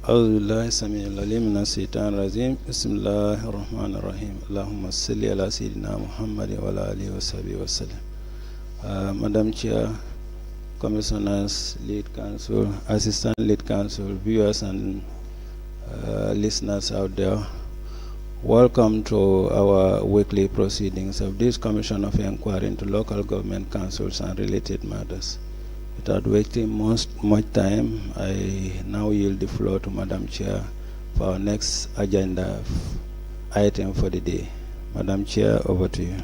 أعوذ بالله السميع العليم من الشيطان الرجيم بسم الله الرحمن الرحيم اللهم صل على سيدنا محمد وعلى آله وصحبه وسلم. Madam Chair, Commissioners, Lead Counsel, Assistant Lead Counsel, viewers and listeners out there, welcome to our weekly proceedings of this Commission of Inquiry into Local Government Councils and related matters. Without wasting much time, I now yield the floor to Madam Chair for our next agenda item for the day. Madam Chair, over to you.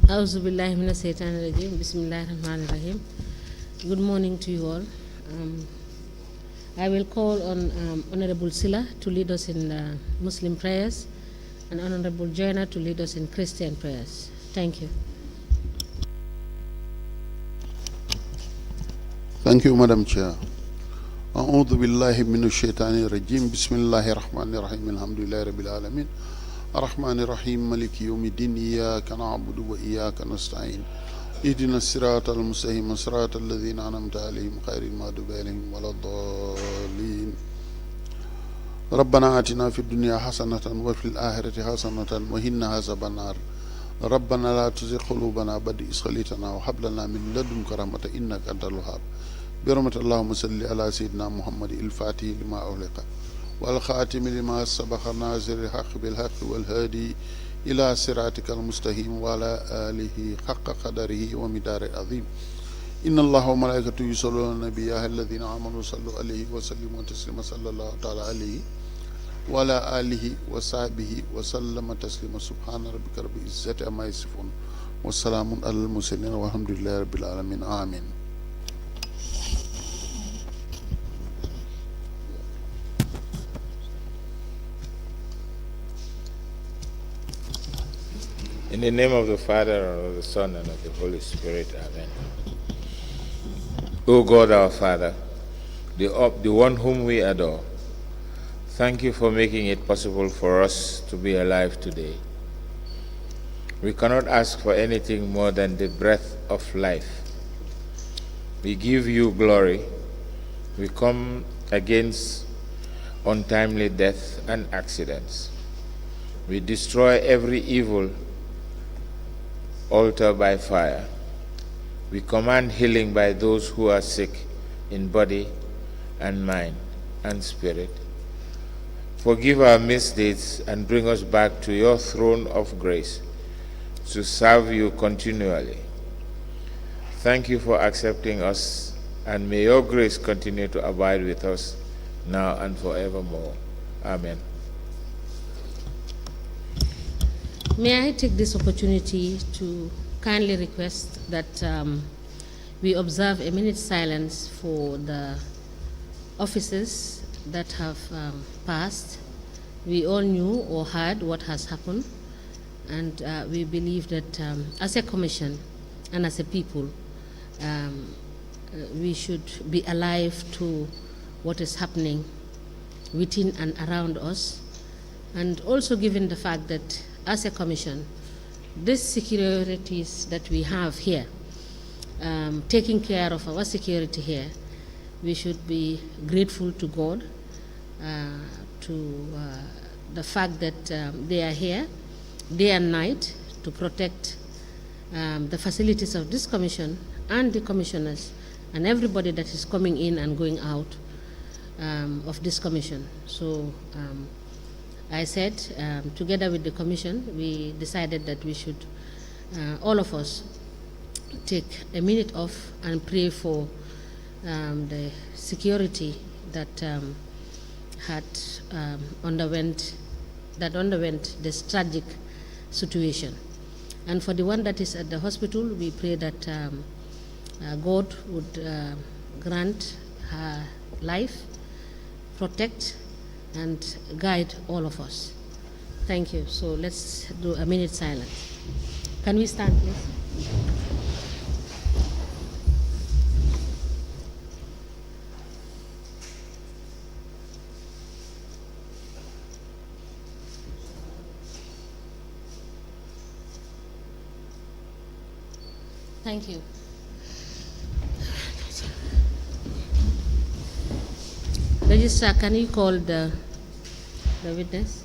Auzu billahi minash shaitanir rajim. Bismillahir rahmanir rahim. Good morning to you all. I will call on Honorable Silla to lead us in Muslim prayers and Honorable Joyner to lead us in Christian prayers. Thank you. Thank you, Madam Chair. أعوذ بالله من الشيطان الرجيم بسم الله الرحمن الرحيم الحمد لله رب العالمين الرحمن الرحيم مالك يوم الدين إياك نعبد وإياك نستعين اهدنا الصراط المستقيم صراط الذين أنعمت عليهم غير المغضوب عليهم ولا الضالين ربنا آتنا في الدنيا حسنة وفي الآخرة حسنة وقنا عذاب النار ربنا لا تزغ قلوبنا بعد إذ هديتنا وهب لنا من لدنك رحمة إنك أنت الوهاب برحمة اللهم صل على سيدنا محمد الفاتح لما أغلق والخاتم لما سبق ناصر الحق بالحق والهادي إلى صراطك المستقيم وعلى آله حق قدره ومقداره العظيم إن الله وملائكته يصلون على النبي يا الذين آمنوا صلوا عليه وسلموا تسليما صلى الله تعالى عليه وعلى آله وصحبه وسلم تسليما سبحان ربك رب العزة عما يصفون والسلام على المرسلين والحمد لله رب العالمين آمين. In the name of the Father, and of the Son, and of the Holy Spirit. Amen. O God our Father, the one whom we adore, thank you for making it possible for us to be alive today. We cannot ask for anything more than the breath of life. We give you glory. We come against untimely death and accidents. We destroy every evil altar by fire. We command healing by those who are sick in body and mind and spirit. Forgive our misdeeds and bring us back to your throne of grace to serve you continually. Thank you for accepting us, and may your grace continue to abide with us now and forevermore. Amen. May I take this opportunity to kindly request that we observe a minute's silence for the officers that have passed. We all knew or heard what has happened, and we believe that as a commission and as a people, we should be alive to what is happening within and around us, and also given the fact that as a commission, these securities that we have here, taking care of our security here, we should be grateful to God, to the fact that they are here day and night to protect the facilities of this commission and the commissioners and everybody that is coming in and going out of this commission. So I said, together with the commission, we decided that we should, all of us, take a minute off and pray for the security that underwent this tragic situation. And for the one that is at the hospital, we pray that God would grant her life, protect, and guide all of us. Thank you. So let's do a minute silence. Can we stand, please? Thank you. Registrar, can you call the witness?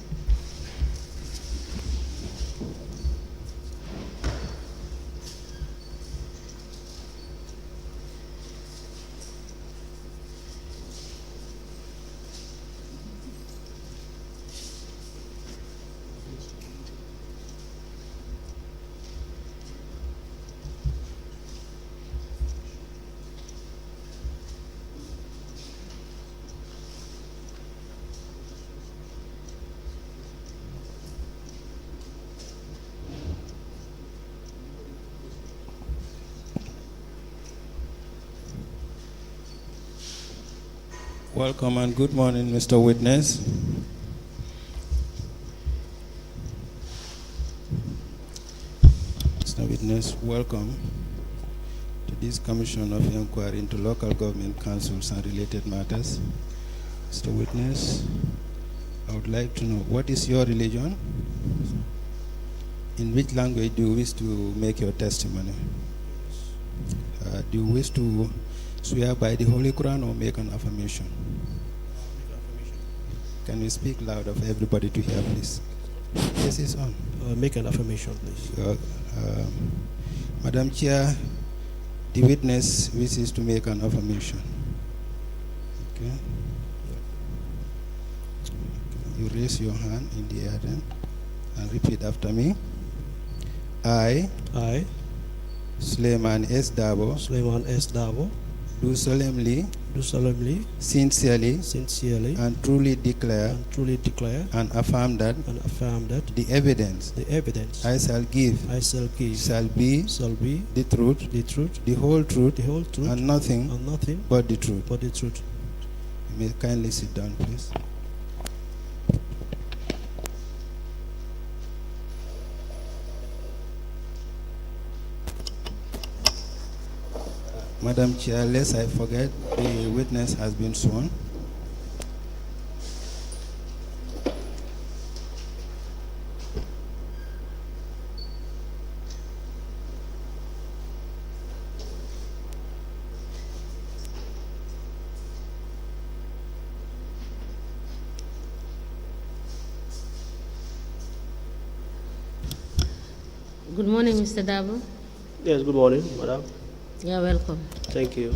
Welcome and good morning, Mr. Witness. Mr. Witness, welcome to this Commission of Inquiry into Local Government Councils and Related Matters. Mr. Witness, I would like to know, what is your religion? In which language do you wish to make your testimony? Do you wish to swear by the Holy Quran or make an affirmation? Can you speak louder for everybody to hear, please? Yes, it's on. Make an affirmation, please. Madam Chair, the witness wishes to make an affirmation. Okay. You raise your hand in the air then and repeat after me. I, Suleiman S. Dabo, do solemnly, sincerely, and truly declare, and affirm that, the evidence I shall give, shall be the truth, the whole truth, and nothing but the truth. You may kindly sit down, please. Madam Chair, lest I forget, the witness has been sworn. Good morning, Mr. Dabo. Yes, good morning, madam. You're welcome. Thank you.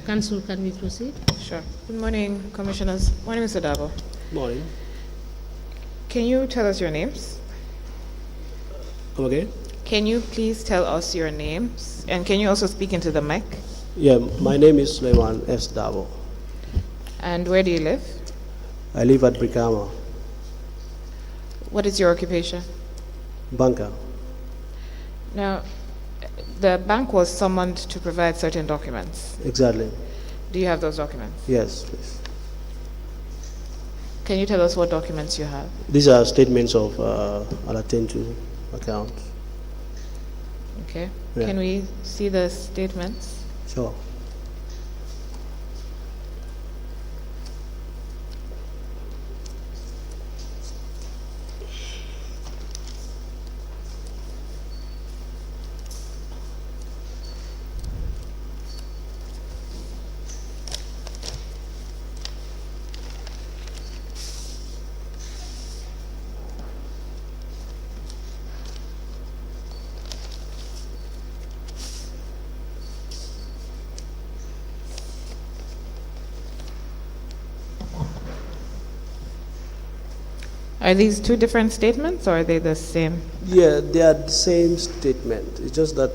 Council, can we proceed? Sure. Good morning, Commissioners. Morning, Mr. Dabo. Morning. Can you tell us your names? Come again? Can you please tell us your names? And can you also speak into the mic? Yeah, my name is Suleiman S. Dabo. And where do you live? I live at Brikama, What is your occupation? banker. Now, the bank was summoned to provide certain documents. Exactly. Do you have those documents? Yes, please. Can you tell us what documents you have? These are statements of unattended to account. Okay. Yeah. Can we see the statements? Sure. Are these two different statements or are they the same? Yeah, they are the same statement. It's just that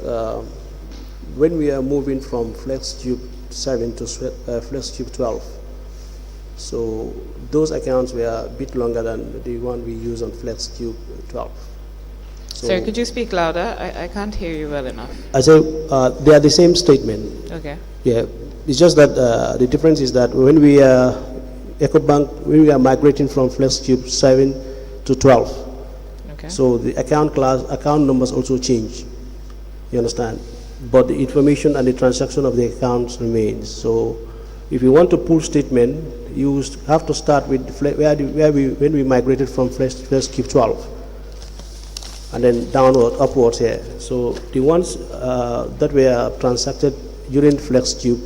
when we are moving from Flex Tube 7 to Flex Tube 12, so those accounts were a bit longer than the one we use on Flex Tube 12. So Sir, could you speak louder? I can't hear you well enough. I say they are the same statement. Okay. Yeah, it's just that the difference is that when we are EcoBank, when we are migrating from Flex Tube 7 to 12, Okay. so the account numbers also change. You understand? But the information and the transaction of the accounts remains. So if you want to pull statement, you have to start with when we migrated from Flex Tube 12, and then upwards here. So the ones that were transacted during Flex Tube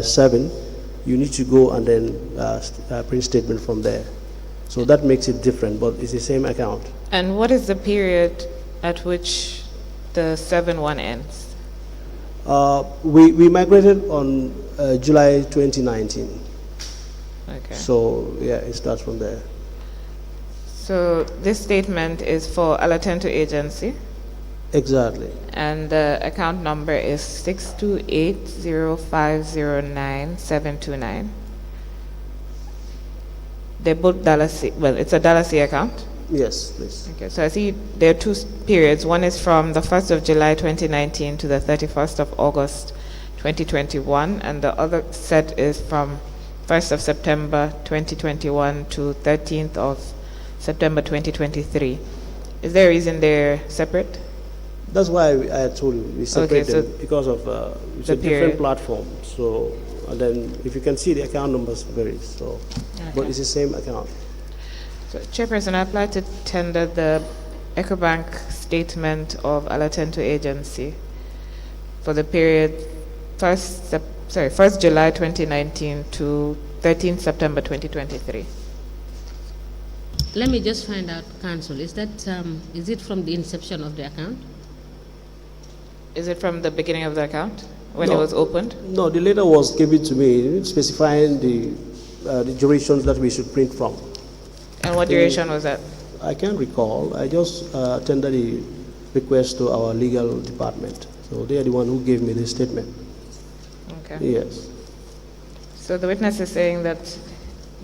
7, you need to go and then print statement from there. So that makes it different, but it's the same account. And what is the period at which the 7-1 ends? We migrated on July 2019. Okay. So yeah, it starts from there. So this statement is for Alatento Agency, Exactly. and the account number is 6280509-729. They're both Dallas. Well, it's a Dallas account. Yes, please. Okay, so I see there are two periods. One is from the 1st of July 2019 to the 31st of August 2021, and the other set is from 1st of September 2021 to 13th of September 2023. Is there a reason they're separate? That's why I told you we separate Okay, so them because of it's the a period. different platform. So and then if you can see the account numbers vary. So, but Okay. it's the same account. So, Chairperson, I applied to tender the EcoBank statement of Alatento Agency for the period 1st July 2019 to 13th September 2023. Let me just find out, Council, is it from the inception of the account? Is it from the beginning of the account when it No. was opened? No, the letter was given to me specifying the durations that we should print from. And what duration was that? I can't recall. I just tendered the request to our legal department. So they are the one who gave me this statement. Okay. Yes. So the witness is saying that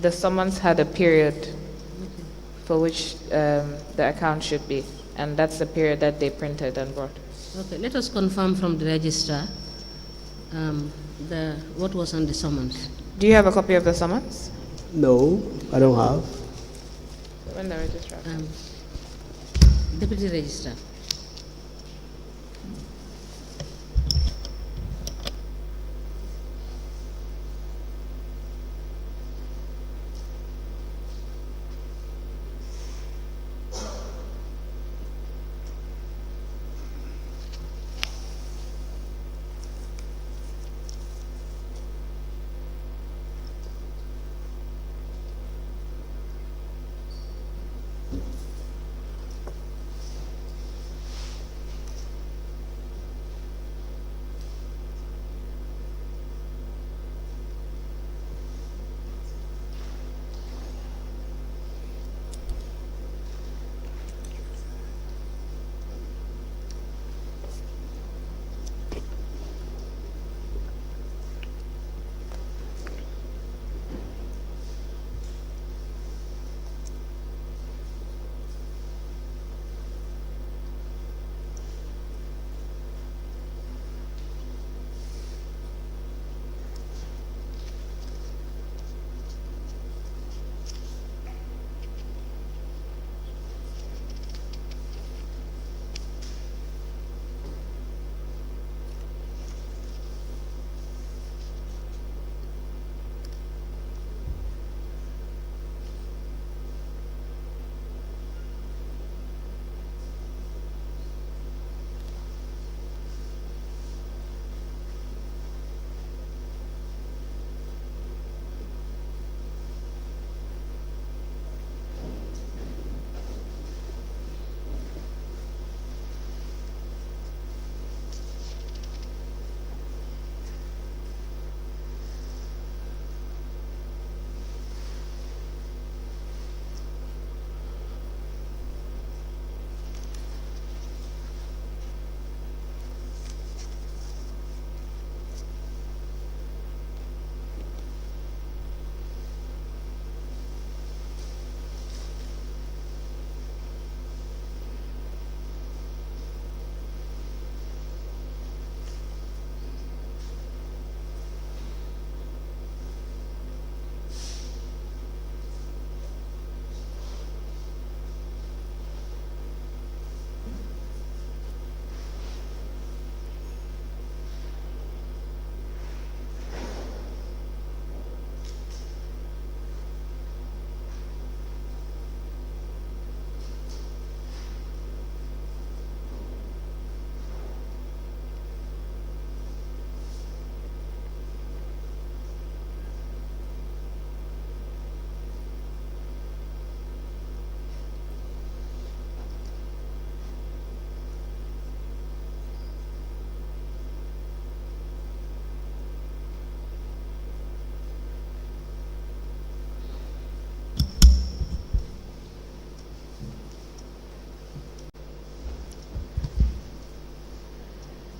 the summons had a period for which the account should be, and that's the period that they printed and brought. Okay, let us confirm from the registrar what was on the summons. Do you have a copy of the summons? No, I don't have. When the registrar. Deputy Registrar.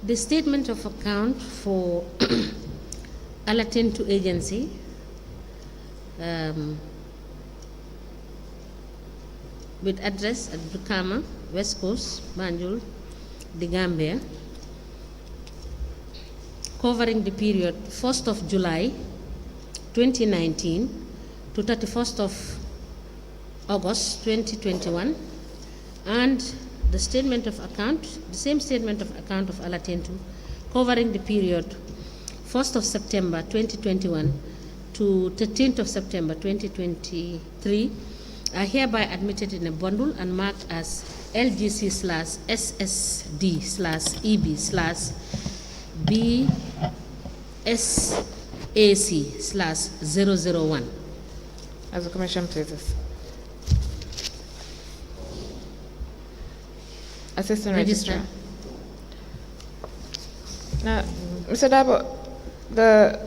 The statement of account for Alatentu Agency with address at Brikama, West Coast, Banjul, The Gambia, covering the period 1st of July 2019 to 31st of August 2021, and the statement of account, the same statement of account of Alatentu, covering the period 1st of September 2021 to 13th of September 2023, are hereby admitted in a bundle and marked as LGC/SSD/BSAC/001. As the Commission pleases. Assistant Registrar. Now, Mr. Dabo, the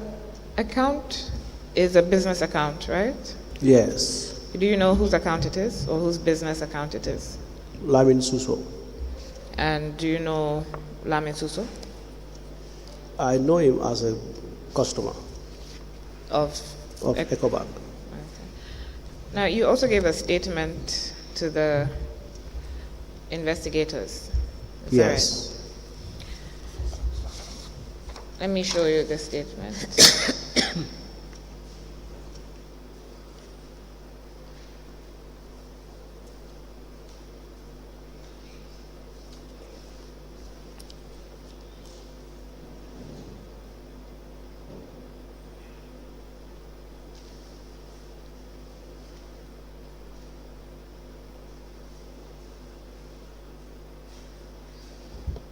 account is a business account, right? Yes. Do you know whose account it is or whose business account it is? Lamin Suso. And do you know Lamin Suso? I know him as a customer Of Ecobank. Okay. Now, you also gave a statement to the investigators. Is that Yes. right? Let me show you the statement.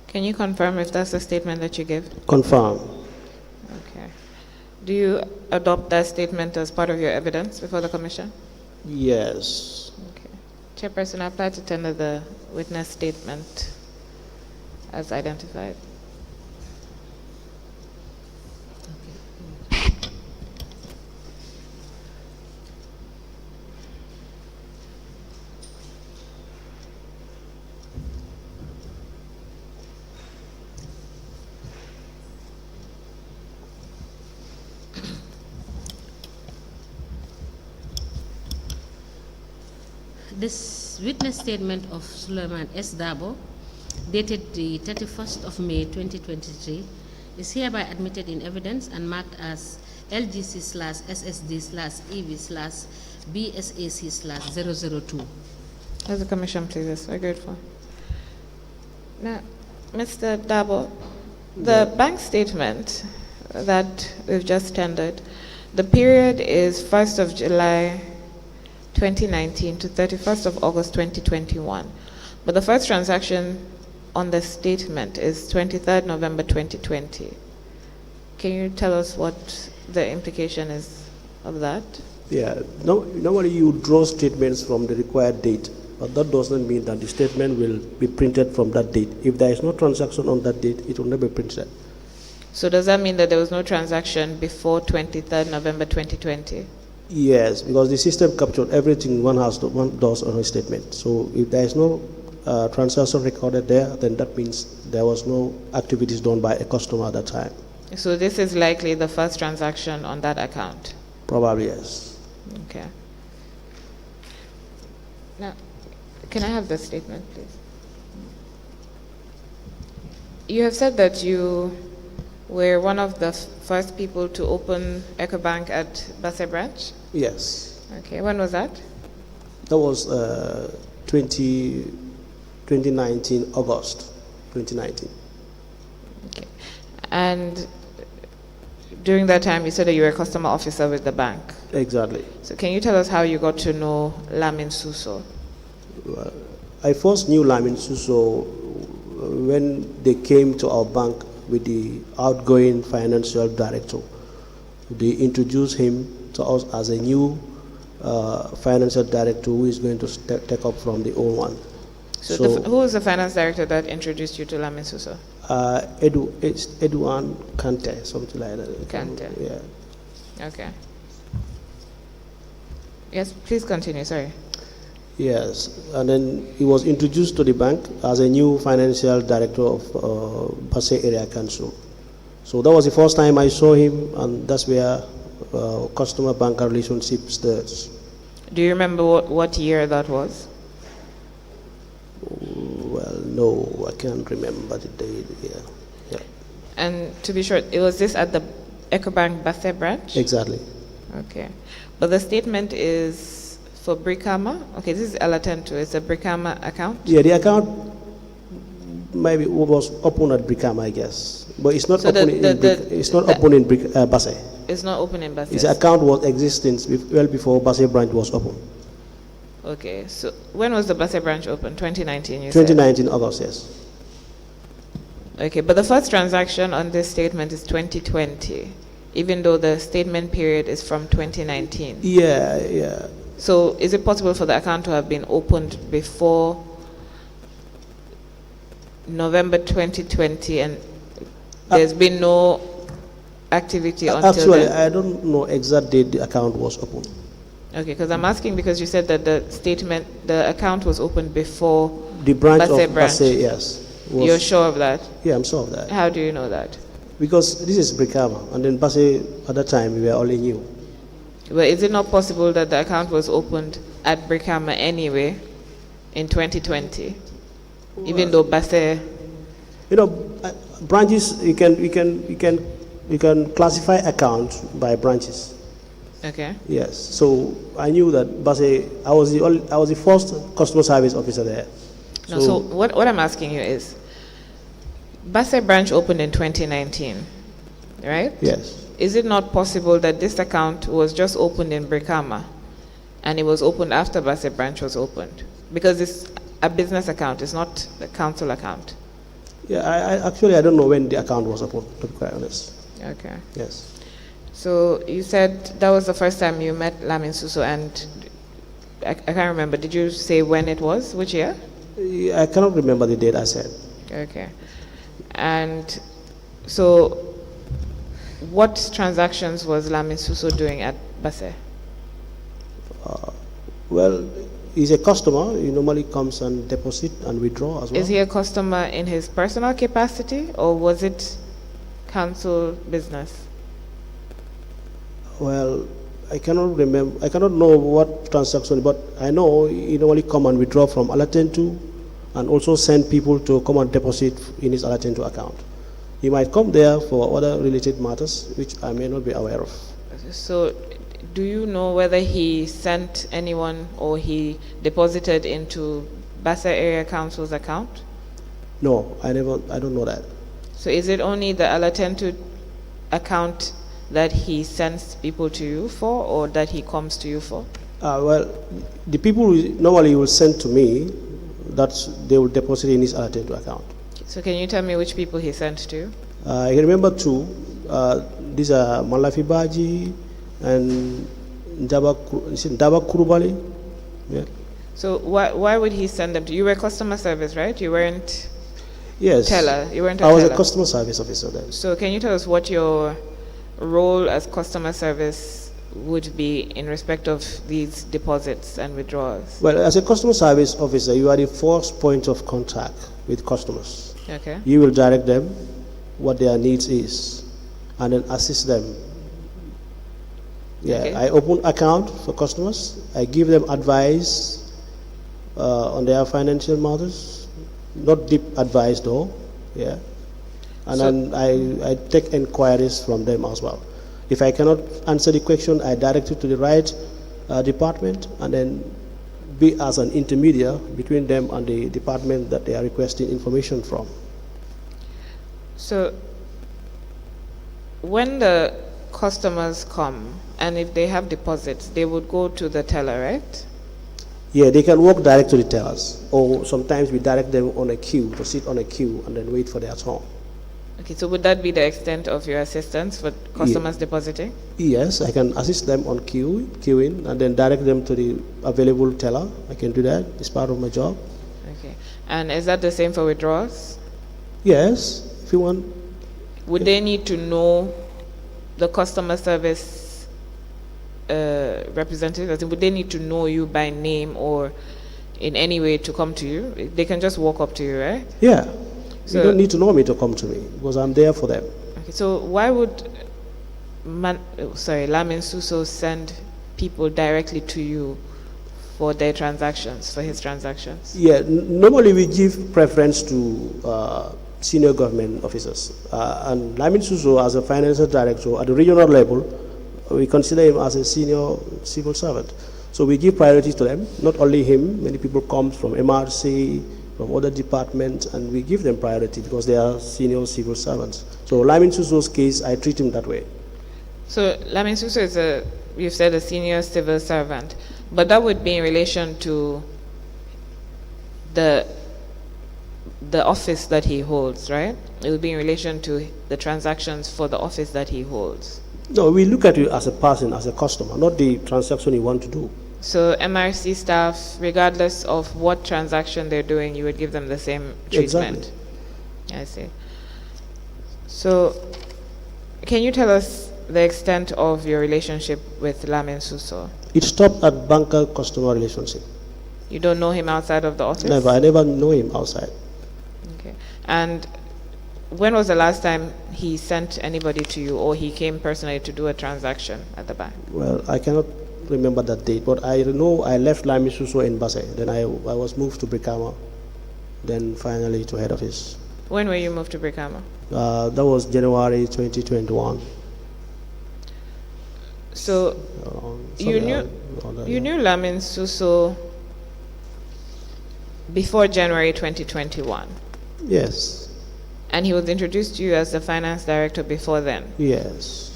Can you confirm if that's the statement that you give? Confirm. Okay. Do you adopt that statement as part of your evidence before the Commission? Yes. Okay. Chairperson, I apply to tender the witness statement as identified. This witness statement of Suleiman S. Dabo, dated the 31st of May 2023, is hereby admitted in evidence and marked as LGC/SSD/EV/BSAC/002. As the Commission pleases, very grateful. Now, Mr. Dabo, the bank statement that we've just tendered, the period is 1st of July 2019 to 31st of August 2021. But the first transaction on the statement is 23rd November 2020. Can you tell us what the implication is of that? Yeah. No, normally you draw statements from the required date, but that doesn't mean that the statement will be printed from that date. If there is no transaction on that date, it will never be printed. So does that mean that there was no transaction before 23rd November 2020? Yes, because the system captured everything one does on a statement. So if there is no transaction recorded there, then that means there was no activities done by a customer at that time. So this is likely the first transaction on that account? Probably yes. Okay. Now, can I have the statement, please? You have said that you were one of the first people to open EcoBank at Basse branch? Yes. Okay, when was that? That was 2019, August 2019. Okay. And during that time, you said that you were a customer officer with the bank. Exactly. So can you tell us how you got to know Lamin Suso? I first knew Lamin Suso when they came to our bank with the outgoing financial director. They introduced him to us as a new financial director who is going to take up from the old one. So who was the finance director that introduced you to Lamin Suso? Edouard Kante, something like that. Kante. Yeah. Okay. Yes, please continue, sorry. Yes, and then he was introduced to the bank as a new financial director of Basse Area Council. So that was the first time I saw him, and that's where customer-banker relationship starts. Do you remember what year that was? Well, no, I can't remember the date. Yeah. And to be sure, was this at the EcoBank Basse branch? Exactly. Okay. But the statement is for Brikama. Okay, this is L10 It's a Brikama account? Yeah, the account maybe was open at Brikama, I guess. But it's not So open in Basse. It's not open in Basse. His account was existing well before Basse branch was open. Okay, so when was the Basse branch open? 2019, you 2019 August, yes. said? Okay, but the first transaction on this statement is 2020, even though the statement period is from 2019. Yeah. So is it possible for the account to have been opened before November 2020 and there's been no activity until Actually, then? I don't know exact date the account was open. Okay, because I'm asking because you said that the account was opened before The branch Basse of branch. Basse, yes. You're sure of that? Yeah, I'm sure of that. How do you know that? Because this is Brikama, and then Basse, at that time, we were only new. But is it not possible that the account was opened at Brikama anyway in 2020, even though Basse? You know, branches, you can classify accounts by branches. Okay. Yes. So I knew that Basse, I was the first customer service officer there. No, so what I'm asking you is, Basse branch opened in 2019, right? Yes. Is it not possible that this account was just opened in Brikama and it was opened after Basse branch was opened? Because it's a business account, it's not a council account. Yeah, I don't know when the account was opened, to be quite honest. Okay. Yes. So you said that was the first time you met Lamin Suso, and I can't remember. Did you say when it was? Which year? I cannot remember the date I said. Okay. And so what transactions was Lamin Suso doing at Basse? Well, he's a customer. He normally comes and deposit and withdraw as well. Is he a customer in his personal capacity, or was it council business? Well, I cannot remember. I cannot know what transaction, but I know he normally come and withdraw from Alatentu, and also send people to come and deposit in his Alatentu account. He might come there for other related matters, which I may not be aware of. So, do you know whether he sent anyone or he deposited into Basse Area Council's account? No, I don't know that. So, is it only the Alatentu account that he sends people to you for, or that he comes to you for? Well, the people normally will send to me, that they will deposit in his Alatentu account. So can you tell me which people he sent to? I remember two. These are Malafi Baji and Ndaba Kurubali. Yeah. So why would he send them to you? You were customer service, right? You weren't Yes. teller. You weren't a I was teller. a customer service officer then. So can you tell us what your role as customer service would be in respect of these deposits and withdrawals? Well, as a customer service officer, you are the first point of contact with customers. Okay. You will direct them what their needs is, and then assist them. Yeah, Okay. I open account for customers. I give them advice on their financial matters, not deep advice though. Yeah, and So- then I take inquiries from them as well. If I cannot answer the question, I direct it to the right department, and then be as an intermediary between them and the department that they are requesting information from. So when the customers come and if they have deposits, they would go to the teller, right? Yeah, they can walk direct to the tellers, or sometimes we direct them on a queue, to sit on a queue and then wait for their turn. Okay, so would that be the extent of your assistance for customers depositing? Yes, I can assist them on queuing, and then direct them to the available teller. I can do that. It's part of my job. Okay. And is that the same for withdrawals? Yes, if you want. Would they need to know the customer service representative? As in, would they need to know you by name, or in any way to come to you? They can just walk up to you, right? Yeah. So- You don't need to know me to come to me because I'm there for them. Okay, so why would Lamin Suso send people directly to you for their transactions, for his transactions? Yeah, normally we give preference to senior government officers. And Lamin Suso, as a financial director at the regional level, we consider him as a senior civil servant. So we give priority to them, not only him, many people come from MRC, from other departments, and we give them priority because they are senior civil servants. So Lamin Suso's case, I treat him that way. So Lamin Suso is you've said a senior civil servant, but that would be in relation to the office that he holds, right? It would be in relation to the transactions for the office that he holds. No, we look at you as a person, as a customer, not the transaction you want to do. So MRC staff, regardless of what transaction they're doing, you would give them the same treatment. Exactly. I see. So can you tell us the extent of your relationship with Lamin Suso? It stopped at banker-customer relationship. You don't know him outside of the office? Never, I never know him outside. Okay. And when was the last time he sent anybody to you, or he came personally to do a transaction at the bank? Well, I cannot remember that date, but I know I left Lamin Suso in Basse. Then I was moved to Brikama, then finally to head office. When were you moved to Brikama? That was January 2021. So you knew Lamin Suso before January 2021? Yes. And he was introduced to you as the finance director before then? Yes.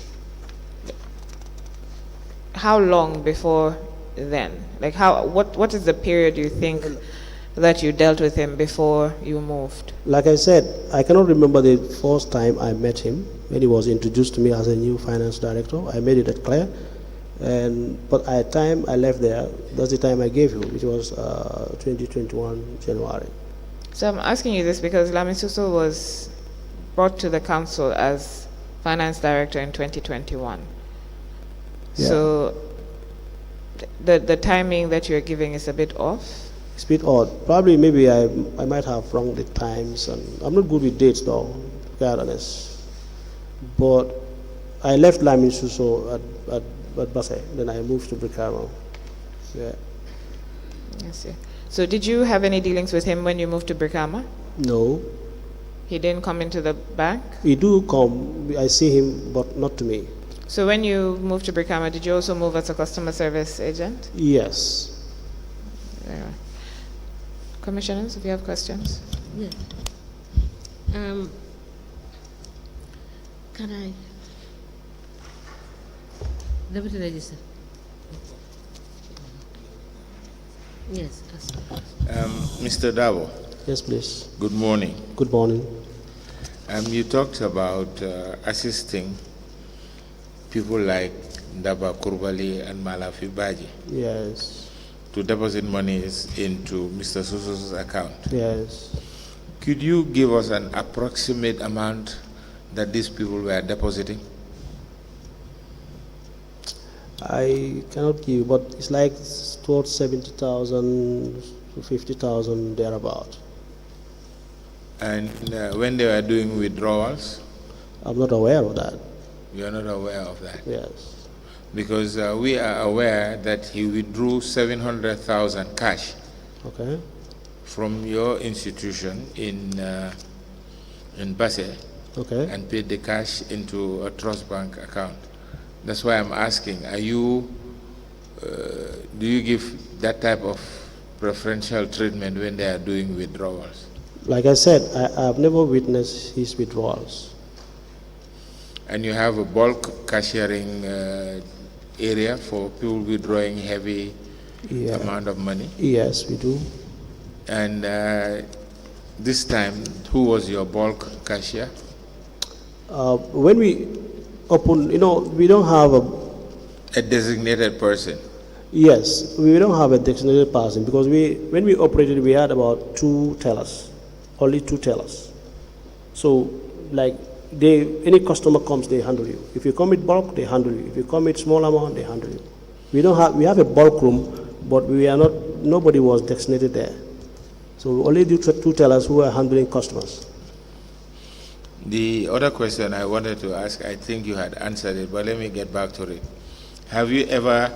How long before then? Like what is the period you think that you dealt with him before you moved? Like I said, I cannot remember the first time I met him when he was introduced to me as a new finance director. I made it clear. But at the time I left there, that's the time I gave you, which was 2021 January. So I'm asking you this because Lamin Suso was brought to the council as finance director in 2021. Yeah. So the timing that you're giving is a bit off? It's a bit odd. Probably maybe I might have wrong the times, and I'm not good with dates though, to be honest. But I left Lamin Suso at Basse, then I moved to Brikama. Yeah. I see. So did you have any dealings with him when you moved to Brikama? No. He didn't come into the bank? He do come, I see him, but not to me. So when you moved to Brikama, did you also move as a customer service agent? Yes. Yeah. Commissioners, if you have questions. Yeah. Can I? Deputy Register. Yes. Mr. Davo, Yes, please. good morning. Good morning. You talked about assisting people like Ndaba Kurbali and Malafi Baji Yes. to deposit monies into Mr. Suso's account. Yes. Could you give us an approximate amount that these people were depositing? I cannot give, but it's like towards 70,000 to 50,000 thereabout. And when they were doing withdrawals? I'm not aware of that. You are not aware of that? Yes. Because we are aware that he withdrew 700,000 cash Okay. from your institution in Basse Okay. and paid the cash into a trust bank account. That's why I'm asking, are you, do you give that type of preferential treatment when they are doing withdrawals? Like I said, I have never witnessed his withdrawals. And you have a bulk cashiering area for people withdrawing heavy amount of money? Yes, we do. And this time, who was your bulk cashier? When we open, we don't have A designated person. Yes, we don't have a designated person because when we operated, we had about 2 tellers, only 2 tellers. So, like, any customer comes, they handle you. If you come with bulk, they handle you. If you come with small amount, they handle you. We have a bulk room, but we are not nobody was designated there. So we only do two tellers who are handling customers. The other question I wanted to ask, I think you had answered it, but let me get back to it. Have you ever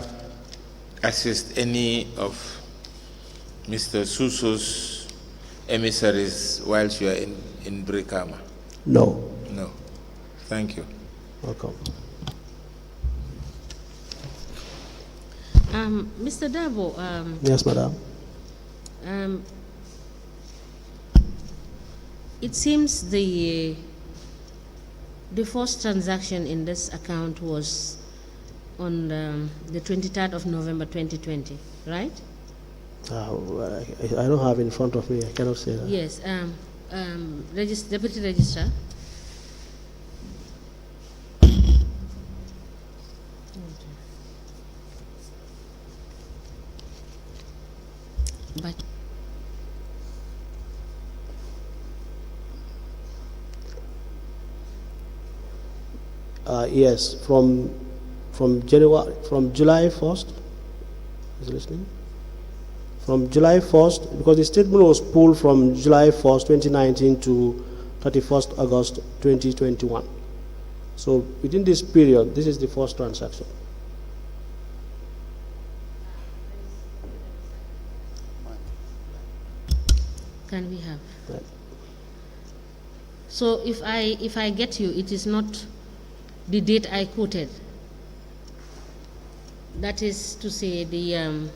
assisted any of Mr. Suso's emissaries whilst you are in Brikama? No. No. Thank you. Welcome. Mr. Dabo. Yes, madam. It seems the first transaction in this account was on the 23rd of November 2020, right? I don't have it in front of me. I cannot say that. Yes. Deputy Registrar. But yes, from July 1st. Is he listening? From July 1st, because the statement was pulled from July 1st, 2019 to 31st August 2021. So within this period, this is the first transaction. can we have? Right. So if I get you, it is not the date I quoted. That is to say the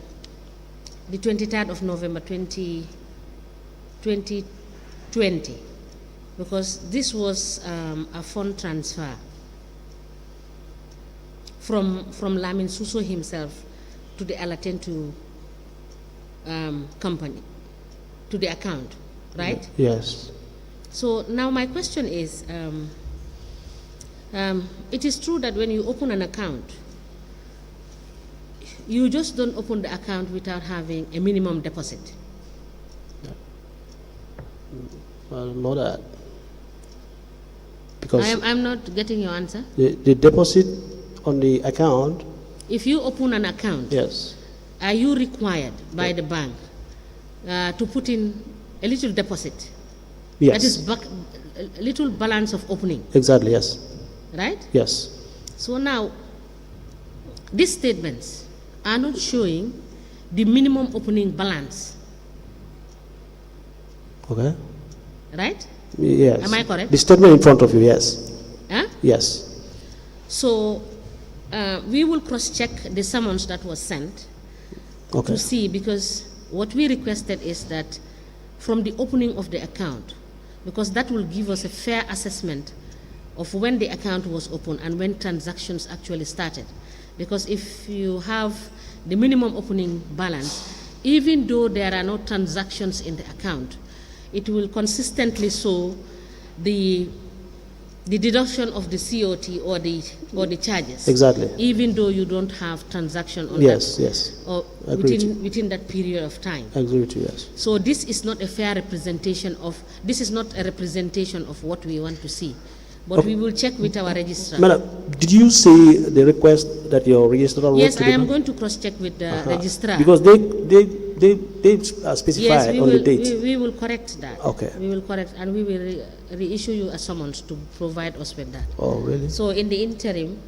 23rd of November 2020, because this was a fund transfer from Lamin Suso himself to the Alatentu company, to the account, right? Yes. So now my question is, it is true that when you open an account, you just don't open the account without having a minimum deposit. Well, know that. Because I'm not getting your answer. the deposit on the account. If you open an account, Yes. are you required by the bank to put in a little deposit? Yes. That is a little balance of opening, Exactly. Yes. right? Yes. So now, these statements are not showing the minimum opening balance, Okay. right? Yes. Am I correct? The statement in front of you. Yes. Huh? Yes. So we will cross-check the summons that was sent Okay. to see, because what we requested is that from the opening of the account, because that will give us a fair assessment of when the account was opened and when transactions actually started. Because if you have the minimum opening balance, even though there are no transactions in the account, it will consistently show the deduction of the COT or the charges. Exactly. Even though you don't have transaction on Yes. that, Yes. or Agree with you. within that period of time. I agree with you. Yes. So this is not a fair representation of, this is not a representation of what we want to see. But we will check with our registrar. Madam, did you see the request that your registrar wrote Yes, to I the am bank? going to cross-check with the registrar. Because they specified yes, on the date. we will correct that. Okay. We will correct, and we will reissue you a summons to provide us with that. Oh, really? So in the interim,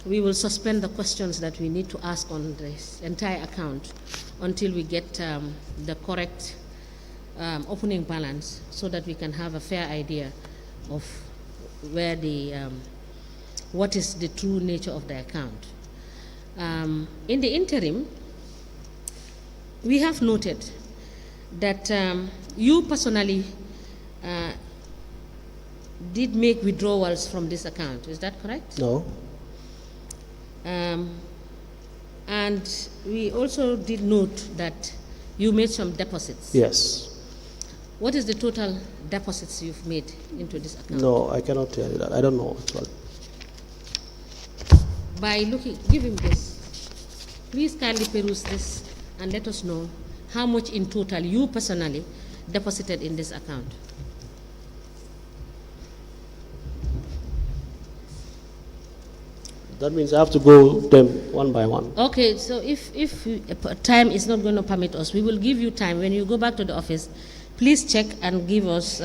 we will suspend the questions that we need to ask on this entire account until we get the correct opening balance, so that we can have a fair idea of where what is the true nature of the account. In the interim, we have noted that you personally did make withdrawals from this account. Is that correct? No. And we also did note that you made some deposits. Yes. What is the total deposits you've made into this account? No, I cannot tell you that. I don't know actually. By looking, give him this. Please kindly peruse this and let us know how much in total you personally deposited in this account. That means I have to go them one by one. Okay, so if time is not going to permit us, we will give you time. When you go back to the office, please check and give us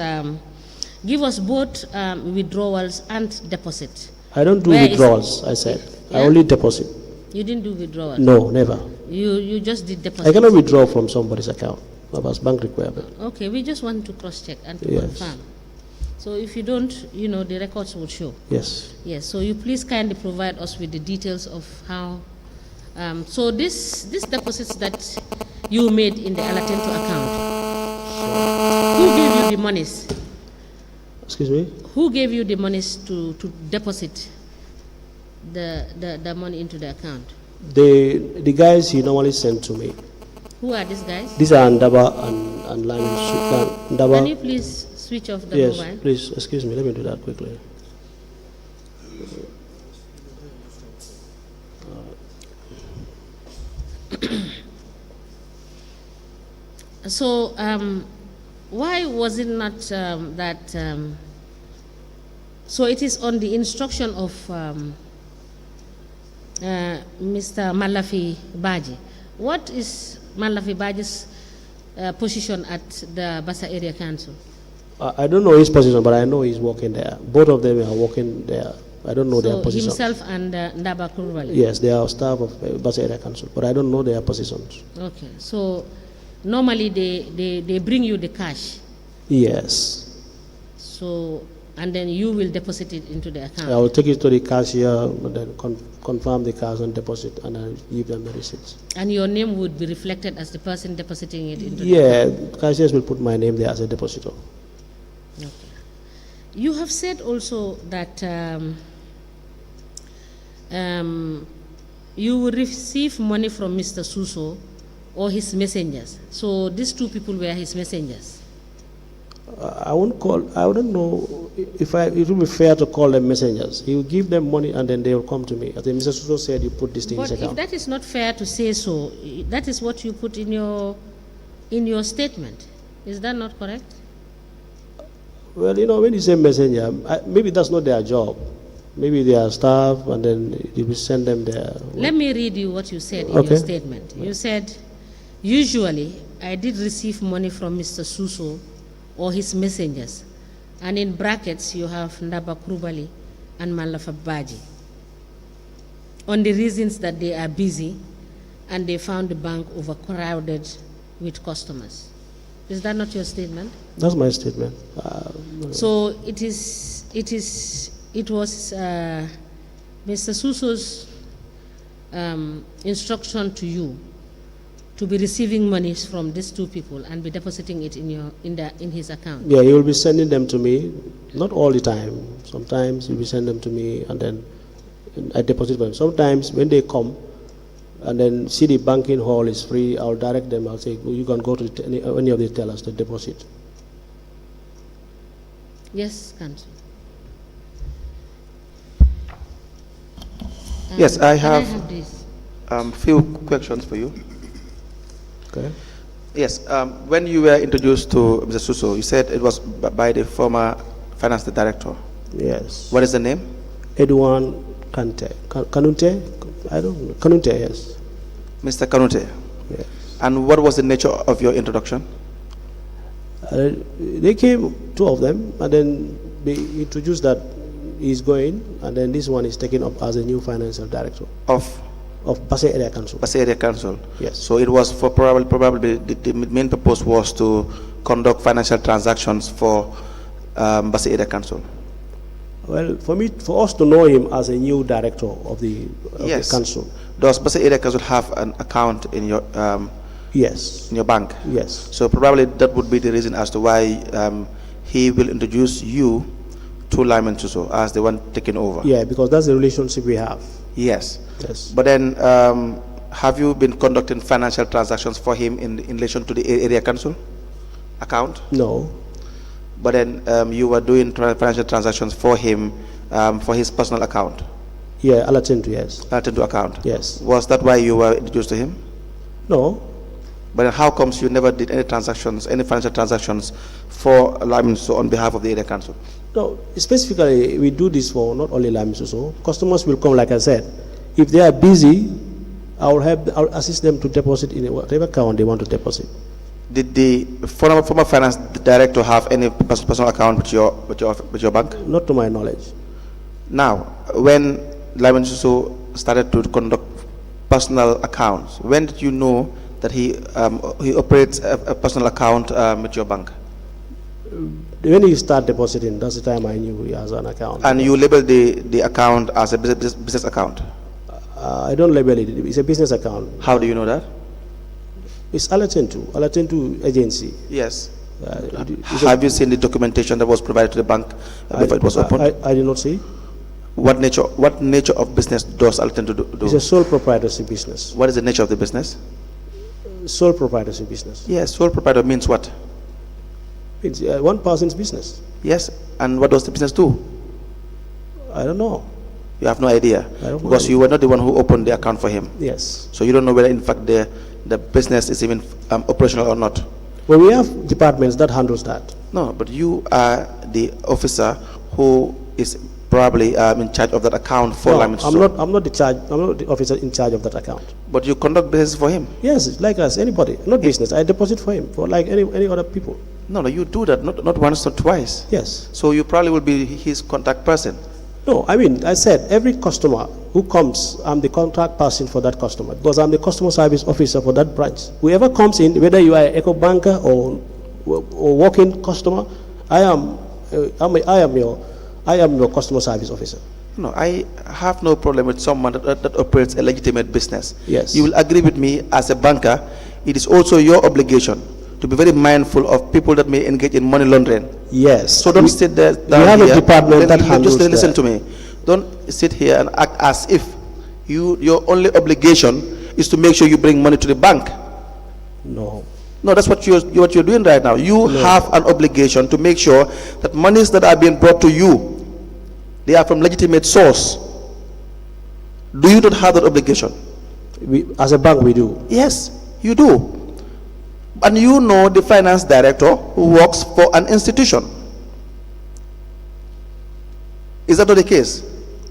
both withdrawals and deposit. I don't do Where is- withdrawals, I said. I Yeah? only deposit. You didn't do withdrawals? No, never. You just did deposit? I cannot withdraw from somebody's account. That was bank requirement. Okay, we just want to cross-check and to Yes. confirm. So if you don't, the records will show. Yes. Yes, so you please kindly provide us with the details of how, so these deposits that you made in the Alatento account, who gave you the monies? Excuse me? Who gave you the monies to deposit the money into the account? The guys he normally send to me. Who are these guys? These are Ndaba and Lyman. Ndaba. Can you please switch off the Yes, mobile? please, excuse me, let me do that quickly. So, why was it not that? So it is on the instruction of Mr. Malafi Baji. What is Malafi Baji's position at the Bassa Area Council? I don't know his position, but I know he's working there. Both of them are working there. I don't know their So position. himself and Ndaba Kurwali? Yes, they are staff of Bassa Area Council, but I don't know their positions. Okay, so normally they bring you the cash. Yes. So, and then you will deposit it into the account. I will take it to the cashier and then confirm the cash and deposit, and I'll give them the receipts. And your name would be reflected as the person depositing it into the Yeah, account? cashiers will put my name there as a depositor. Okay. You have said also that you will receive money from Mr. Suso or his messengers. So these two people were his messengers. I wouldn't know if it would be fair to call them messengers. He will give them money and then they will come to me. I think Mr. Suso said you put this thing in But his if account. that is not fair to say so, that is what you put in your statement. Is that not correct? Well, when you say messenger, maybe that's not their job. Maybe they are staff and then you will send them there. Let me read you what you said in Okay. your statement. You said, usually I did receive money from Mr. Suso or his messengers. And in brackets, you have Ndaba Krubali and Malafa Baji. On the reasons that they are busy and they found the bank overcrowded with customers. Is that not your statement? That's my statement. So it was Mr. Suso's instruction to you to be receiving monies from these two people and be depositing it in his account. Yeah, he will be sending them to me, not all the time. Sometimes he will send them to me and then I deposit them. Sometimes when they come and then see the banking hall is free, I'll direct them. I'll say, you can go to any of the tellers to deposit. Yes, Council. Yes, I Can have this? few questions for you. Okay. Yes, when you were introduced to Mr. Suso, you said it was by the former finance director. Yes. What is the name? Edwan Kante. Kanute? I don't know. Kanute, yes. Mr. Kanute. Yes. And what was the nature of your introduction? They came, two of them, and then they introduced that he's going, and then this one is taken up as a new financial director Of of Bassa Area Council. Bassa Area Council. Yes. So it was for probably the main purpose was to conduct financial transactions for Bassa Area Council. Well, for us to know him as a new director of the council. Does Bassa Area Council have an account in your Yes. in your bank? Yes. So probably that would be the reason as to why he will introduce you to Lyman Suso as the one taking over. Yeah, because that's the relationship we have. Yes. Yes. But then, have you been conducting financial transactions for him in relation to the area council account? No. But then you were doing financial transactions for him for his personal account? Yeah, Alatinto, yes. Alatinto account? Yes. Was that why you were introduced to him? No. But then how comes you never did any transactions, any financial transactions for Lamiso on behalf of the area council? No, specifically, we do this for not only Lamiso. Customers will come, like I said. If they are busy, I'll assist them to deposit in whatever account they want to deposit. Did the former finance director have any personal account with your bank? Not to my knowledge. Now, when Lamiso started to conduct personal accounts, when did you know that he operates a personal account with your bank? When he started depositing, that's the time I knew he has an account. And you label the account as a business account? I don't label it. It's a business account. How do you know that? It's Alatentu agency. Yes. Have you seen the documentation that was provided to the bank before it was opened? I did not see. What nature of business does Alatentu do? It's a sole proprietorship business. What is the nature of the business? Sole proprietorship business. Yes, sole proprietor means what? It's one person's business. Yes, and what does the business do? I don't know. You have no idea? I don't know. Because you were not the one who opened the account for him. Yes. So you don't know whether in fact the business is even operational or not. Well, we have departments that handles that. No, but you are the officer who is probably in charge of that account for Lamiso. No, I'm not the officer in charge of that account. But you conduct business for him? Yes, like us, anybody. Not business. I deposit for him, for like any other people. No, you do that, not once or twice. Yes. So you probably will be his contact person. No, I mean, I said every customer who comes, I'm the contact person for that customer because I'm the customer service officer for that branch. Whoever comes in, whether you are an eco banker or walk-in customer, I am your customer service officer. No, I have no problem with someone that operates a legitimate business. Yes. You will agree with me as a banker, it is also your obligation to be very mindful of people that may engage in money laundering. Yes. So don't sit there down we have here. A department that handles just listen that. to me. Don't sit here and act as if your only obligation is to make sure you bring money to the bank. No. No, that's what you're doing right now. You have an obligation to make sure that monies that are being brought to you, they are from legitimate source. Do you not have that obligation? As a bank, we do. Yes, you do. And you know the finance director who works for an institution. Is that not the case?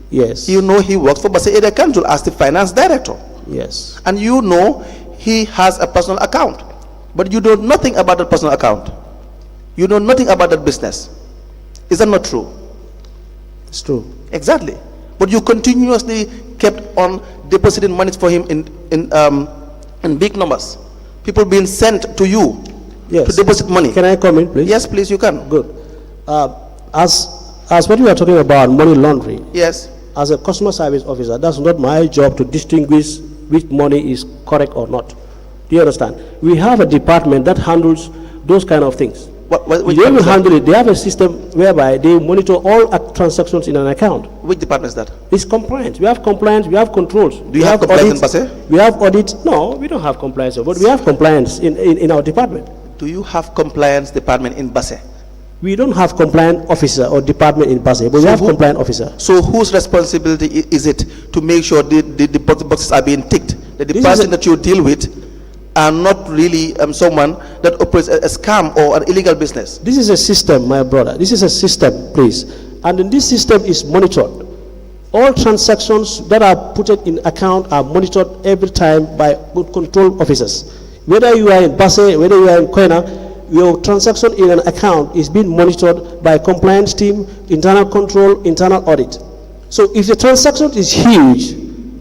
Yes. You know he works for Basse Area Council as the finance director. Yes. And you know he has a personal account. But you know nothing about that personal account. You know nothing about that business. Is that not true? It's true. Exactly. But you continuously kept on depositing money for him in big numbers. People being sent to you to deposit money. Can I come in, please? Yes, please, you can. Good. As what you are talking about, money laundering. Yes. As a customer service officer, that's not my job to distinguish which money is correct or not. Do you understand? We have a department that handles those kind of things. They will handle it. They have a system whereby they monitor all transactions in an account. Which department is that? It's compliance. We have compliance. We have controls. Do you have compliance in Basse? We have audit. No, we don't have compliance, but we have compliance in our department. Do you have compliance department in Basse? We don't have compliance officer or department in Basse, but we have compliance officer. So whose responsibility is it to make sure the boxes are being ticked? The person that you deal with are not really someone that operates a scam or an illegal business. This is a system, my brother. This is a system, please. And then this system is monitored. All transactions that are put in account are monitored every time by control officers. Whether you are in Basse, whether you are in Koina, your transaction in an account is being monitored by compliance team, internal control, internal audit. So if the transaction is huge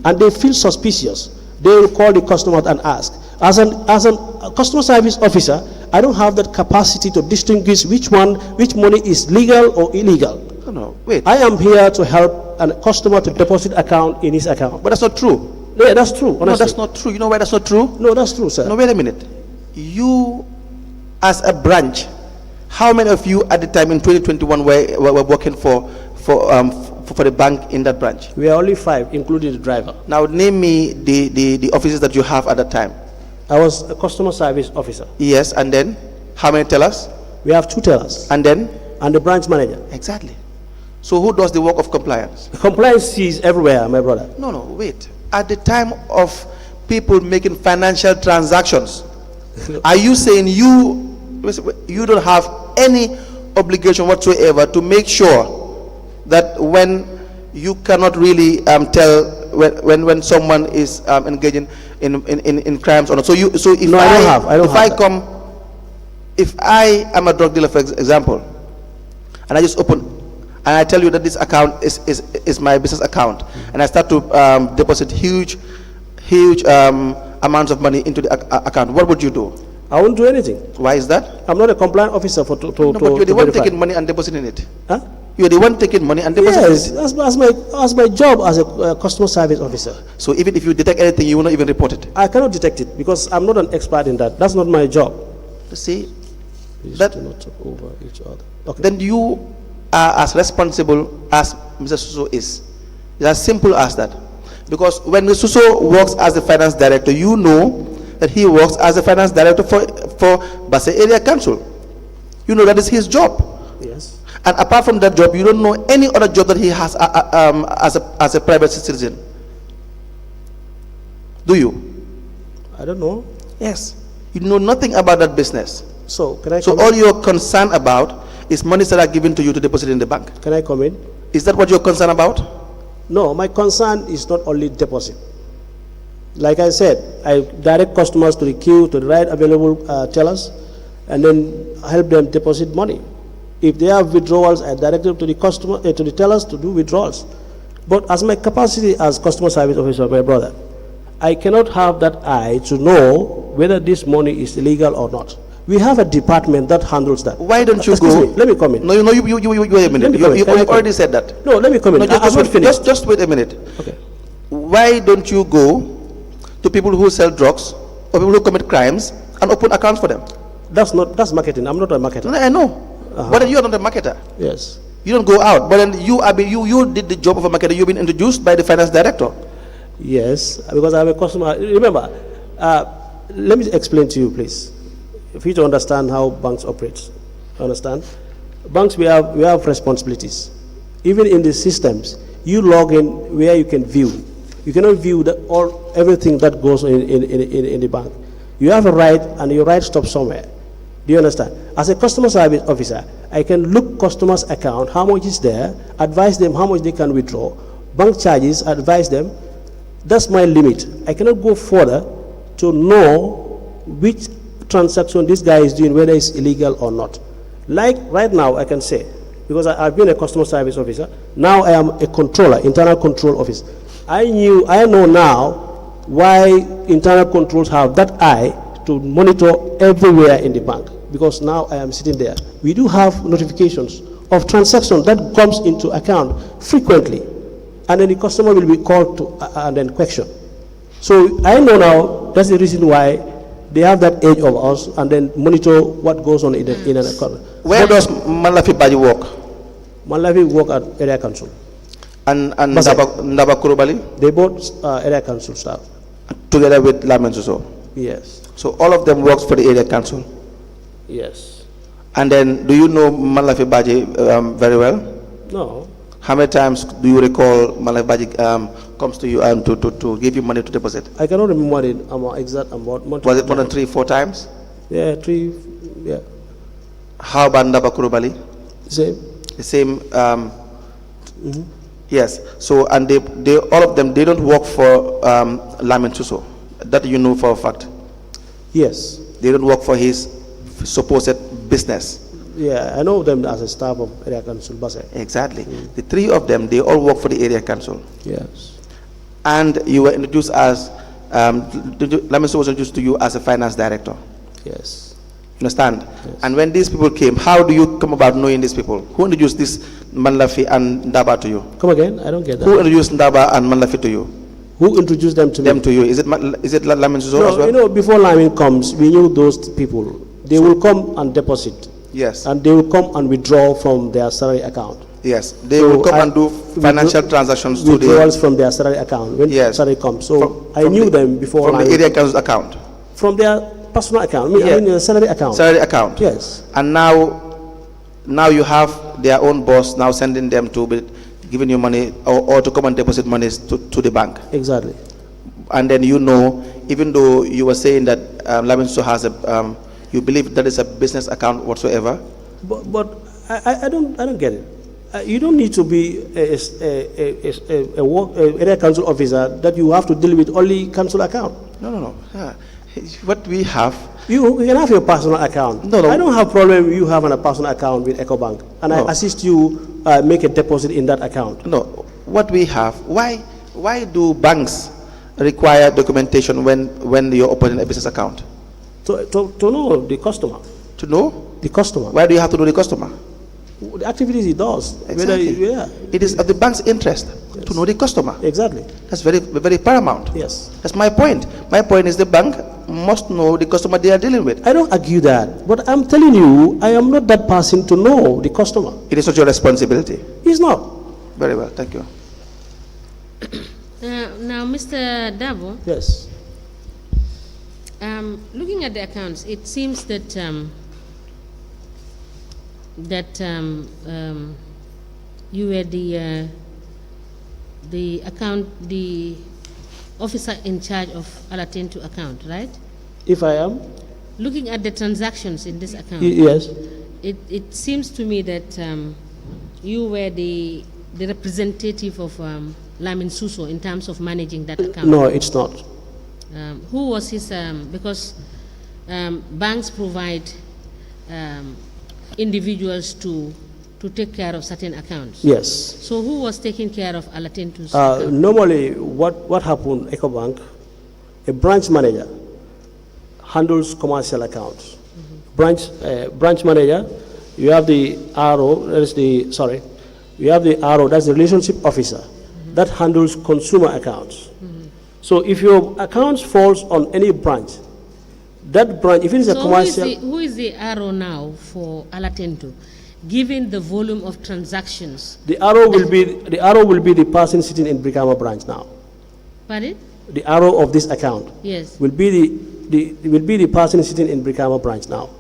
and they feel suspicious, they will call the customer and ask. As a customer service officer, I don't have that capacity to distinguish which money is legal or illegal. No, wait. I am here to help a customer to deposit account in his account. But that's not true. Yeah, that's true. Honestly. No, that's not true. You know why that's not true? No, that's true, sir. No, wait a minute. You, as a branch, how many of you at the time in 2021 were working for the bank in that branch? We are only 5, including the driver. Now name me the offices that you have at that time. I was a customer service officer. Yes, and then how many tellers? We have 2 tellers. And then? And the branch manager. Exactly. So who does the work of compliance? Compliance is everywhere, my brother. No, wait. At the time of people making financial transactions, Are you saying you don't have any obligation whatsoever to make sure that when you cannot really tell when someone is engaging in crimes or not? So if No, I don't have if I am a drug dealer, for example, and I just open and I tell you that this account is my business account, and I start to deposit huge amounts of money into the account, what would you do? I won't do anything. Why is that? I'm not a compliant officer for to No, but you're the one verify. taking money and depositing it. Huh? You're the one taking money and depositing Yes, it. that's my job as a customer service officer. So even if you detect anything, you will not even report it. I cannot detect it because I'm not an expert in that. That's not my job. See, Please that do not talk over each other. Okay. then you are as responsible as Mr. Suso is. It's as simple as that. Because when Mr. Suso works as the finance director, you know that he works as the finance director for Basse Area Council. You know that is his job. Yes. And apart from that job, you don't know any other job that he has as a private citizen. Do you? I don't know. Yes. You know nothing about that business. So can I? So come all in? you're concerned about is monies that are given to you to deposit in the bank. Can I come in? Is that what you're concerned about? No, my concern is not only deposit. Like I said, I direct customers to the queue, to the right available tellers, and then help them deposit money. If they have withdrawals, I direct them to the customer, to the tellers to do withdrawals. But as my capacity as customer service officer, my brother, I cannot have that eye to know whether this money is illegal or not. We have a department that handles that. Why don't you Excuse go? me, let me come in. No, you wait a minute. Let me come in. You Can I come already in? said that. No, let me come in. No, I'm not finished. just wait a minute. Okay. Why don't you go to people who sell drugs or people who commit crimes and open accounts for them? That's marketing. I'm not a marketer. No, I know. But then you are not a marketer. Yes. You don't go out. But then you did the job of a marketer. You've been introduced by the finance director. Yes, because I'm a customer. Remember, let me explain to you, please, for you to understand how banks operate. Understand? Banks, we have responsibilities. Even in the systems, you log in where you can view. You cannot view everything that goes in the bank. You have a right, and your right stops somewhere. Do you understand? As a customer service officer, I can look customers' account, how much is there, advise them how much they can withdraw, bank charges, advise them. That's my limit. I cannot go further to know which transaction this guy is doing, whether it's illegal or not. Like right now, I can say, because I've been a customer service officer, now I am a controller, internal control office. I know now why internal controls have that eye to monitor everywhere in the bank, because now I am sitting there. We do have notifications of transactions that comes into account frequently, and then the customer will be called to and then questioned. So I know now that's the reason why they have that edge of us, and then monitor what goes on in an account. Where does Malafi Baji work? Malawi work at area council. And Ndaba Kurubali? They both area council staff. Together with Lamen Suso? Yes. So all of them works for the area council? Yes. And then, do you know Malafi Baji very well? No. How many times do you recall Malafi Baji comes to you to give you money to deposit? I cannot remember the exact amount. Was it more than 3-4 times? Yeah, 3. Yeah. How about Ndaba Kurubali? Same. The same. Yes. So, and they all of them, they don't work for Lamen Suso. That you know for a fact. Yes. They don't work for his supposed business. Yeah, I know them as a staff of area council. Exactly. The three of them, they all work for the area council. Yes. And you were introduced as Lamen Suso was introduced to you as a finance director. Yes. Understand? Yes. And when these people came, how do you come about knowing these people? Who introduced this Manlafi and Ndaba to you? Come again? I don't get that. Who introduced Ndaba and Manlafi to you? Who introduced them to me? Them to you. Is it Lamen Suso No, as well? you know, before Lamin comes, we knew those people. They will come and deposit. Yes. And they will come and withdraw from their salary account. Yes. They will come and do financial transactions to withdrawals from their salary account when Yes. salary comes. So I from knew the- them before from the area council account. from their personal account. Yeah. I mean, salary account. Salary account. Yes. And now you have their own boss now sending them to be giving you money or to come and deposit money to the bank. Exactly. and then you know, even though you were saying that Lamin Suso has a, you believe that is a business account whatsoever? But I don't get it. You don't need to be a area council officer that you have to deal with only council account. No. What we have. You can have your personal account. No. I don't have problem you having a personal account with EcoBank, and I assist you make a deposit in that account. No, what we have. Why do banks require documentation when you're opening a business account? To know the customer. To know the customer. Why do you have to know the customer? The activities he does. Exactly. It is of the bank's interest to know the customer. Exactly. That's very, very paramount. Yes. That's my point. My point is the bank must know the customer they are dealing with. I don't argue that, but I'm telling you, I am not that person to know the customer. It is not your responsibility. It's not. Very well, thank you. Now, Mr. Davo. Yes. Looking at the accounts, it seems that you were the officer in charge of Alatentu account, right? If I am? Looking at the transactions in this account. Yes. It seems to me that you were the representative of Lamin Suso in terms of managing that account. No, it's not. Who was his, because banks provide individuals to take care of certain accounts. Yes. So who was taking care of Alatentu's account? Normally, what happened, EcoBank, a branch manager handles commercial accounts. Branch manager, you have the RO, you have the RO, that's the relationship officer, that handles consumer accounts. So if your accounts falls on any branch, that branch, if it is a commercial... Who is the RO now for Alatentu, given the volume of transactions? The RO will be the person sitting in Brikama branch now. Pardon? The RO of this account. Yes. Will be the person sitting in Brikama branch now,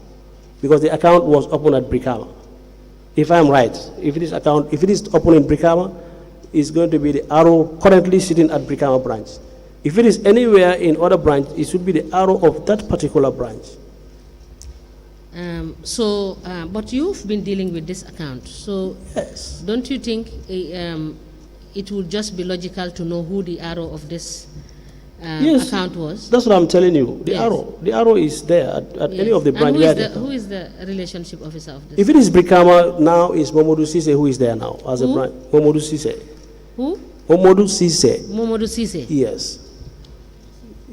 because the account was opened at Brikama. If I am right, if it is open in Brikama, it's going to be the RO currently sitting at Brikama branch. If it is anywhere in other branch, it should be the RO of that particular branch. But you've been dealing with this account, so yes. Don't you think it would just be logical to know who the RO of this account was? That's what I'm telling you. The Yes. RO is there at any of the branch. Who is the relationship officer of this? If it is Brikama now, is Momodu Sise who is there now as a branch. Momodu Sise. Who? Momodu Sise. Momodu Sise. Yes.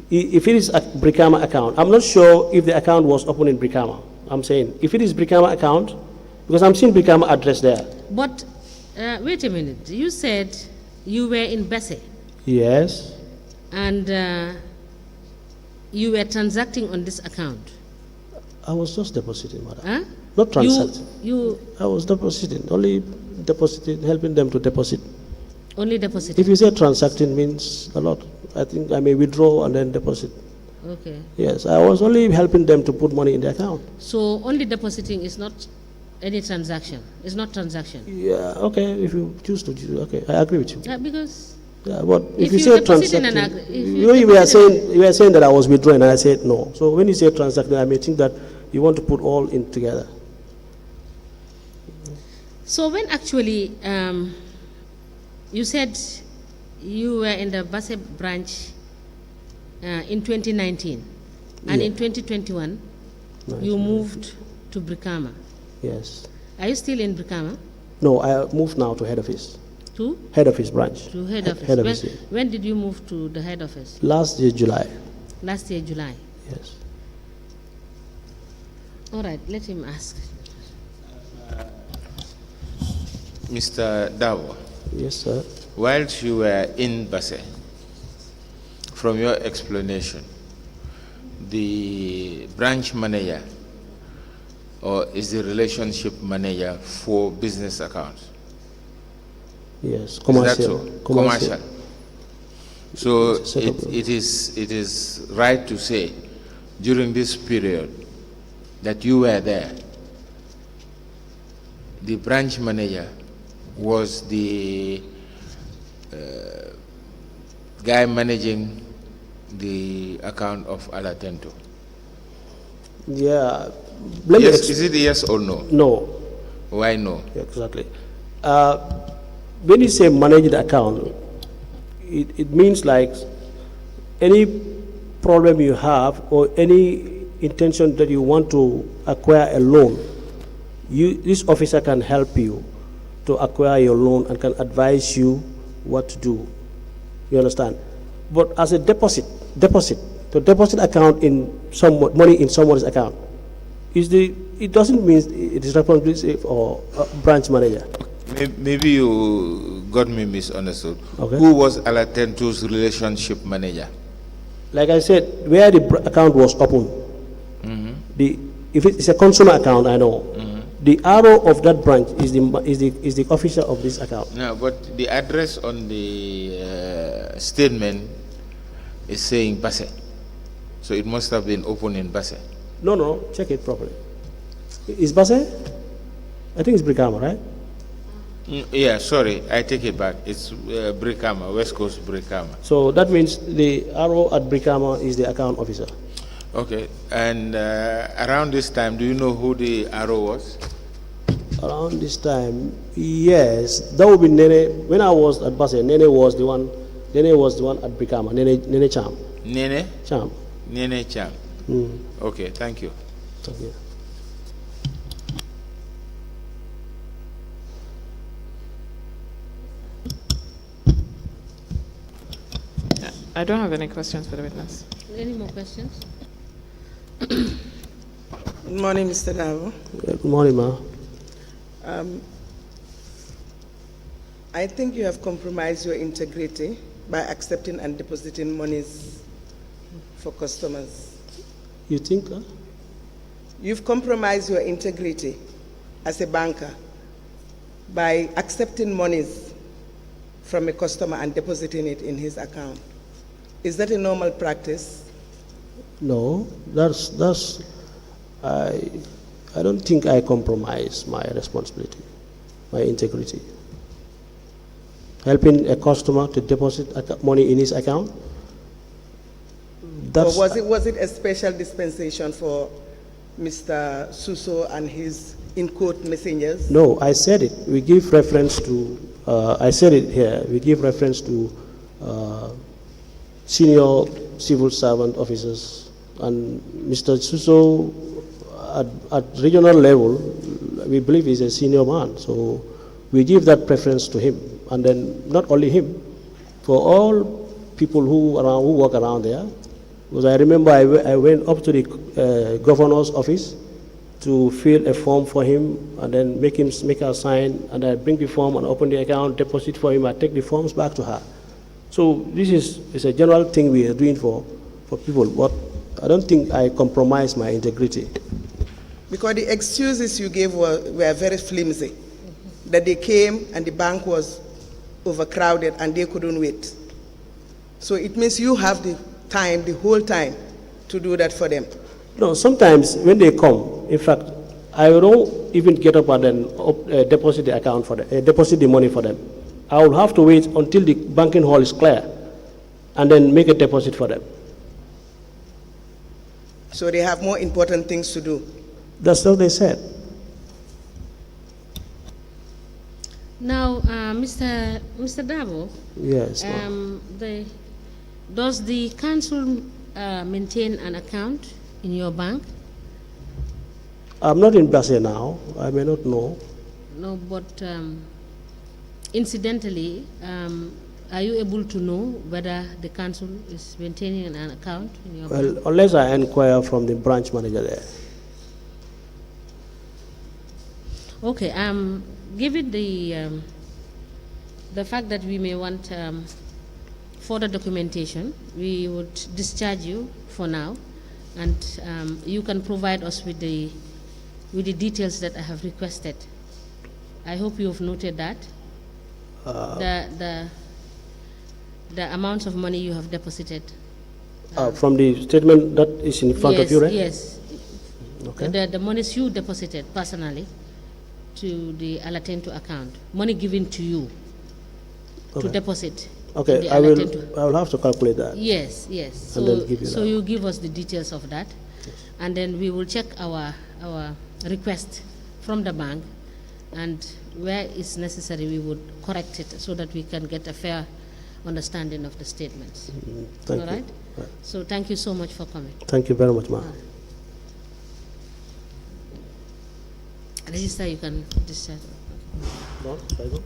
If it is a Brikama account, I'm not sure if the account was open in Brikama. I'm saying if it is Brikama account, because I'm seeing Brikama address there. But wait a minute. You said you were in Bese. Yes. And you were transacting on this account. I was just depositing, madam. Huh? Not transacting. I was depositing, only depositing, helping them to deposit. Only depositing. If you say transacting means a lot, I think I may withdraw and then deposit. Okay. Yes, I was only helping them to put money in the account. So only depositing is not any transaction. It's not transaction. Yeah. Okay. If you choose to do, okay, I agree with you. Yeah, because. Yeah, but if you you say deposit in transacting, you were saying that I was withdrawing, and I said no. So when you say transacting, I may think that you want to put all in together. So when actually you said you were in the Basse branch in 2019, and in 2021 you moved to Brikama. Yes. Are you still in Brikama? No, I moved now to head office. To? Head office branch. To head office. Head office. When did you move to the head office? Last year, July. Last year, July. Yes. All right, let him ask. Mr. Davo. Yes, sir. Whilst you were in Basse, from your explanation, the branch manager or is the relationship manager for business accounts? Yes, commercial. Is that so? Commercial. So it is right to say during this period that you were there, the branch manager was the guy managing the account of Alatento? Yeah. Yes, is it yes or no? No. Why no? Exactly. When you say manage the account, it means like any problem you have or any intention that you want to acquire a loan, this officer can help you to acquire your loan and can advise you what to do. You understand? But as a deposit, the deposit account in money in someone's account, it doesn't mean it is responsibility for a branch manager. Maybe you got me misunderstood. Okay. Who was Alatento's relationship manager? Like I said, where the account was opened, if it's a consumer account, I know. The arrow of that branch is the officer of this account. No, but the address on the statement is saying Basse. So it must have been opened in Basse. No, check it properly. Is Basse? I think it's Brikama, right? Yeah, sorry, I take it back. It's Brikama, West Coast Brikama. So that means the arrow at Brikama is the account officer. Okay, and around this time, do you know who the arrow was? Around this time, yes, that would be Nene. When I was at Basse, Nene was the one at Brikama. Nene Cham. Nene? Cham. Nene Cham. Okay, thank you. Thank you. I don't have any questions for the witness. Any more questions? Good morning, Mr. Davo. Good morning, ma. I think you have compromised your integrity by accepting and depositing monies for customers. You think? Huh? You've compromised your integrity as a banker by accepting monies from a customer and depositing it in his account. Is that a normal practice? No, I don't think I compromise my responsibility, my integrity. Helping a customer to deposit money in his account. Or was it a special dispensation for Mr. Suso and his in-court messengers? No, I said it. We give reference to, I said it here, we give reference to senior civil servant officers, and Mr. Suso at regional level, we believe he's a senior man, so we give that preference to him, and then not only him, for all people who work around there. Because I remember I went up to the governor's office to fill a form for him, and then make her sign, and I bring the form and open the account, deposit for him, I take the forms back to her. So this is a general thing we are doing for people, but I don't think I compromise my integrity. Because the excuses you gave were very flimsy, that they came and the bank was overcrowded and they couldn't wait. So it means you have the time, the whole time, to do that for them. No, sometimes when they come, in fact, I don't even get up and then deposit the account for them, deposit the money for them. I will have to wait until the banking hall is clear and then make a deposit for them. So they have more important things to do. That's what they said. Now, Mr. Davo. Yes. Does the council maintain an account in your bank? I'm not in Basse now. I may not know. No, but incidentally, are you able to know whether the council is maintaining an account in your bank? Well, unless I inquire from the branch manager there. Okay. Given the fact that we may want further documentation, we would discharge you for now, and you can provide us with the details that I have requested. I hope you have noted that. The amounts of money you have deposited. From the statement that is in front of you, right? Yes. Okay. The monies you deposited personally to the Alatento account, money given to you to deposit Okay, they I allotted to. will have to calculate that. Yes, yes. And So, then give you so that. you give us the details of that, and then we will check our request from the bank, and where it's necessary, we would correct it so that we can get a fair understanding of the statements. Thank All you. right? So thank you so much for coming. Thank you very much, ma'am. Register, you can discharge. No, I go.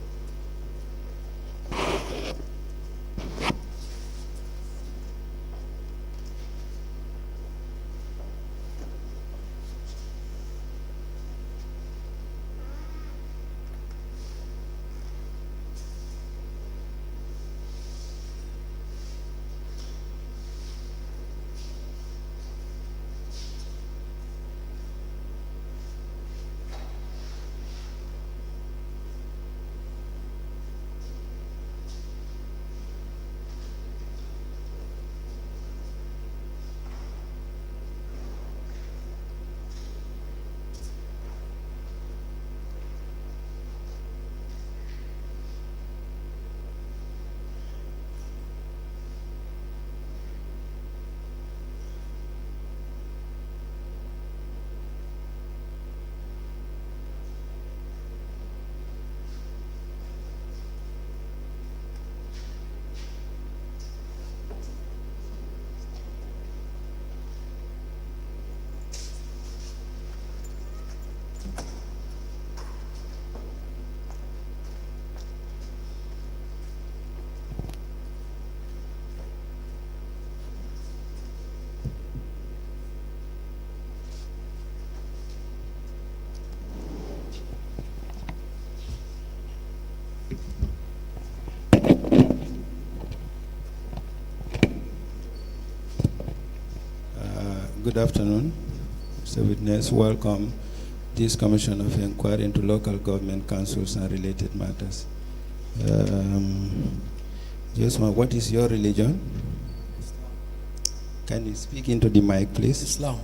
Good afternoon, Mr. Witness. Welcome this Commission of Inquiry into Local Government Councils and Related Matters. What is your religion? Can you speak into the mic, please? Islam.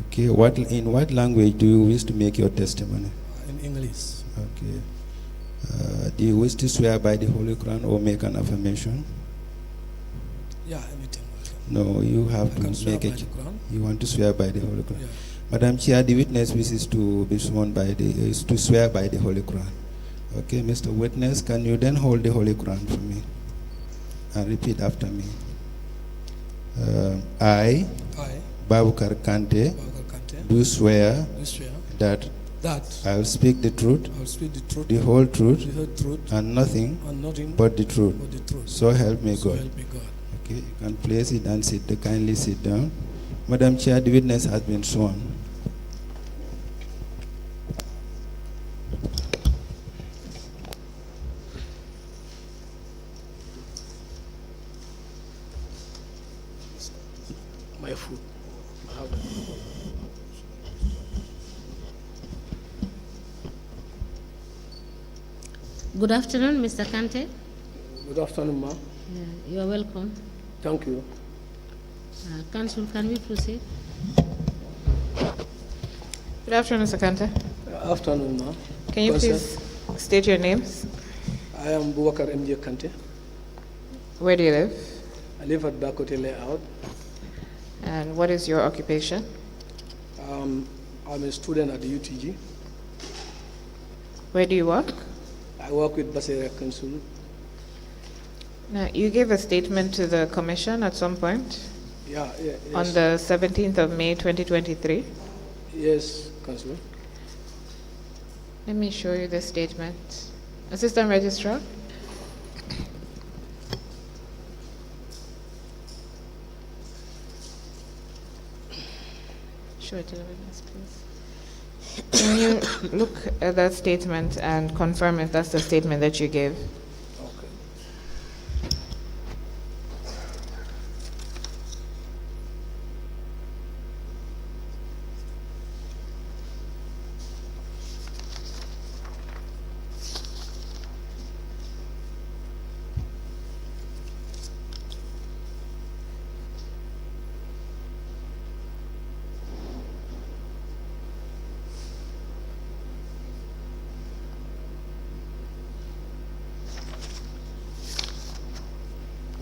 Okay. In what language do you wish to make your testimony? In English. Okay. Do you wish to swear by the Holy Quran or make an affirmation? Yeah, anything. No, you have to make it. You want to swear by the Holy Quran. Yeah. Madam Chair, the witness wishes to be sworn by to swear by the Holy Quran. Okay, Mr. Witness, can you then hold the Holy Quran for me and repeat after me? I, Babukar Kante, do swear that I will speak the truth, the whole truth, and nothing but the truth. So help me God. Okay, you can place it and sit. Kindly sit down. Madam Chair, the witness has been sworn. My food. Good afternoon, Mr. Kante. Good afternoon, ma'am. You are welcome. Thank you. Council, can we proceed? Good afternoon, Mr. Kante. Afternoon, ma'am. Can you please state your names? I am Boubacar MJ Kante. Where do you live? I live at Bakote Layout. And what is your occupation? I'm a student at the UTG. Where do you work? I work with Basera Council. Now, you gave a statement to the commission at some point? Yes. On the 17th of May 2023? Yes, Councillor. Let me show you the statement. Assistant Registrar? Show it to the witness, please. Can you look at that statement and confirm if that's the statement that you gave?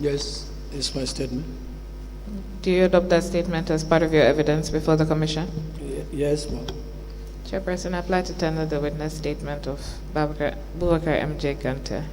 Yes, it's my statement. Do you adopt that statement as part of your evidence before the commission? Yes, ma'am. Chairperson, I apply to tender the witness statement of Bubakar M.J. Kante.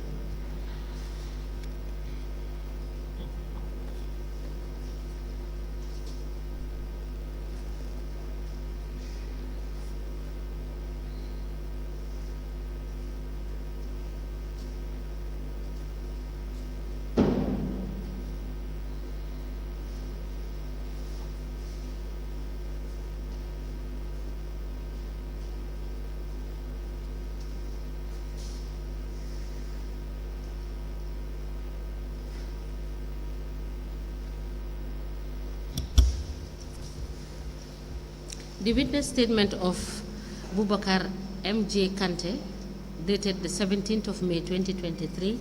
The witness statement of Bubakar M.J. Kante, dated the 17th of May 2023,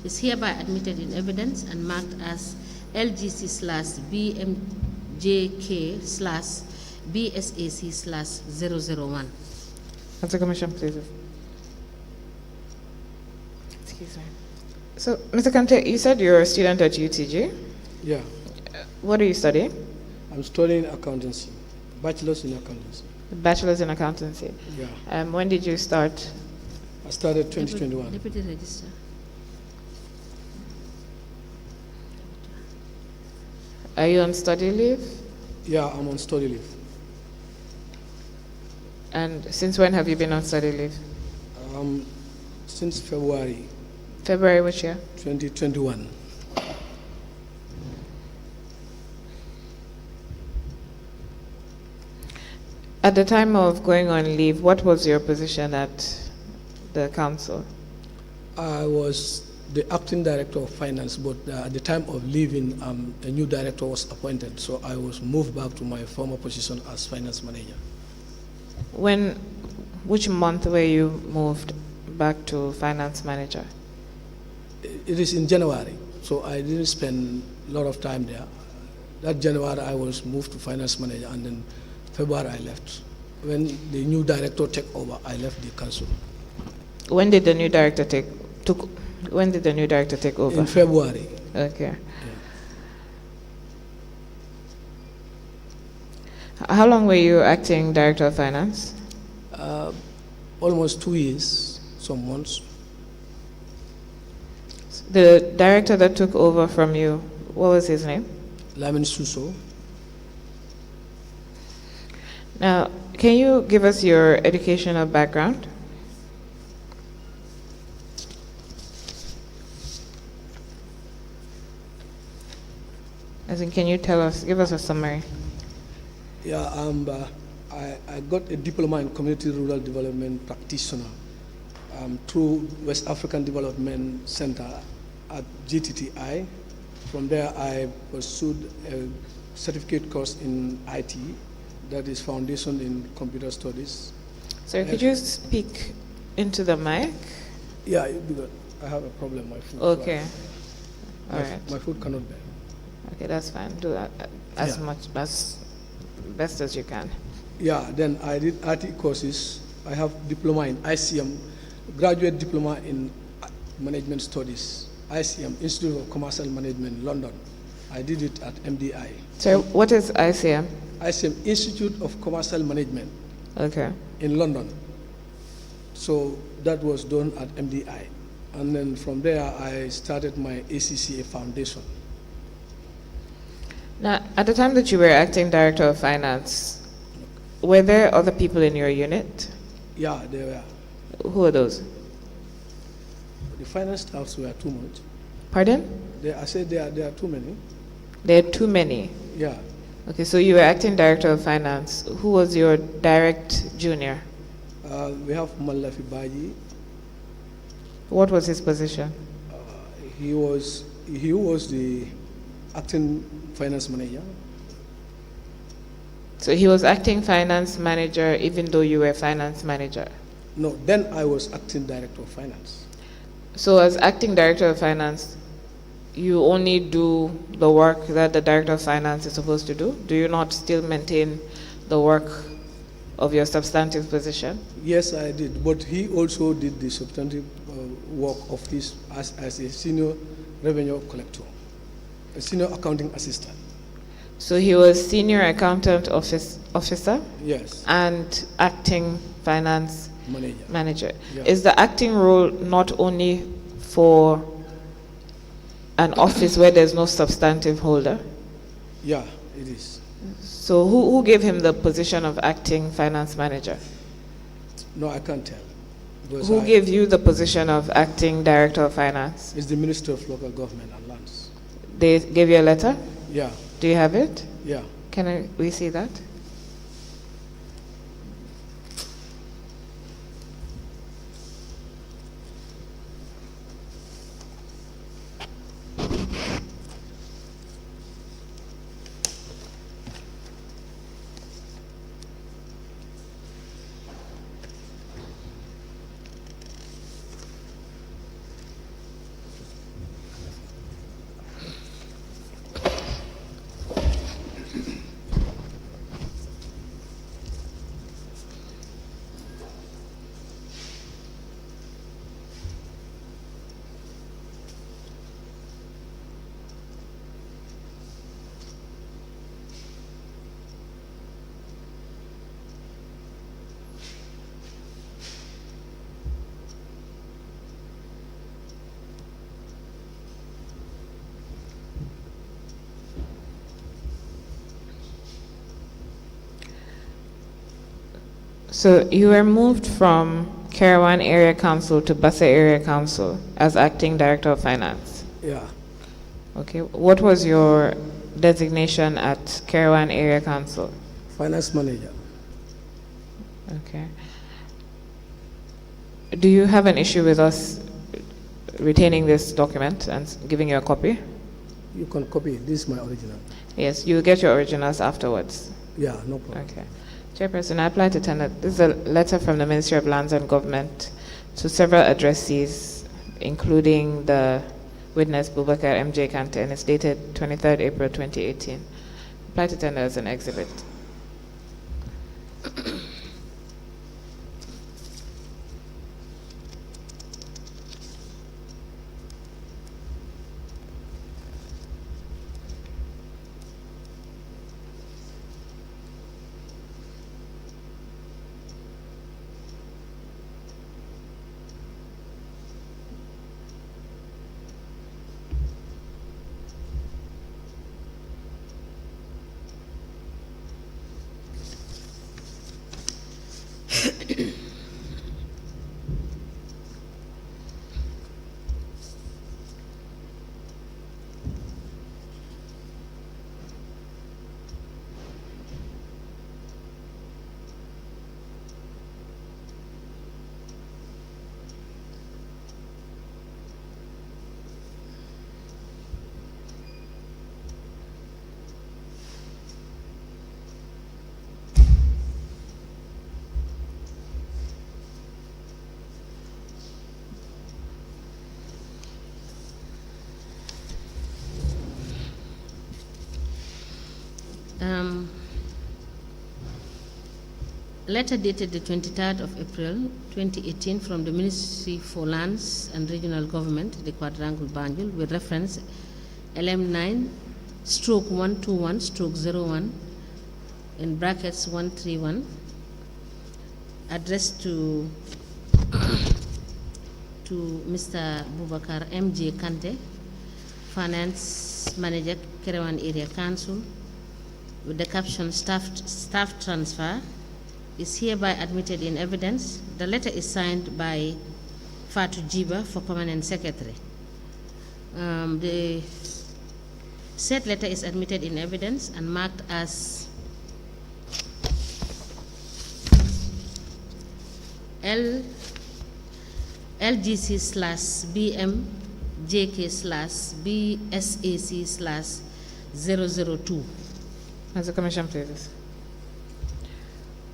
is hereby admitted in evidence and marked as LGC/BMJK/BSAC/001. As the commission pleases. Excuse me. So, Mr. Kante, you said you're a student at UTG. Yeah, What are you studying? I'm studying accountancy, bachelor's in accountancy. Bachelor's in accountancy. Yeah, When did you start? I started 2021. Deputy Register. Are you on study leave? Yeah, I'm on study leave. And since when have you been on study leave? Since February February which year? 2021. At the time of going on leave, what was your position at the council? I was the acting director of finance, but at the time of leaving, a new director was appointed, so I was moved back to my former position as finance manager. Which month were you moved back to finance manager? It is in January, so I didn't spend a lot of time there. That January, I was moved to finance manager, and then February, I left. When the new director took over, I left the council. When did the new director take over? In February. Okay. How long were you acting director of finance? Almost 2 years, some months. The director that took over from you, what was his name? Lamin Suso. Now, can you give us your educational background? As in, can you give us a summary? Yeah, I got a diploma in community rural development practitioner through West African Development Center at GTTI. From there, I pursued a certificate course in IT, that is Foundation in Computer Studies. Sir, could you speak into the mic? Yeah, because I have a problem with my food. Okay. So All right. My food cannot bear. Okay, that's fine. Do that as best as you can. Yeah, then I did IT courses. I have diploma in ICM, graduate diploma in management studies, ICM, Institute of Commercial Management, London. I did it at MDI. So what is ICM? ICM, Institute of Commercial Management. Okay. In London. So that was done at MDI. And then from there, I started my ACCA foundation. Now, at the time that you were acting director of finance, were there other people in your unit? Yeah, there were. Who are those? The finance staffs were too much. Pardon? I said there are too many. There are too many. Yeah. Okay, so you were acting director of finance. Who was your direct junior? We have Malafi Baji. What was his position? He was the acting finance manager. So he was acting finance manager even though you were finance manager? No, then I was acting director of finance. So as acting director of finance, you only do the work that the director of finance is supposed to do? Do you not still maintain the work of your substantive position? Yes, I did, but he also did the substantive work of his as a senior revenue collector. a senior accounting assistant. So he was senior accountant officer Yes, and acting finance manager. Yeah. Is the acting role not only for an office where there's no substantive holder? Yeah, it is. So who gave him the position of acting finance manager? No, I can't tell. Because Who gave you the position of acting director of finance? It's the Minister of Local Government and Lands. They gave you a letter? Yeah, Do you have it? yeah. Can we see that? So you were moved from Karawan Area Council to Bassa Area Council as acting director of finance. Yeah. Okay. What was your designation at Karawan Area Council? Finance manager. Okay. Do you have an issue with us retaining this document and giving you a copy? You can copy it. This is my original. Yes, you'll get your originals afterwards. Yeah, no problem. Okay. Chairperson, I apply to tender. This is a letter from the Ministry of Lands and Government to several addressees, including the witness Bubakar M.J. Kante, and it's dated 23rd April 2018. Apply to tender as an exhibit. Letter dated the 23rd of April 2018 from the Ministry for Lands and Regional Government, the Quadrangle Banjul, with reference LM9/121/01 in brackets 131, addressed to Mr. Bubakar M.J. Kante, Finance Manager, Karawan Area Council, with the caption staff transfer, is hereby admitted in evidence. The letter is signed by Fatu Jiba for Permanent Secretary. The said letter is admitted in evidence and marked as LGC/BMJK/BSAC/002. As a commission, please.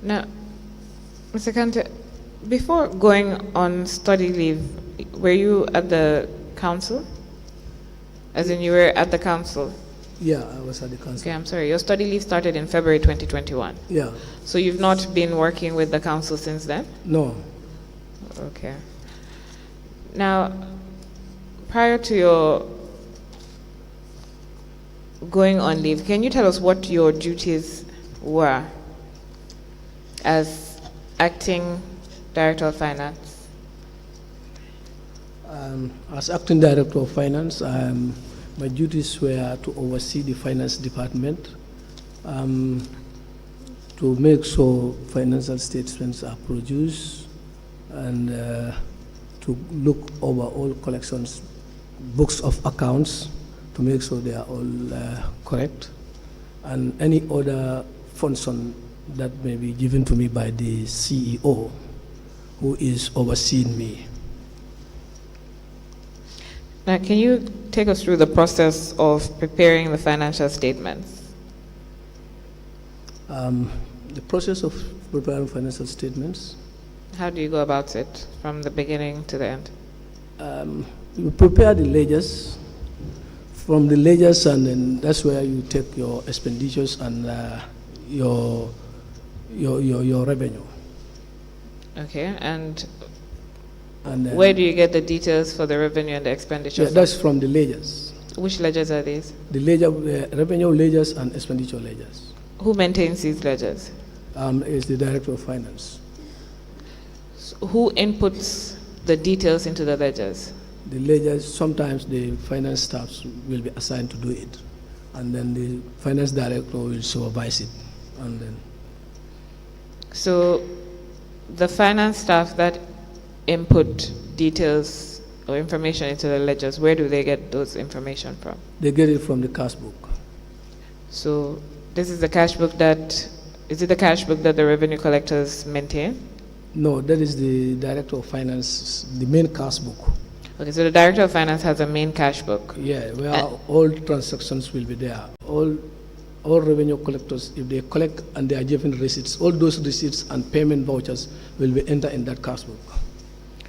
Now, Mr. Kante, before going on study leave, were you at the council? As in, you were at the council? Yeah, I was at the council. Okay, I'm sorry. Your study leave started in February 2021. Yeah. So you've not been working with the council since then? No. Okay. Now, prior to your going on leave, can you tell us what your duties were as acting Director of Finance? As acting Director of Finance, my duties were to oversee the finance department, to make sure financial statements are produced, and to look over all collections, books of accounts, to make sure they are all correct, and any other function that may be given to me by the CEO, who is overseeing me. Now, can you take us through the process of preparing the financial statements? The process of preparing financial statements, How do you go about it from the beginning to the end? you prepare the ledgers. From the ledgers, and then that's where you take your expenditures and your revenue. Okay, and And where do you get the details for the revenue and the expenditure? yeah, that's from the ledgers. Which ledgers are these? The ledger, revenue ledgers and expenditure ledgers. Who maintains these ledgers? Is the Director of Finance. So who inputs the details into the ledgers? The ledgers, sometimes the finance staffs will be assigned to do it, and then the finance director will supervise it, and then So the finance staff that input details or information into the ledgers, where do they get those information from? they get it from the cash book. So this is the cash book that, is it the cash book that the revenue collectors maintain? No, that is the Director of Finance, the main cash book. Okay, so the Director of Finance has a main cash book. Yeah, where all transactions will be there. All revenue collectors, if they collect and they are given receipts, all those receipts and payment vouchers will be entered in that cash book.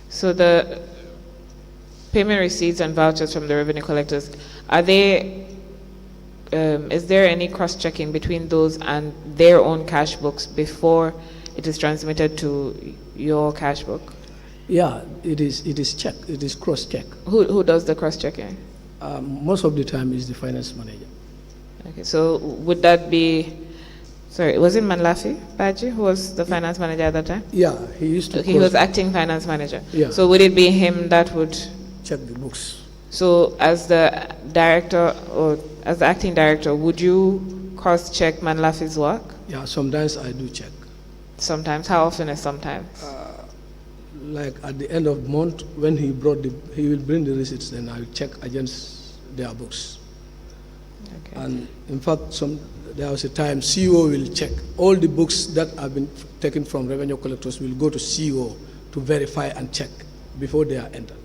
So the payment receipts and vouchers from the revenue collectors, are they, is there any cross-checking between those and their own cash books before it is transmitted to your cash book? Yeah, it is checked, it is cross-checked. Who does the cross-checking? Most of the time is the finance manager. Okay, so would that be, sorry, was it Manlafi Baji who was the finance manager at that time? Yeah, he used to Okay, he was acting finance manager. Yeah. So would it be him that would check the books. So as the director or as the acting director, would you cross-check Manlafi's work? Yeah, sometimes I do check. Sometimes. How often is sometimes? Like at the end of the month, when he will bring the receipts, then I will check against their books. Okay. And in fact, there was a time CEO will check all the books that have been taken from revenue collectors. Will go to CEO to verify and check before they are entered.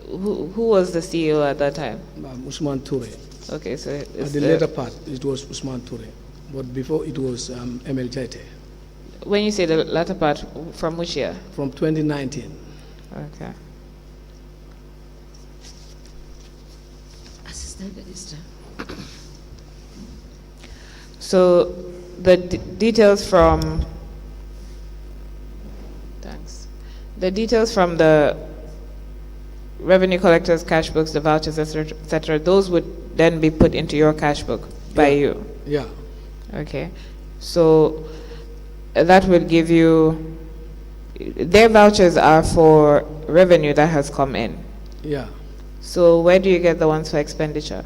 Who was the CEO at that time? Usman Toure. Okay, so At the later part, it was Usman Toure, but before it was ML Jaite. When you say the latter part, from which year? From 2019. Okay. Assistant Minister. So the details from, thanks. The details from the revenue collectors' cash books, the vouchers, etc., those would then be put into your cash book by you. Yeah. Okay. So that will give you, their vouchers are for revenue that has come in. Yeah. So where do you get the ones for expenditure?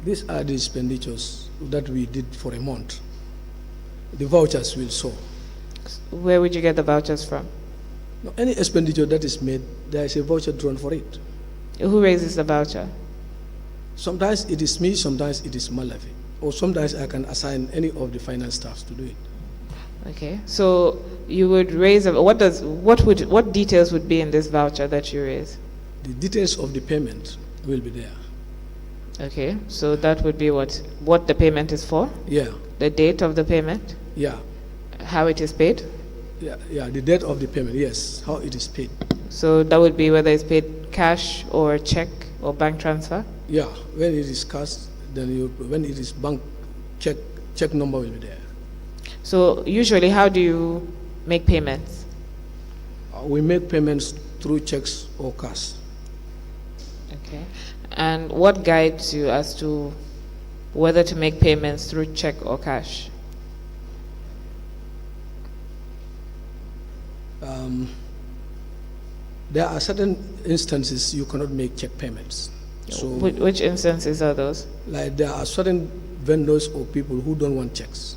These are the expenditures that we did for a month. The vouchers will show. Where would you get the vouchers from? Now, any expenditure that is made, there is a voucher drawn for it. Who raises the voucher? Sometimes it is me, sometimes it is Malafi. Or sometimes I can assign any of the finance staffs to do it. Okay, so you would raise what details would be in this voucher that you raise? The details of the payment will be there. Okay, so that would be what the payment is for? Yeah. The date of the payment? Yeah. How it is paid? Yeah, the date of the payment, yes, how it is paid. So that would be whether it's paid cash or check or bank transfer? Yeah, when it is cash, then when it is bank, check number will be there. So usually, how do you make payments? We make payments through checks or cash. Okay. And what guides you as to whether to make payments through check or cash? There are certain instances you cannot make check payments. So, Which instances are those? like there are certain vendors or people who don't want checks,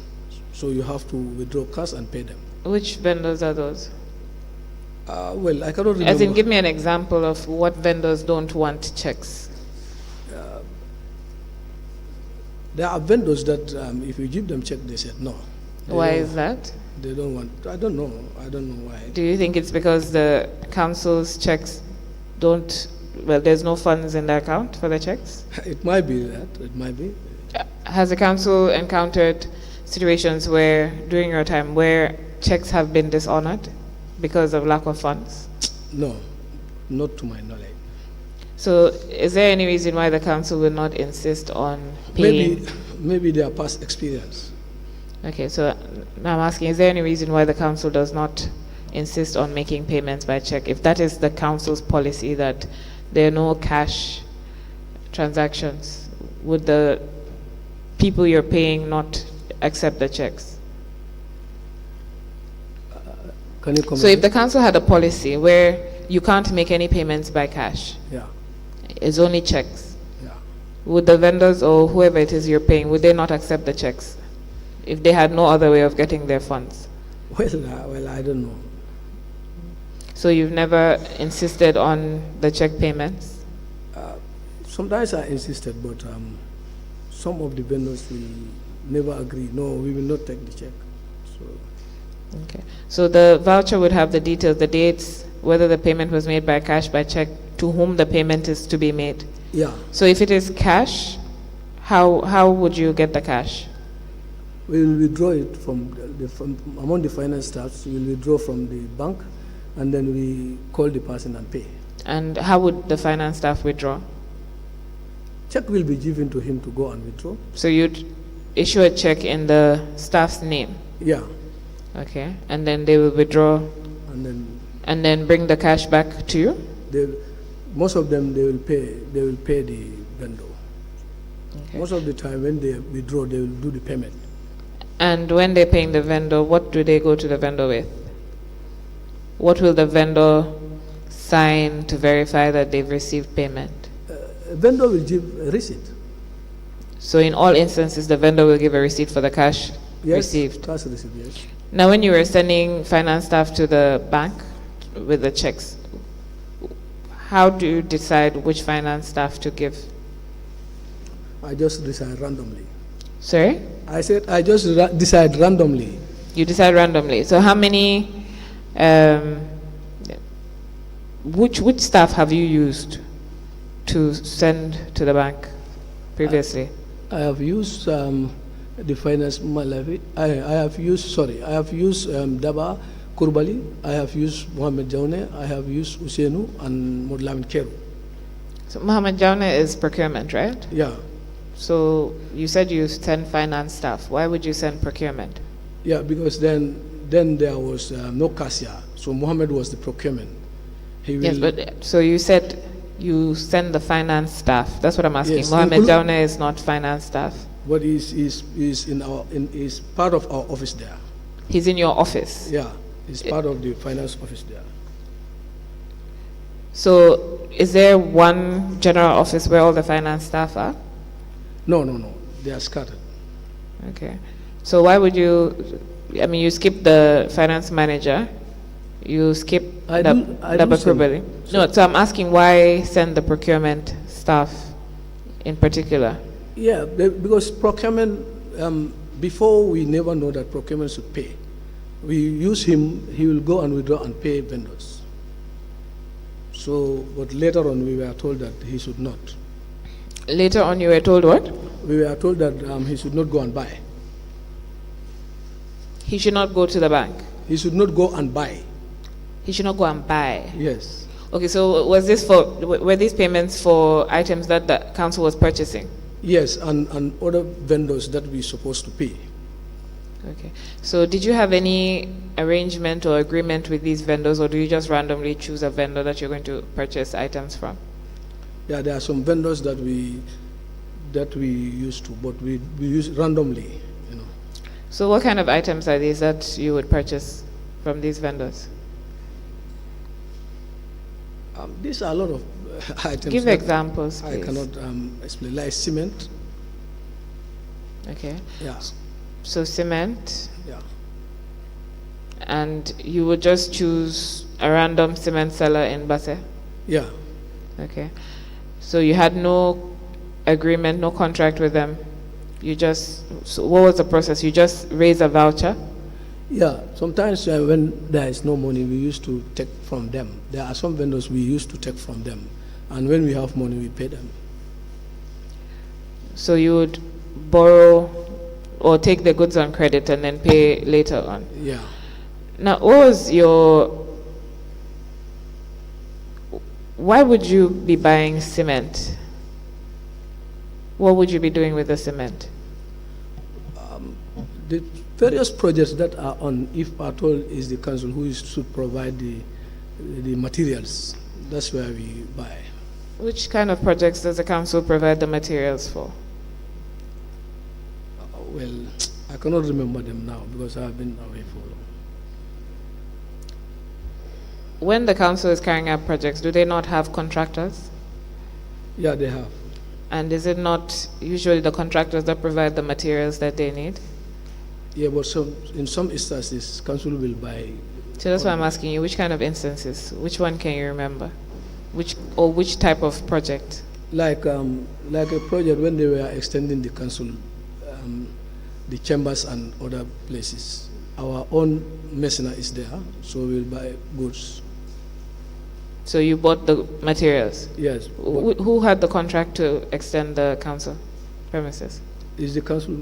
so you have to withdraw cash and pay them. Which vendors are those? Well, I cannot remember. As in, give me an example of what vendors don't want checks. There are vendors that if you give them check, they said no. Why is that? They don't want. I don't know. I don't know why. Do you think it's because the council's checks don't, well, there's no funds in the account for the checks? It might be that. It might be. Has the council encountered situations where, during your time, where checks have been dishonored because of lack of funds? No, not to my knowledge. So is there any reason why the council will not insist on paying? Maybe their past experience. Okay, so now I'm asking, is there any reason why the council does not insist on making payments by check? If that is the council's policy, that there are no cash transactions, would the people you're paying not accept the checks? Can you comment? So if the council had a policy where you can't make any payments by cash, Yeah. it's only checks, Yeah. would the vendors or whoever it is you're paying, would they not accept the checks if they had no other way of getting their funds? Well, I don't know. So you've never insisted on the check payments? Sometimes I insisted, but some of the vendors will never agree. No, we will not take the check. So Okay. So the voucher would have the details, the dates, whether the payment was made by cash, by check, to whom the payment is to be made. yeah, So if it is cash, how would you get the cash? we will withdraw it from among the finance staffs. We will withdraw from the bank, and then we call the person and pay. And how would the finance staff withdraw? Check will be given to him to go and withdraw. So you'd issue a check in the staff's name, Yeah, okay, and then they will withdraw and then and bring the cash back to you? most of them they will pay the vendor. Okay. Most of the time when they withdraw, they will do the payment. And when they're paying the vendor, what do they go to the vendor with? What will the vendor sign to verify that they've received payment? A vendor will give a receipt. So in all instances, the vendor will give a receipt for the cash Yes, received. cash receipt, yes. Now, when you were sending finance staff to the bank with the checks, how do you decide which finance staff to give? I just decide randomly. Sorry? I said I just decide randomly. You decide randomly. So how many, which staff have you used to send to the bank previously? I have used the finance Malawi. I have used Daba Kurbali. I have used Mohammed Jaune. I have used Usenu and Modlamin Keru. So Mohammed Jaune is procurement, right? Yeah, So you said you send finance staff. Why would you send procurement? yeah, because then there was no cashier, so Mohammed was the procurement. He will, Yes, but so you said you send the finance staff. That's what I'm asking. Yes, Mohammed include- Jaune is not finance staff. but is part of our office there. He's in your office. Yeah, he's part of the finance office there. So is there one general office where all the finance staff are? No, they are scattered. Okay. So why would you, I mean, you skip the finance manager, you skip I do send. No, so I'm asking why send the procurement staff in particular? Yeah, because procurement, before we never know that procurement should pay. We use him, he will go and withdraw and pay vendors. So, but later on we were told that he should not. Later on you were told what? We were told that he should not go and buy. He should not go to the bank. He should not go and buy. He should not go and buy. Yes. Okay, so were these payments for items that the council was purchasing? Yes, and other vendors that we supposed to pay. Okay. So did you have any arrangement or agreement with these vendors, or do you just randomly choose a vendor that you're going to purchase items from? Yeah, there are some vendors that we that we used to, but we use randomly, you know. So what kind of items are these that you would purchase from these vendors? These are a lot of items. Give that examples, I please. cannot explain, like cement. Okay. Yeah. So cement, Yeah. and you would just choose a random cement seller in Basse? Yeah. Okay. So you had no agreement, no contract with them? You just, so what was the process? You just raise a voucher? Yeah, sometimes when there is no money, we used to take from them. There are some vendors we used to take from them, and when we have money, we pay them. So you would borrow or take the goods on credit and then pay later on? Yeah. Now, what was your, why would you be buying cement? What would you be doing with the cement? The various projects that are on, if at all, is the council who should provide the materials. That's where we buy. Which kind of projects does the council provide the materials for? Well, I cannot remember them now because I have been away for long. When the council is carrying out projects, do they not have contractors? Yeah, they have. And is it not usually the contractors that provide the materials that they need? Yeah, but in some instances, council will buy. So that's why I'm asking you, which kind of instances? Which one can you remember? Which type of project? Like a project when they were extending the council, the chambers and other places. Our own messenger is there, so we'll buy goods. So you bought the materials? Yes. Who had the contract to extend the council premises? Is the council?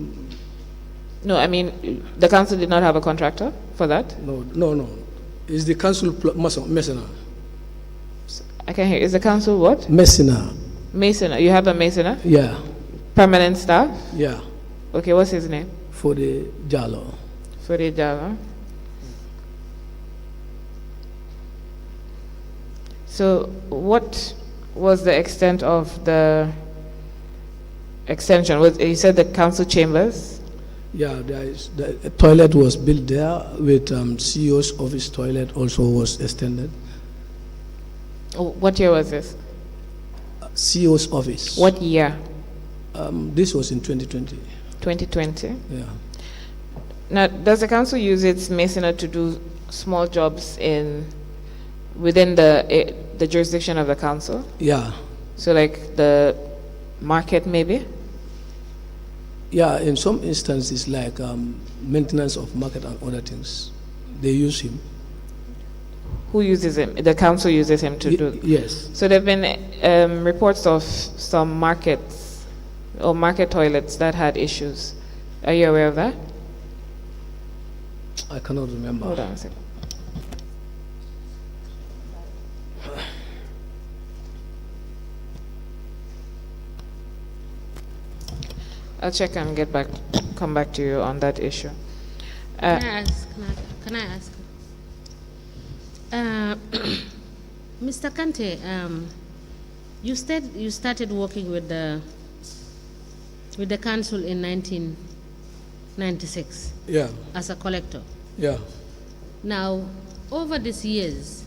No, I mean, the council did not have a contractor for that? No. Is the council messenger? I can hear. Is the council what? Messenger. Masoner. You have a masoner? Yeah. Permanent staff? Yeah. Okay, what's his name? For the Jalo. For the Java. So what was the extent of the extension? You said the council chambers? Yeah, the toilet was built there with CEO's office toilet also was extended. What year was this? CEO's office. What year? This was in 2020. 2020? Yeah. Now, does the council use its masoner to do small jobs within the jurisdiction of the council? Yeah. So like the market maybe? Yeah, in some instances like maintenance of market and other things, they use him. Who uses him? The council uses him to do? Yes. So there have been reports of some markets or market toilets that had issues. Are you aware of that? I cannot remember. Hold on a second. I'll check and come back to you on that issue. Can I ask? Mr. Kante, you started working with the council in 1996. Yeah. As a collector. Yeah. Now, over these years,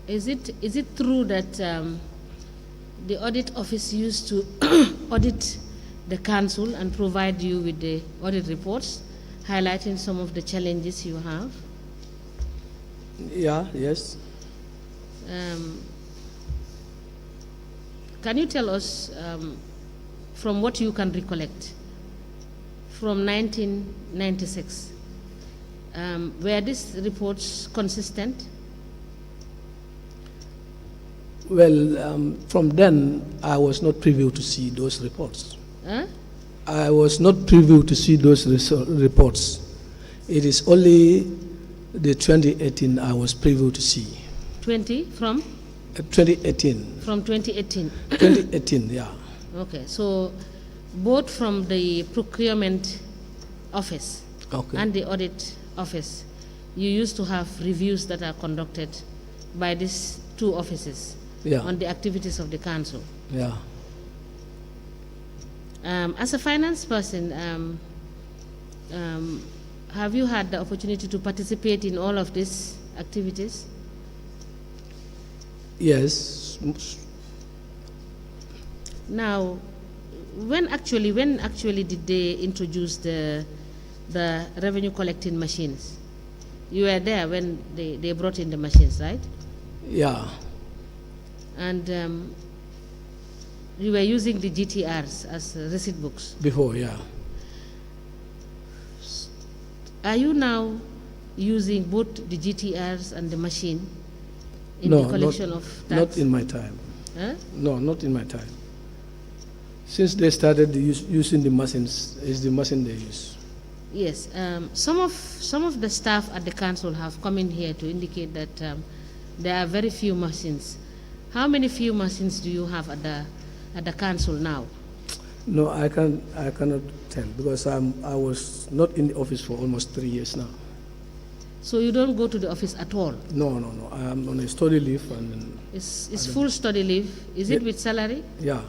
is it true that the audit office used to audit the council and provide you with the audit reports, highlighting some of the challenges you have? Yeah, yes. Can you tell us, from what you can recollect, from 1996, were these reports consistent? Well, from then, I was not privy to see those reports. Huh? I was not privy to see those reports. It is only the 2018 I was privy to see. 2018. From 2018? 2018, yeah. Okay, so both from the procurement office and the audit office, you used to have reviews that are conducted by these two offices on the activities of the council. Yeah. As a finance person, have you had the opportunity to participate in all of these activities? Yes. Now, when actually did they introduce the revenue collecting machines? You were there when they brought in the machines, right? Yeah. And you were using the GTRs as receipt books. Before, yeah. Are you now using both the GTRs and the machine in the collection of tax? Not in my time. Huh? No, not in my time. Since they started using the machines, is the machine they use. Yes. Some of the staff at the council have come in here to indicate that there are very few machines. How many few machines do you have at the council now? No, I cannot tell because I was not in the office for almost 3 years now. So you don't go to the office at all? No. I am on a study leave and. It's full study leave. Is it with salary? Yeah.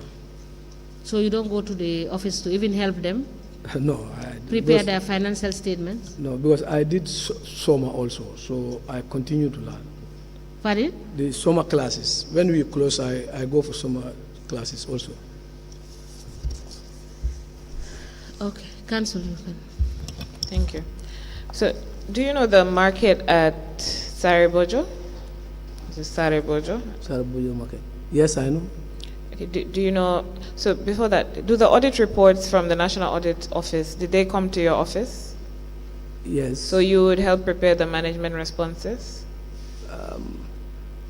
So you don't go to the office to even help them? No. Prepare their financial statements? No, because I did summer also, so I continue to learn. Pardon? The summer classes. When we close, I go for summer classes also. Okay, Council, you can. Thank you. So, do you know the market at Saribojo? Is it Saribojo? Saribojo market. Yes, I know. Okay, do you know, so before that, do the audit reports from the National Audit Office, did they come to your office? Yes. So you would help prepare the management responses?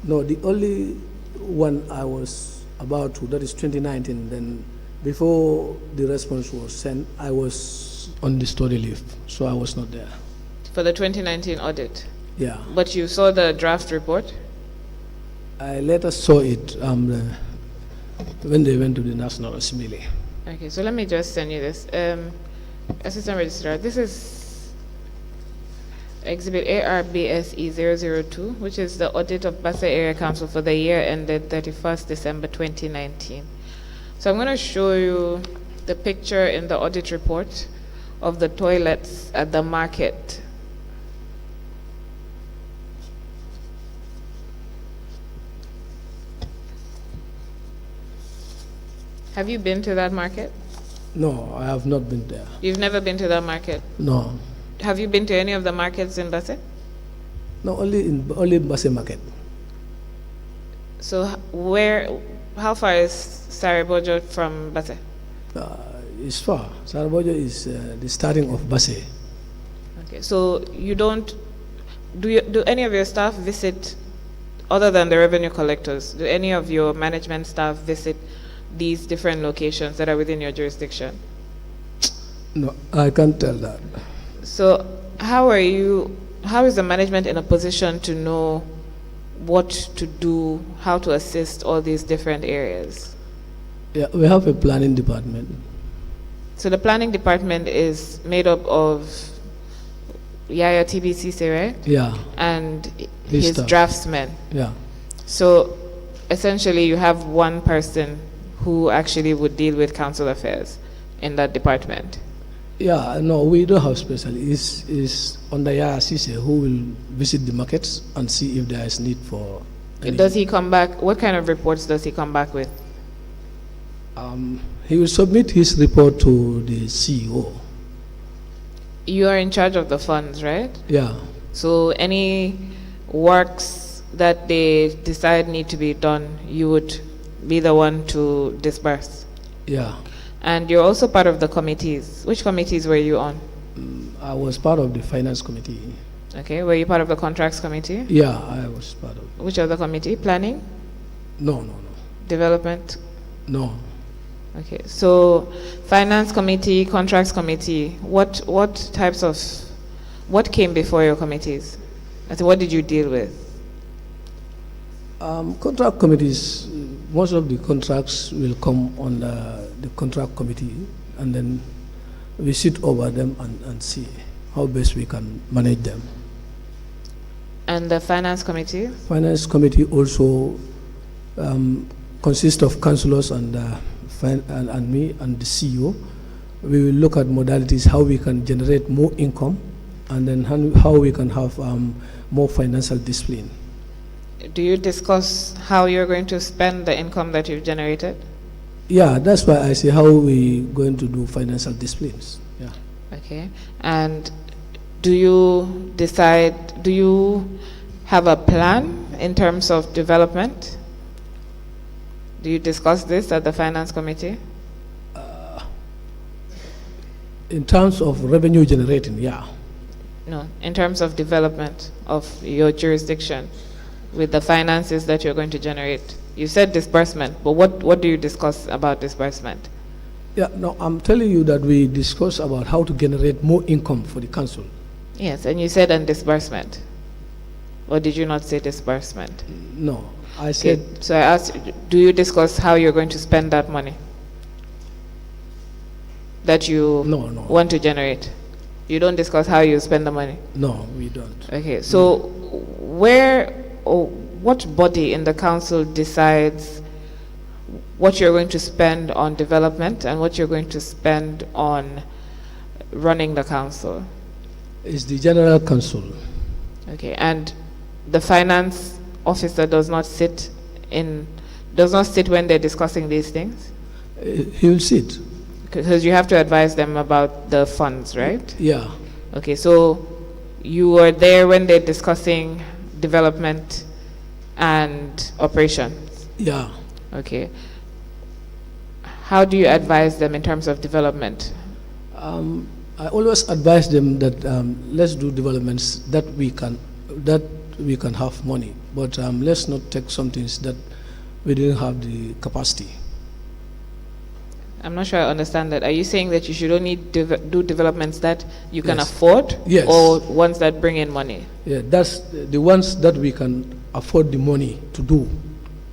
No, the only one I was about to, that is 2019, then before the response was sent, I was on the study leave, so I was not there. For the 2019 audit? Yeah. But you saw the draft report? I later saw it when they went to the National Assembly. Okay, so let me just send you this. Assistant Registrar, this is Exhibit ARBSE 002, which is the audit of Basse Area Council for the year ended 31st December 2019. So I'm going to show you the picture in the audit report of the toilets at the market. Have you been to that market? No, I have not been there. You've never been to that market? No. Have you been to any of the markets in Basse? No, only Basse market. So how far is Saribojo from Basse? It's far. Saribojo is the starting of Basse. Okay, so you don't, do any of your staff visit, other than the revenue collectors, do any of your management staff visit these different locations that are within your jurisdiction? No, I can't tell that. So how is the management in a position to know what to do, how to assist all these different areas? Yeah, we have a planning department. So the planning department is made up of Yaya TBCC, right? Yeah. And his draftsmen. Yeah. So essentially you have one person who actually would deal with council affairs in that department. Yeah, no, we don't have specialists. It's under Yaya Sise who will visit the markets and see if there is need for anything. Does he come back, what kind of reports does he come back with? He will submit his report to the CEO. You are in charge of the funds, right? Yeah. So any works that they decide need to be done, you would be the one to disburse? Yeah. And you're also part of the committees. Which committees were you on? I was part of the finance committee. Okay, were you part of the contracts committee? Yeah, I was part of it. Which other committee? Planning? No. Development? No. Okay, so finance committee, contracts committee, what came before your committees? What did you deal with? Contract committees, most of the contracts will come on the contract committee, and then we sit over them and see how best we can manage them. And the finance committee? Finance committee also consists of councillors and and me and the CEO, we will look at modalities how we can generate more income, and then how we can have more financial discipline. Do you discuss how you're going to spend the income that you've generated? Yeah, that's why I say how we going to do financial disciplines. Yeah. Okay. And do you decide, do you have a plan in terms of development? Do you discuss this at the Finance Committee? In terms of revenue generating, yeah. No, in terms of development of your jurisdiction with the finances that you're going to generate. You said disbursement, but what do you discuss about disbursement? Yeah, no, I'm telling you that we discuss about how to generate more income for the council. Yes, and you said disbursement. Or did you not say disbursement? No, I said... Okay, so I asked, do you discuss how you're going to spend that money that you want to generate? You don't discuss how you spend the money? No, we don't. Okay, so where or what body in the council decides what you're going to spend on development and what you're going to spend on running the council? It's the General Council. Okay, and the finance officer does not sit when they're discussing these things? He will sit. Because you have to advise them about the funds, right? Yeah. Okay, so you were there when they're discussing development and operations? Yeah. Okay. How do you advise them in terms of development? I always advise them that let's do developments that we can have money, but let's not take some things that we didn't have the capacity. I'm not sure I understand that. Are you saying that you should only do developments that you can Yes. afford? Yes. Or ones that bring in money? Yeah, that's the ones that we can afford the money to do.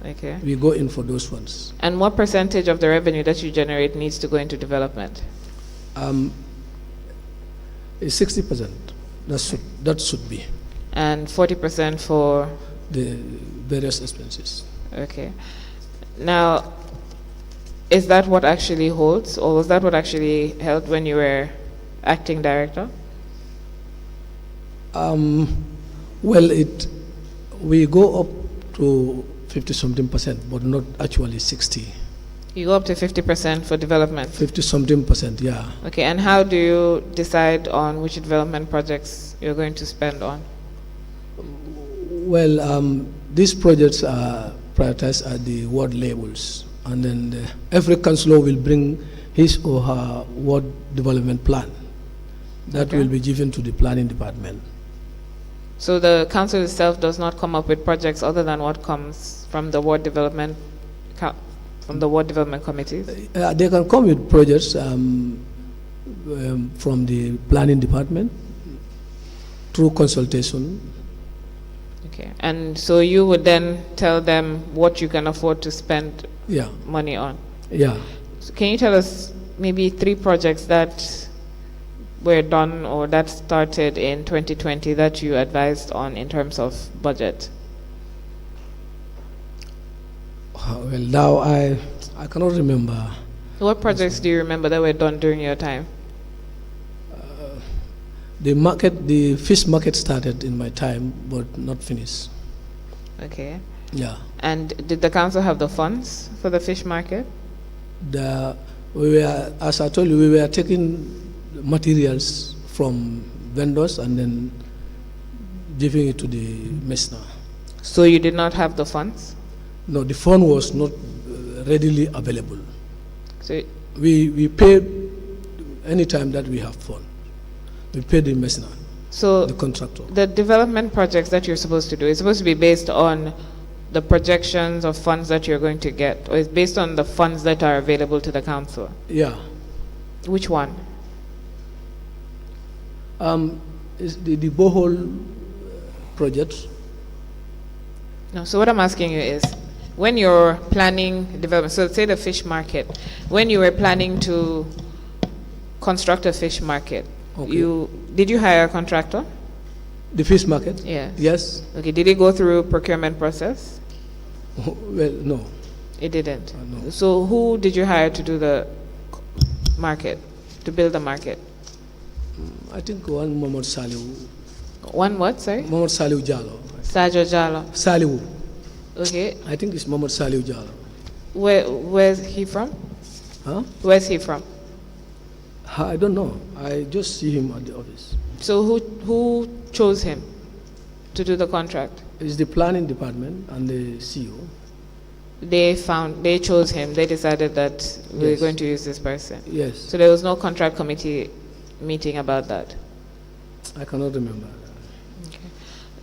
Okay. We go in for those ones. And what percentage of the revenue that you generate needs to go into development? It's 60%. That should be And 40% for? the various expenses. Okay. Now, is that what actually holds, or was that what actually held when you were acting director? Well, we go up to 50-something%, but not actually 60. You go up to 50% for development? 50-something%, yeah. Okay, and how do you decide on which development projects you're going to spend on? Well, these projects are prioritized at the ward levels, and then every councillor will bring his or her ward development plan. That will be given to the planning department. So the council itself does not come up with projects other than what comes from the ward development committees? They can come with projects from the planning department through consultation. Okay, and so you would then tell them what you can afford to spend money on? Yeah. So can you tell us maybe 3 projects that were done or that started in 2020 that you advised on in terms of budget? Well, now I cannot remember. What projects do you remember that were done during your time? The fish market started in my time, but not finished. Okay. Yeah. And did the council have the funds for the fish market? As I told you, we were taking materials from vendors and then giving it to the messenger. So you did not have the funds? No, the fund was not readily available. So we pay any time that we have fund. We pay the messenger, the contractor. The development projects that you're supposed to do is supposed to be based on the projections of funds that you're going to get, or it's based on the funds that are available to the council? Yeah. Which one? Is the borehole project. No, so what I'm asking you is, when you're planning development, so say the fish market, when you were planning to construct a fish market, did you hire a contractor? The fish market? Yeah. Yes. Okay, did it go through procurement process? Well, no. It didn't. No. So who did you hire to do the market, to build the market? I think one Mohamed Saliu. One what, sorry? Mohamed Saliu Jallo. Sajo Jalo. Saliu. Okay. I think it's Mohamed Saliu Jallo. Where's he from? Huh? Where's he from? I don't know. I just see him at the office. So who chose him to do the contract? It's the planning department and the CEO. They chose him. They decided that we're Yes. going to use this person. Yes. So there was no contract committee meeting about that. I cannot remember.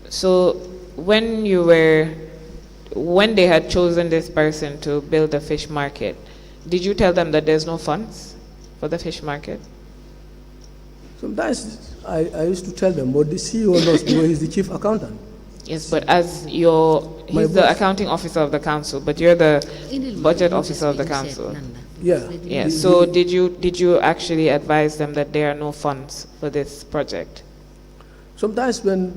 So when they had chosen this person to build the fish market, did you tell them that there's no funds for the fish market? Sometimes I used to tell them, but the CEO knows because he's the chief accountant. Yes, but as he's My the boss. accounting officer of the council, but you're the budget officer of the council. Yeah. Yeah. So did you actually advise them that there are no funds for this project? Sometimes when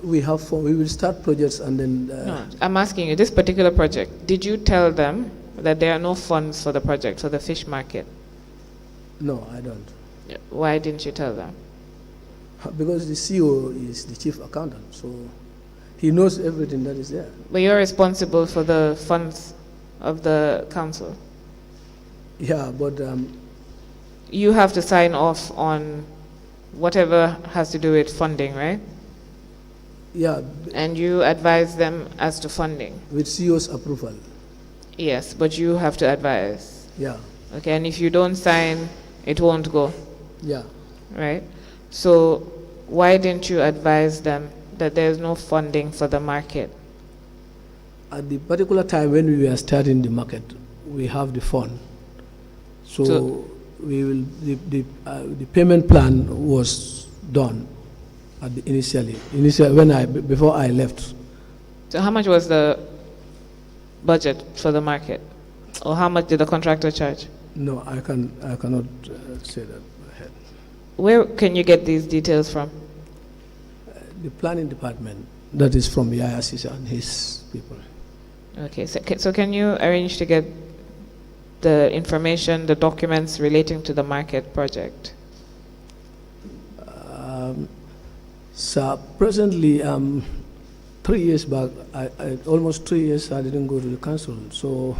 we have fun, we will start projects and then. No, I'm asking you, this particular project, did you tell them that there are no funds for the project, for the fish market? No, I don't. Why didn't you tell them? Because the CEO is the chief accountant, so he knows everything that is there. But you're responsible for the funds of the council. Yeah, but You have to sign off on whatever has to do with funding, right? yeah, And you advise them as to funding. with CEO's approval. Yes, but you have to advise. Yeah, Okay, and if you don't sign, it won't go, yeah. right? So why didn't you advise them that there's no funding for the market? At the particular time when we were starting the market, we have the fund. So we will the payment plan was done at the initially before I left. So how much was the budget for the market? Or how much did the contractor charge? No, I cannot say that ahead. Where can you get these details from? The planning department, that is from Yaya Sisa and his people. Okay, so can you arrange to get the information, the documents relating to the market project? So presently, 3 years back, almost 3 years, I didn't go to the council. So,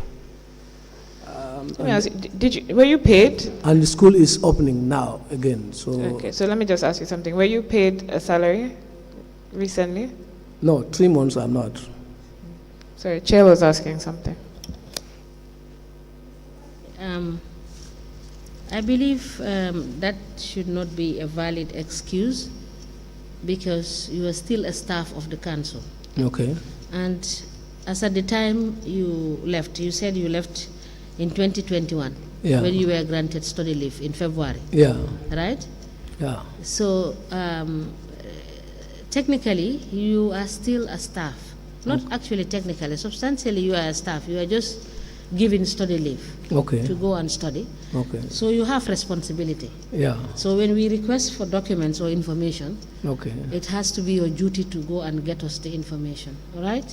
Let me ask you, were you paid? and the school is opening now again. So Okay, so let me just ask you something. Were you paid a salary recently? no, 3 months I'm not. Sorry, Chair was asking something. I believe that should not be a valid excuse because you are still a staff of the council. Okay. And as at the time you left, you said you left in 2021 Yeah. when you were granted study leave in February, Yeah. right? Yeah. So technically you are still a staff. Not actually technically, substantially you are a staff. You are just given study leave Okay. to go and study. Okay. So you have responsibility. Yeah. So when we request for documents or information, Okay. it has to be your duty to go and get us the information, all right?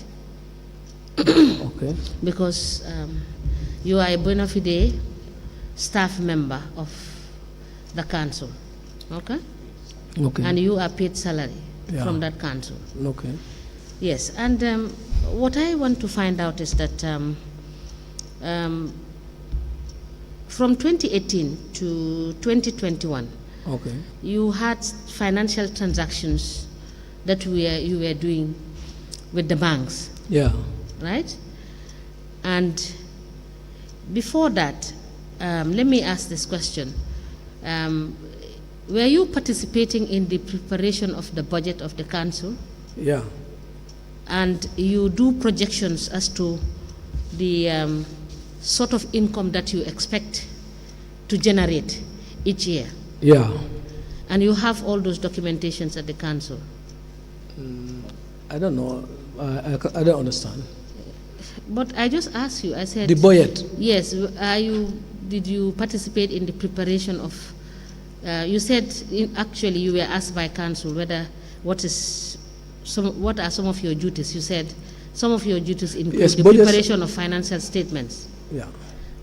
Okay. Because you are a bona fide staff member of the council, okay? Okay. And you are paid salary Yeah. from that council. Okay. Yes, and what I want to find out is that from 2018 to 2021, Okay. you had financial transactions that you were doing with the banks, Yeah. right? And before that, let me ask this question. Were you participating in the preparation of the budget of the council? Yeah. And you do projections as to the sort of income that you expect to generate each year? Yeah. And you have all those documentations at the council? I don't know. I don't understand. But I just asked you, I said... The budget. Yes, did you participate in the preparation of... you said, actually, you were asked by council what are some of your duties? You said some of your duties include Yes, the budgets- preparation of financial statements. Yeah.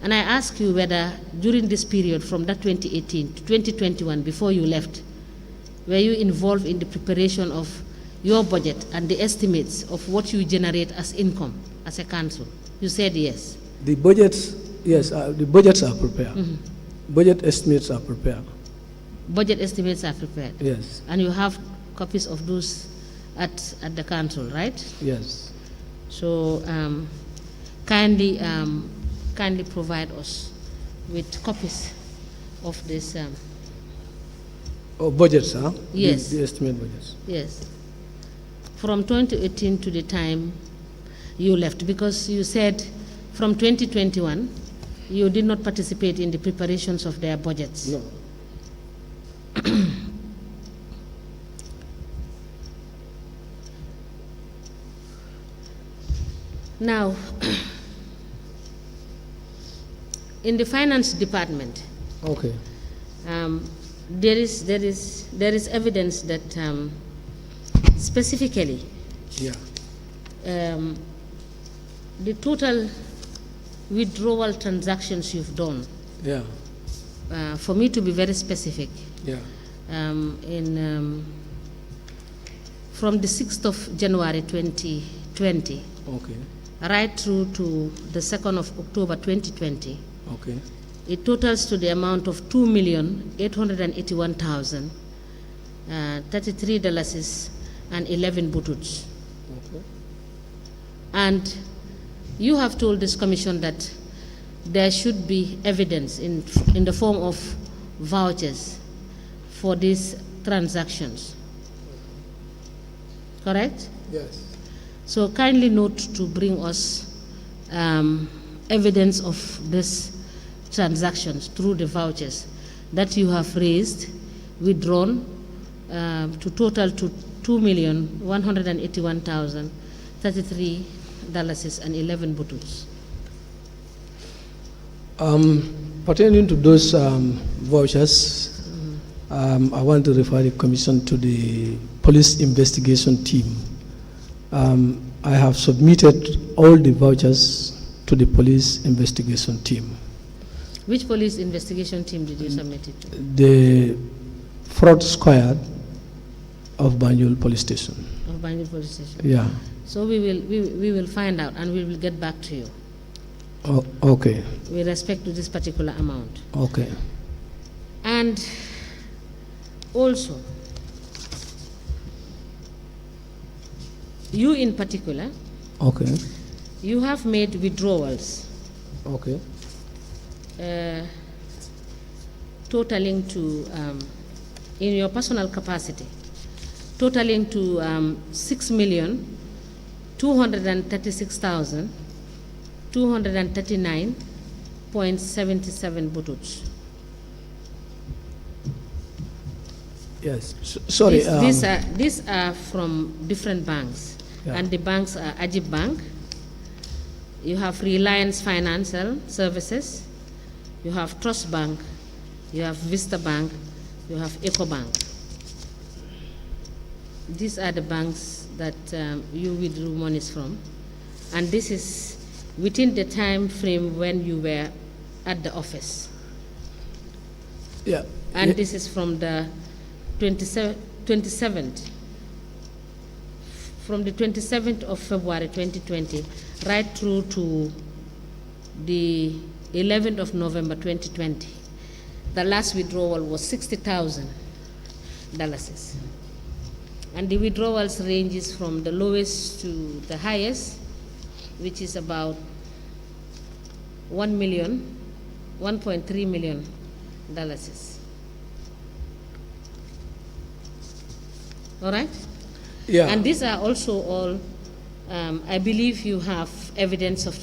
And I ask you whether during this period from that 2018 to 2021, before you left, were you involved in the preparation of your budget and the estimates of what you generate as income as a council? You said yes. The budgets, yes, the budgets are prepared. Budget estimates are prepared. Budget estimates are prepared. Yes, And you have copies of those at the council, right? yes. So kindly provide us with copies of this. Oh, budgets, huh? Yes. The estimate budgets. Yes. From 2018 to the time you left, because you said from 2021 you did not participate in the preparations of their budgets. No. Now, in the finance department, Okay. there is evidence that specifically Yeah. the total withdrawal transactions you've done, Yeah. for me to be very specific, Yeah. from the 6th of January 2020 Okay. right through to the 2nd of October 2020, Okay. it totals to the amount of $2,881,033 and 11 bututs. Okay. And you have told this commission that there should be evidence in the form of vouchers for these transactions. Correct? Yes. So kindly note to bring us evidence of these transactions through the vouchers that you have raised, withdrawn, to total to $2,181,033 and 11 bututs. Pertaining to those vouchers, I want to refer the commission to the police investigation team. I have submitted all the vouchers to the police investigation team. Which police investigation team did you submit it to? The fraud squad of Banjul Police Station. Of Banjul Police Station. Yeah. So we will find out and we will get back to you Oh, okay. with respect to this particular amount. Okay. And also, you in particular, Okay. you have made withdrawals Okay. totaling to, in your personal capacity, totaling to 6,236,239.77 bututs. Yes. Sorry. These are from different banks, Yeah. and the banks are Ajib Bank. You have Reliance Financial Services. You have Trust Bank. You have Vista Bank. You have Eco Bank. These are the banks that you withdrew monies from, and this is within the time frame when you were at the office. Yeah. And Yeah. this is from the 27th, from the 27th of February 2020 right through to the 11th of November 2020. The last withdrawal was $60,000. And the withdrawals ranges from the lowest to the highest, which is about $1.3 million. All right? Yeah. And these are also all, I believe you have evidence of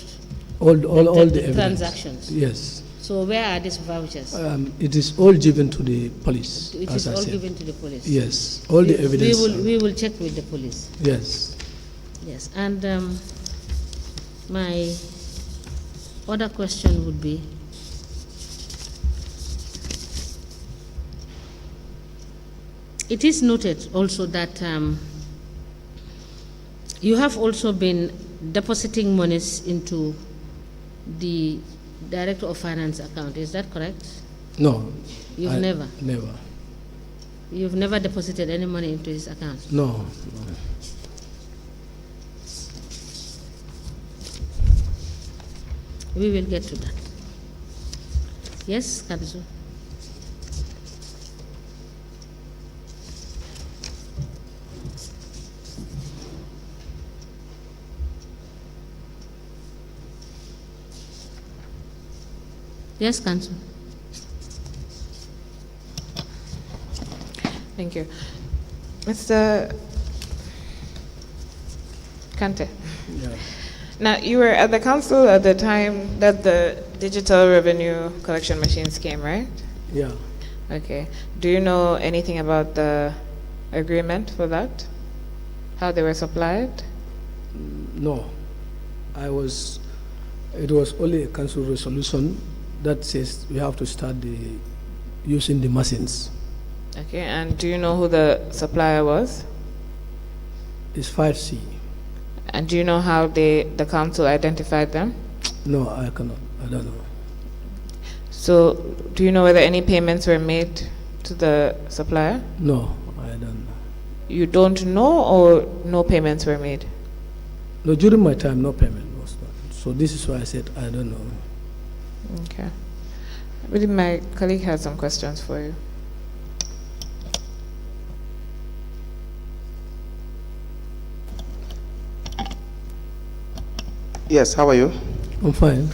all the evidence. transactions. Yes. So where are these vouchers? It is all given to the police. It as is I all said. given to the police. Yes. All the evidence. We will check with the police. Yes. Yes. And my other question would be, it is noted also that you have also been depositing monies into the Director of Finance account. Is that correct? No. You've never? Never. You've never deposited any money into his account? No. We will get to that. Yes, Kanzu. Yes, Kanzu. Thank you. Mr. Kante. Yeah. Now, you were at the council at the time that the digital revenue collection machines came, right? Yeah. Okay. Do you know anything about the agreement for that? How they were supplied? No. It was only a council resolution that says we have to start using the machines. Okay, and do you know who the supplier was? It's 5C. And do you know how the council identified them? No, I cannot. I don't know. So, do you know whether any payments were made to the supplier? No, I don't know. You don't know, or no payments were made? No, during my time, no payment was done. So this is why I said I don't know. Okay. I believe my colleague has some questions for you. Yes, how are you? I'm fine.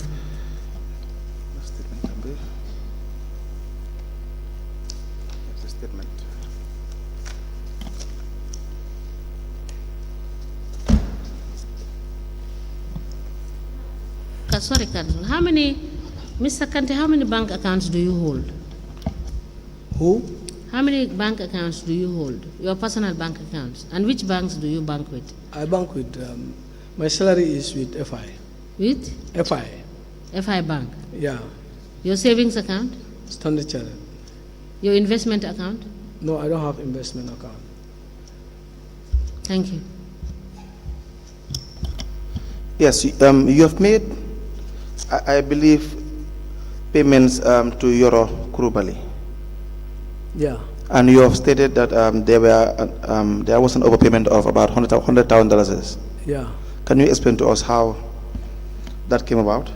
Sorry, Kanzu. Mr. Kante, how many bank accounts do you hold? Who? How many bank accounts do you hold? Your personal bank accounts. And which banks do you bank with? I bank with, my salary is with FI. With? FI. FI Bank. Yeah. Your savings account? Standard Chartered. Your investment account? No, I don't have investment account. Thank you. Yes, you have made, I believe, payments to Euro Kurubali. Yeah. And you have stated that there was an overpayment of about $100,000. Yeah. Can you explain to us how that came about?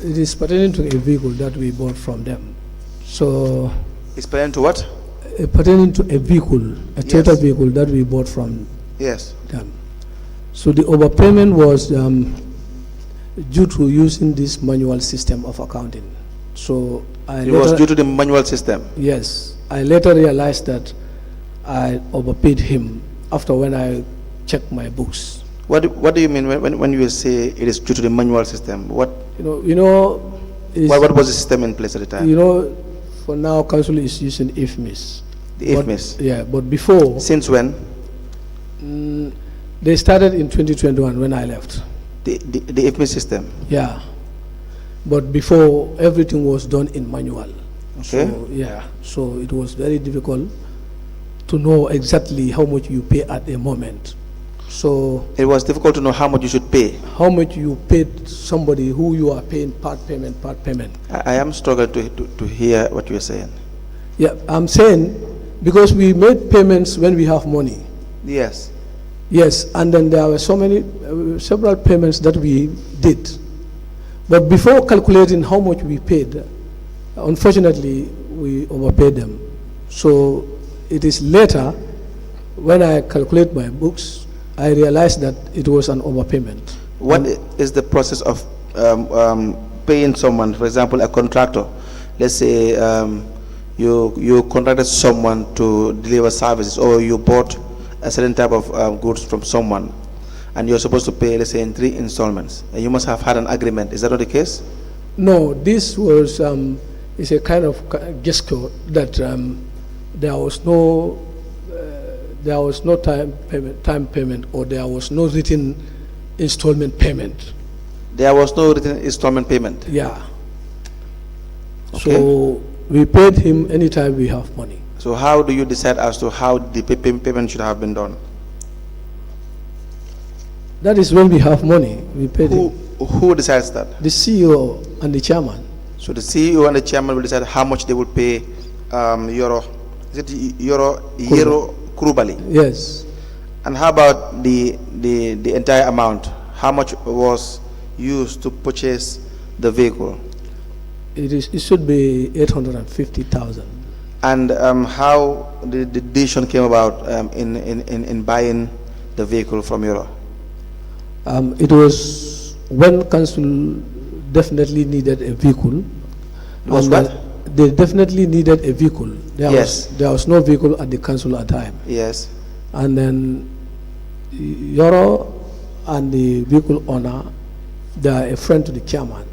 It is pertaining to a vehicle that we bought from them. So. It's pertaining to what? Pertaining to a vehicle, a Toyota vehicle that we bought from them. So the overpayment was due to using this manual system of accounting. So it was due to the manual system? Yes. I later realized that I overpaid him after when I checked my books. What do you mean when you say it is due to the manual system? What what was the system in place at the time? For now, council is using IFMIS. The IFMIS? Yeah, but before. Since when? They started in 2021 when I left. The IFMIS system? Yeah. But before, everything was done in manual. Okay. So, yeah. So it was very difficult to know exactly how much you pay at a moment. So it was difficult to know how much you should pay. How much you paid somebody who you are paying part payment. I am struggling to hear what you are saying. Yeah, I'm saying because we made payments when we have money. Yes. Yes, and then there were several payments that we did. But before calculating how much we paid, unfortunately, we overpaid them. So it is later, when I calculate my books, I realized that it was an overpayment. What is the process of paying someone, for example, a contractor? Let's say you contracted someone to deliver services, or you bought a certain type of goods from someone, and you're supposed to pay, let's say, in 3 installments. And you must have had an agreement. Is that not the case? No, this was is a kind of gesture that there was no time payment, or there was no written installment payment. There was no written installment payment? Yeah. Okay. So we paid him anytime we have money. So how do you decide as to how the payment should have been done? That is when we have money, we pay them. Who decides that? The CEO and the chairman. So the CEO and the chairman will decide how much they will pay Euro. Is it Euro Kurubali? Yes. And how about the entire amount? How much was used to purchase the vehicle? It should be 850,000. And how the decision came about in buying the vehicle from Euro? It was when council definitely needed a vehicle. Was and, what? They definitely needed a vehicle. Yes. There was no vehicle at the council at the time. Yes. And then Euro and the vehicle owner, they are a friend to the chairman.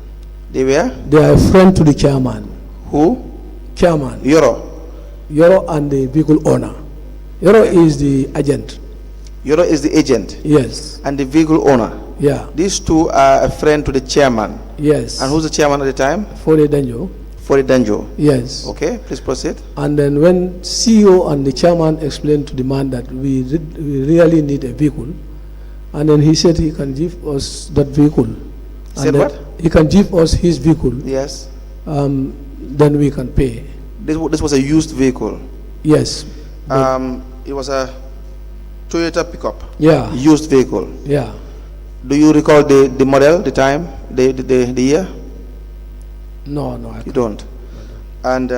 They were? They are a friend to the chairman. Who? Chairman. Euro. Euro and the vehicle owner. Euro is the agent. Euro is the agent. Yes. And the vehicle owner. Yeah. These two are a friend to the chairman. Yes. And who's the chairman at the time? Fode Danjo. Fode Danjo. Yes. Okay, please proceed. And then when CEO and the chairman explained to the man that we really need a vehicle, and then he said he can give us that vehicle. Said what? He can give us his vehicle. Yes. Then we can pay. This was a used vehicle. Yes. It was a Toyota pickup. Yeah. Used vehicle. Yeah. Do you recall the model, the time, the year? No, you don't. And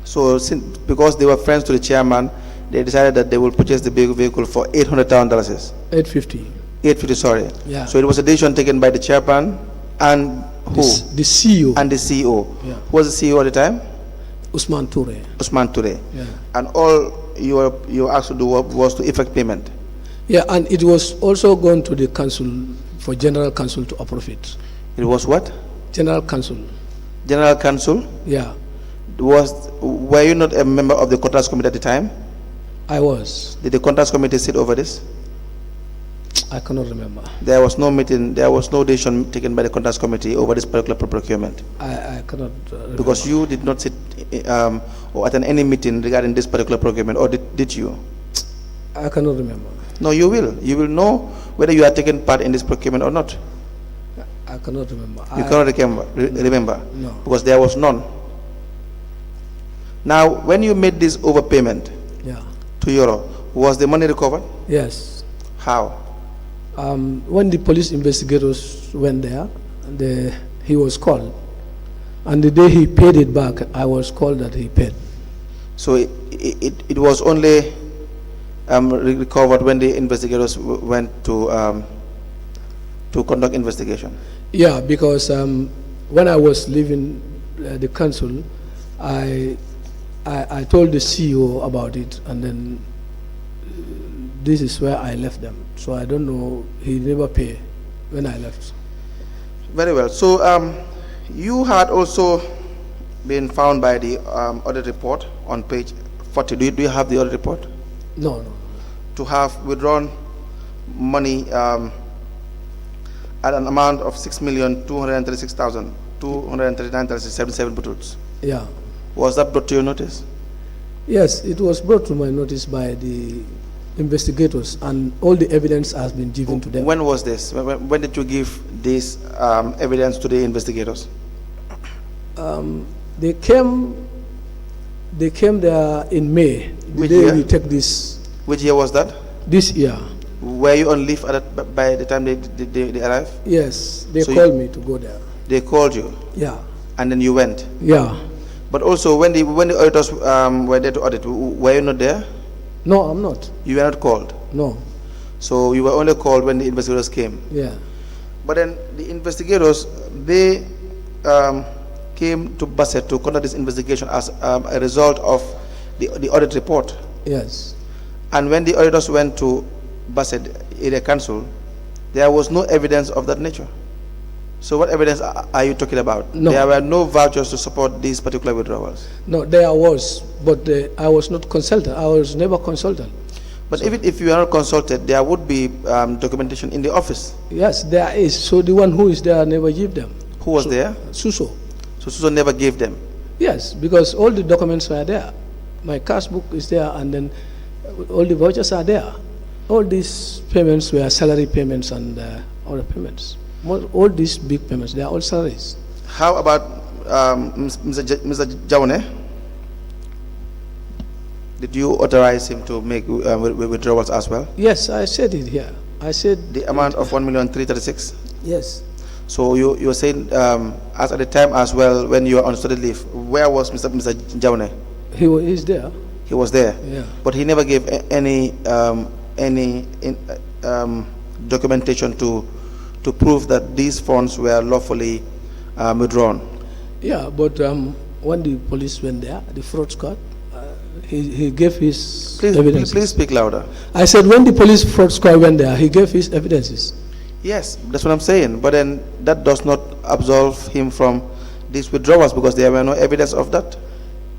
so because they were friends to the chairman, they decided that they will purchase the vehicle for $800,000. 850. 850, sorry. Yeah. So it was a decision taken by the chairman and who? The CEO. And the CEO. Yeah. Who was the CEO at the time? Usman Toure. Usman Toure. Yeah. And all you were asked to do was to effect payment. Yeah, and it was also going to the council for general council to approve it. It was what? General council. General council? Yeah. Were you not a member of the contracts committee at the time? I was. Did the contracts committee sit over this? I cannot remember. There was no meeting, there was no decision taken by the contracts committee over this particular procurement. I cannot remember. Because you did not sit or attend any meeting regarding this particular procurement, or did you? I cannot remember. No, you will. You will know whether you are taking part in this procurement or not. I cannot remember. You cannot remember? No. Because there was none. Now, when you made this overpayment to Euro, was the money recovered? Yes. How? When the police investigators went there, he was called. And the day he paid it back, I was called that he paid. So it was only recovered when the investigators went to conduct investigation? Yeah, because when I was leaving the council, I told the CEO about it, and then this is where I left them. So I don't know, he never paid when I left. Very well. So you had also been found by the audit report on page 40. Do you have the audit report? No. To have withdrawn money at an amount of 6,236,239.77 buttons. Yeah. Was that brought to your notice? Yes, it was brought to my notice by the investigators, and all the evidence has been given to them. When was this? When did you give this evidence to the investigators? They came there in May. The Which day year? we take this. Which year was that? This year. Were you on leave by the time they arrived? Yes, they So called me to go there. They called you? Yeah. And then you went? Yeah. But also, when the auditors were there to audit, were you not there? No, I'm not. You were not called? No. So you were only called when the investigators came? Yeah. But then the investigators, they came to Bassett to conduct this investigation as a result of the audit report. Yes. And when the auditors went to Bassett Area Council, there was no evidence of that nature. So what evidence are you talking about? No. There were no vouchers to support these particular withdrawals. No, there was, but I was not consulted. I was never consulted. But even if you are not consulted, there would be documentation in the office. Yes, there is. So the one who is there never give them. Who was there? Suso. So Suso never gave them? Yes, because all the documents were there. My cash book is there, and then all the vouchers are there. all these payments were salary payments and other payments. All these big payments, they are all salaries. How about Mr. Jaune? Did you authorize him to make withdrawals as well? Yes, I said it here. I said the amount of 1,336,000. yes. So you were saying as at the time as well when you were on study leave, where was Mr. Jaune? He's there. He was there. Yeah. But he never gave any documentation to prove that these funds were lawfully withdrawn. Yeah, but when the police went there, the fraud squad, he gave his evidence. Please speak louder. I said when the police fraud squad went there, he gave his evidences. Yes, that's what I'm saying. But then that does not absolve him from these withdrawals because there were no evidence of that.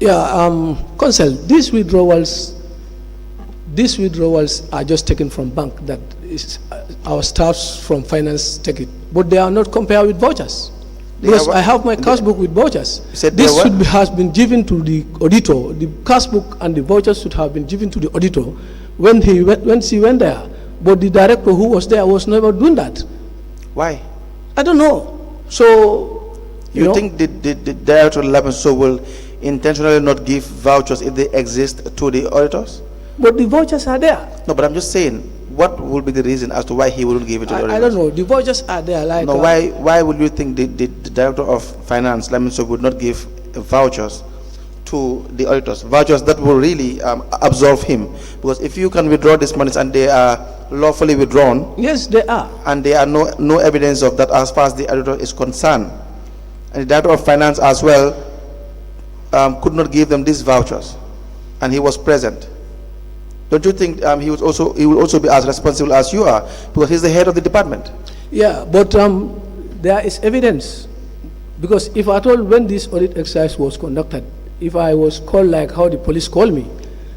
Yeah, Counsel, these withdrawals are just taken from bank. That is, our staffs from finance take it, but they are not compared with vouchers. Because I have my cash book with vouchers. This has been given to the auditor. The cash book and the vouchers should have been given to the auditor when she went there. But the director who was there was never doing that. Why? I don't know. So you think the director so will intentionally not give vouchers if they exist to the auditors? But the vouchers are there. No, but I'm just saying, what would be the reason as to why he wouldn't give it to the auditors? I don't know. The vouchers are there. Like no, why would you think the director of finance, so would not give vouchers to the auditors? Vouchers that will really absolve him. Because if you can withdraw these monies and they are lawfully withdrawn. Yes, they are. And there are no evidence of that as far as the auditor is concerned. And the director of finance as well could not give them these vouchers. And he was present. Don't you think he will also be as responsible as you are, because he's the head of the department? Yeah, but there is evidence, because if at all when this audit exercise was conducted, if I was called like how the police called me,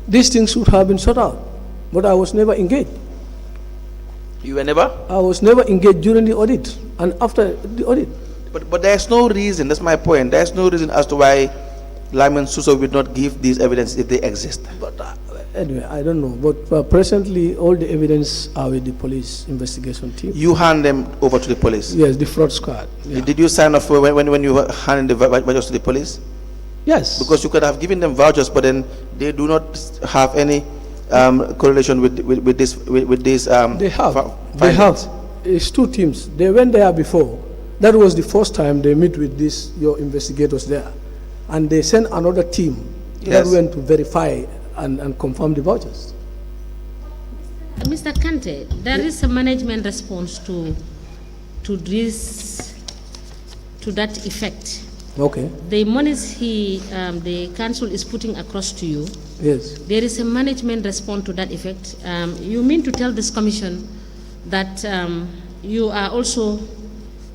these things should have been sorted out, but I was never engaged. You were never? I was never engaged during the audit and after the audit. But there's no reason, that's my point, there's no reason as to why Lyman Suso would not give these evidence if they exist. But anyway, I don't know. But presently, all the evidence are with the police investigation team. You hand them over to the police? Yes, the fraud squad. Yeah. Did you sign off when you were handing the vouchers to the police? Yes. Because you could have given them vouchers, but then they do not have any correlation with this. They have. They have. It's two teams. They went there before. That was the first time they meet with your investigators there. And they sent another team that went to verify and confirm the vouchers. Mr. Kante, there is a management response to that effect. Okay. The monies the council is putting across to you. Yes. There is a management response to that effect. You mean to tell this commission that you are also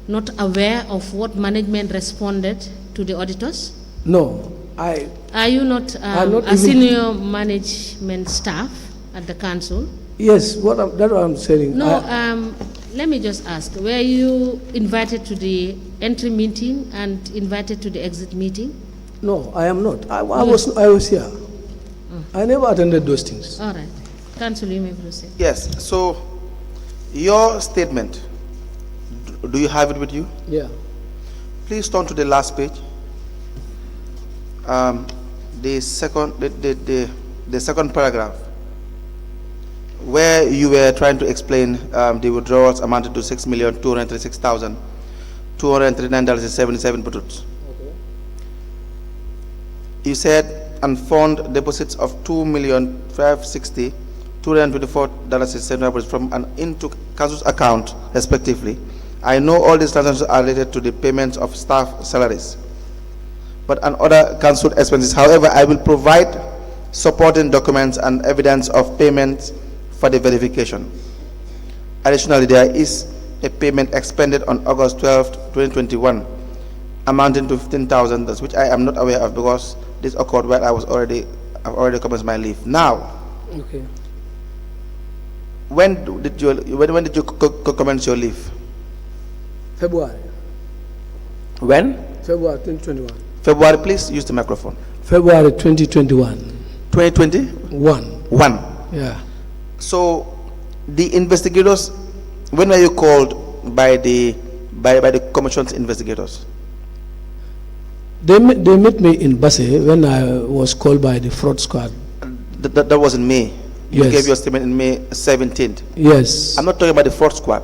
not aware of what management responded to the auditors? No, Are you not a senior management staff at the council? Yes, that's what I'm saying. No, let me just ask, were you invited to the entry meeting and invited to the exit meeting? No, I am not. I was here. I never attended those things. All right. Council, you may proceed. Yes, so your statement, do you have it with you? Yeah. Please turn to the last page. The second paragraph, where you were trying to explain the withdrawals amounted to $6,236,239.77 buttons. Okay. You said, and fund deposits of $2,560,224.67 from and into council's account, respectively. I know all these transactions are related to the payments of staff salaries, but and other council expenses. However, I will provide supporting documents and evidence of payments for the verification. Additionally, there is a payment expended on August 12, 2021, amounting to $15,000, which I am not aware of because this occurred while I've already commenced my leave. Now, okay. When did you commence your leave? February. When? February 2021. February, please use the microphone. February 2021. 2021? One. One. Yeah. So, The investigators, when were you called by the commission's investigators? They met me in Basse when I was called by the fraud squad. That was in May. You Yes. gave your statement in May 17th. Yes. I'm not talking about the fraud squad.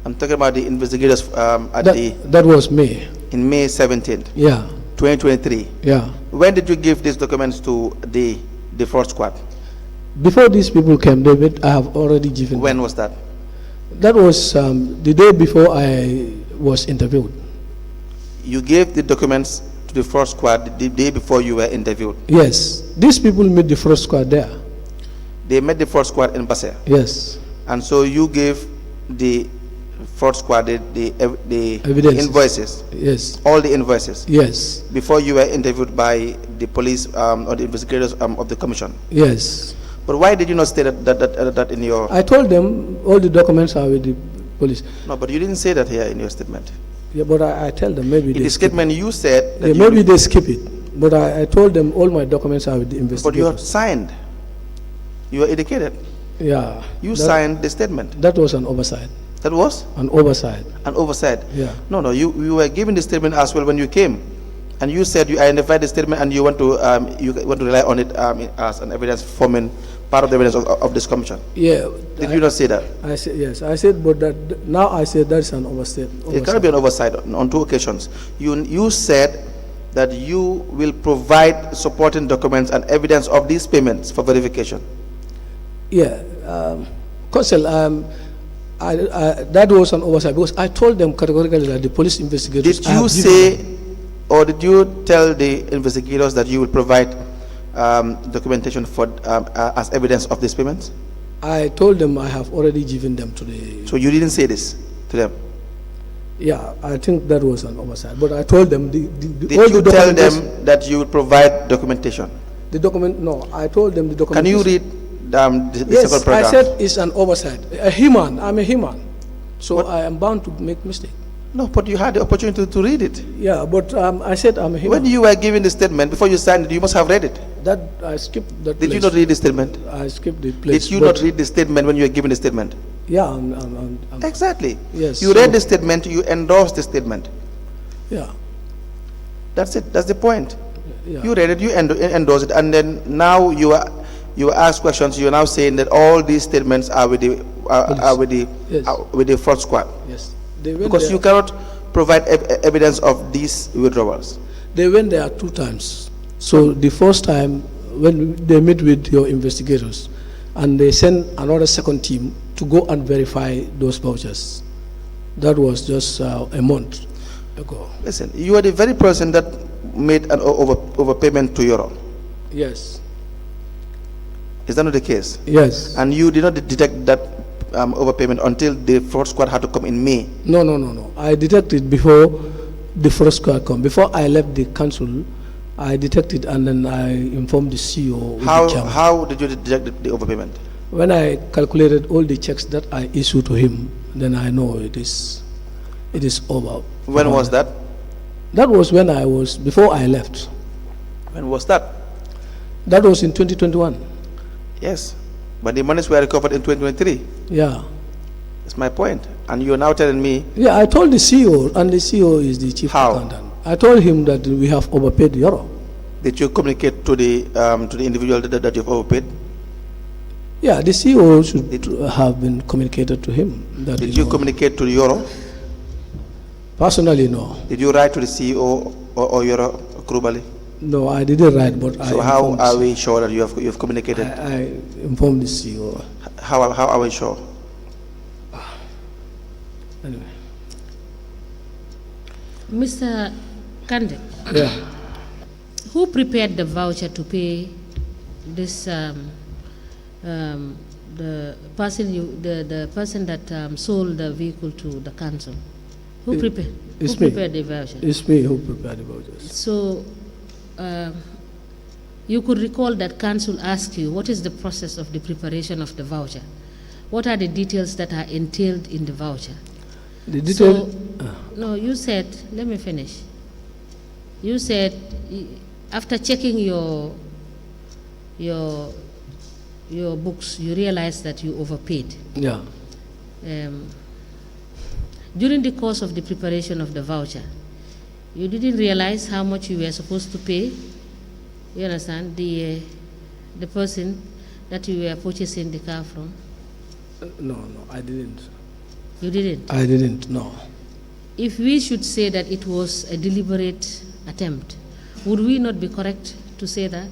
I'm talking about the investigators That was May. in May 17th, Yeah. 2023. Yeah. When did you give these documents to the fraud squad? Before these people came, they met, I have already given. When was that? That was the day before I was interviewed. You gave the documents to the fraud squad the day before you were interviewed. Yes. These people met the fraud squad there. They met the fraud squad in Basse. Yes. And so you gave the fraud squad the Evidences. invoices, Yes. all the invoices, Yes. before you were interviewed by the police or the investigators of the commission. Yes. But why did you not state that in your... I told them all the documents are with the police. No, but you didn't say that here in your statement. Yeah, but I tell them maybe In they the skip statement you said that it. Yeah, maybe they skip it. But I told them all my documents are with the but investigators. you have signed. You are educated. Yeah. You that, signed the statement. That was an oversight. That was An oversight. an oversight. Yeah. No, you were given the statement as well when you came, and you said you identified the statement and you want to rely on it as an evidence forming part of the evidence of this commission. Yeah. Did you not say that? I said yes. I said, but that now I said that's an oversight. It cannot be an oversight on two occasions. You said that you will provide supporting documents and evidence of these payments for verification. Yeah. Counsel, that was an oversight because I told them categorically that the police investigators. Did you say, or did you tell the investigators that you will provide documentation for as evidence of these payments? I told them I have already given them to the. So you didn't say this to them? Yeah, I think that was an oversight. But I told them Did you tell them that you would provide documentation? The document, no, I told them the document. Can you read the Yes, second I paragraph? said it's an oversight. A human, I'm a human. So I am bound to make mistake. No, but you had the opportunity to read it. Yeah, but I said I'm a human. When you were giving the statement, before you signed it, you must have read it. That I skipped that Did you place. not read the statement? I skipped the place. Did you but not read the statement when you were giving the statement? Yeah, I'm Exactly. Yes, You so- read the statement, you endorsed the statement. yeah. That's it. That's the point. Yeah. You read it, you endorse it, and then now you ask questions. You are now saying that all these statements are with the Yes. with the fraud squad, Yes. They went because there. you cannot provide evidence of these withdrawals. They went there 2 times. So the first time when they met with your investigators, and they sent another second team to go and verify those vouchers. That was just a month ago. Listen, you are the very person that made an overpayment to Euro. Yes. Is that not the case? Yes. And you did not detect that overpayment until the fraud squad had to come in May. No. I detected before the first squad come. Before I left the council, I detected and then I informed the CEO. How did you detect the overpayment? When I calculated all the checks that I issued to him, then I know it is over. When was that? That was when before I left. When was that? That was in 2021. Yes, but the monies were recovered in 2023. Yeah. That's my point. And you're now telling me... Yeah, I told the CEO, and the CEO is the chief How? accountant. I told him that we have overpaid Euro. Did you communicate to the individual that you've overpaid? Yeah, the CEO should have been communicated to him. That Did you communicate to the Euro? Personally, no. Did you write to the CEO or Euro globally? No, I didn't write, but So how are we sure that you've communicated? I informed the CEO. How are we sure? Anyway. Mr. Kante, Yeah. who prepared the voucher to pay this the person that sold the vehicle to the council? Who prepared the voucher? It's me who prepared the vouchers. So you could recall that council asked you what is the process of the preparation of the voucher? What are the details that are entailed in the voucher? The detail. No, you said, let me finish. You said after checking your your books, you realized that you overpaid. Yeah. During the course of the preparation of the voucher, you didn't realize how much you were supposed to pay. You understand? The person that you were purchasing the car from. No, I didn't. You didn't? I didn't, no. If we should say that it was a deliberate attempt, would we not be correct to say that?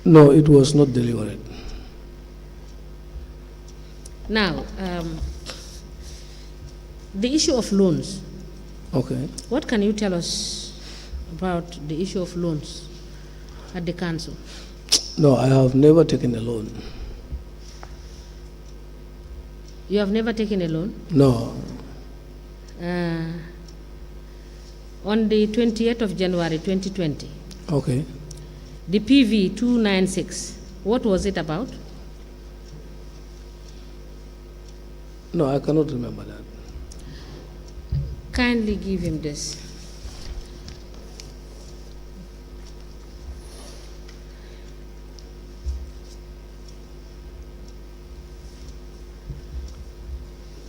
No, it was not deliberate. Now, the issue of loans. Okay. What can you tell us about the issue of loans at the council? No, I have never taken a loan. You have never taken a loan? No. On the 28th of January 2020, Okay. the PV 296, what was it about? No, I cannot remember that. Kindly give him this.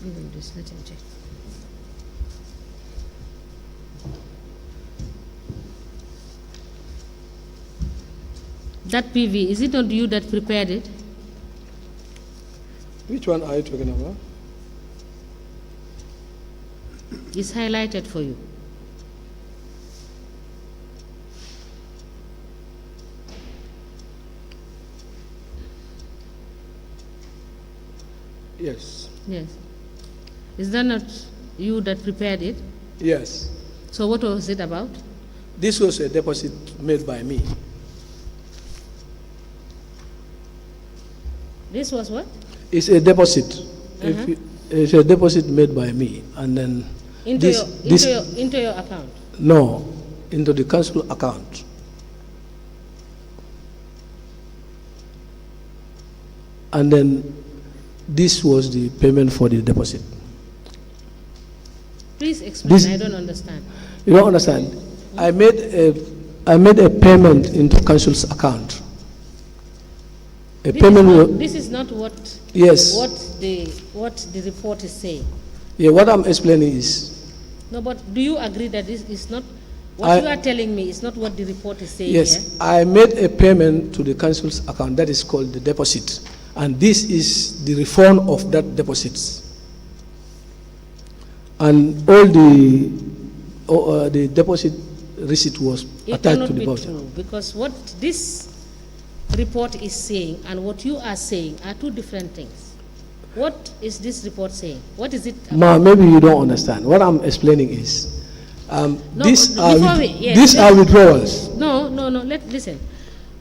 Give him this, let him check. That PV, is it not you that prepared it? Which one are you talking about? It's highlighted for you. Yes. Yes. Is that not you that prepared it? Yes. So what was it about? This was a deposit made by me. This was what? It's a deposit. It's a deposit made by me, and then Into your account. No, into the council account. And then this was the payment for the deposit. Please explain. I don't understand. You don't understand? I made a payment into council's account. This is not what. Yes. What the report is saying. Yeah, what I'm explaining is. No, but do you agree that this is not what you are telling me? Is not what the report is saying? Yes, here? I made a payment to the council's account. That is called the deposit, and this is the refund of that deposit. And all the deposit receipt was attached to the voucher. True, because what this report is saying and what you are saying are two different things. What is this report saying? What is it about? Ma, maybe you don't understand. What I'm explaining is, these are withdrawals. No. Listen.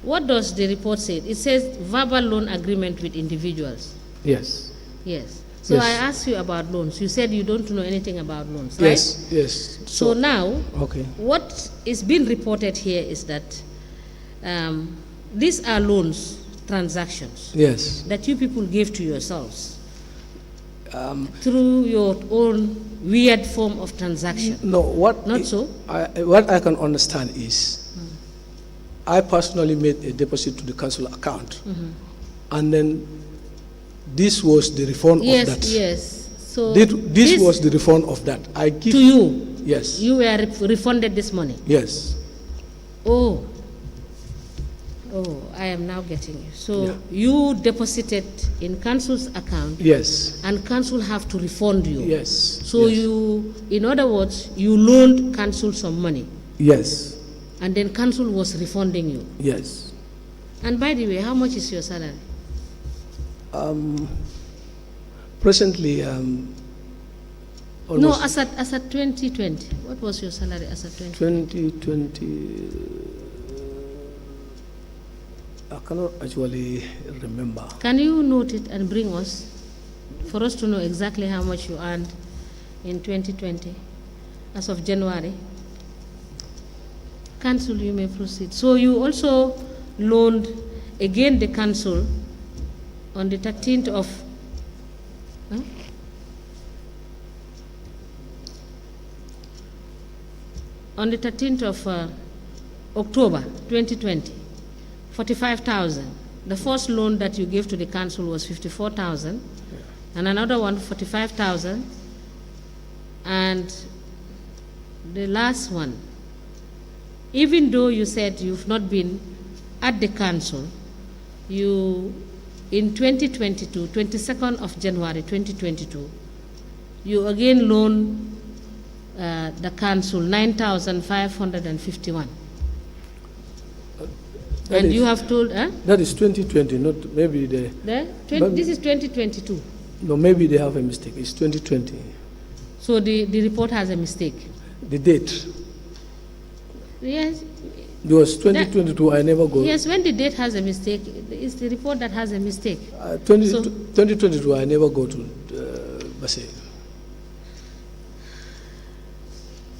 What does the report say? It says verbal loan agreement with individuals. Yes. Yes. So Yes. I asked you about loans. You said you don't know anything about loans, right? Yes. So now, okay. what is being reported here is that these are loans transactions. Yes. That you people gave to yourselves through your own weird form of transaction. No, what I can understand is, I personally made a deposit to the council account, and then this was the refund of that. Yes. So this was the refund of that. I give to you. Yes. You were refunded this money. Yes. Oh, I am now getting you. So you deposited in council's account. Yes. And council have to refund you. Yes. So you, in other words, you loaned council some money. Yes. And then council was refunding you. Yes. And by the way, how much is your salary? Presently, no, as at 2020, what was your salary as at 2020? I cannot actually remember. Can you note it and bring us, for us to know exactly how much you earned in 2020, as of January? Council, you may proceed. So you also loaned again the council on the 13th of on the 13th of October 2020, 45,000. the first loan that you gave to the council was 54,000, and another one 45,000, and the last one, even though you said you've not been at the council, you, in 2022, 22nd of January 2022, you again loaned the council 9,551. And you have told, That is 2020, not maybe the... This is 2022. No, maybe they have a mistake. It's 2020. So the report has a mistake. The date. Yes. It was 2022, I never go. Yes, when the date has a mistake, it's the report that has a mistake. 2022, I never go to Basay.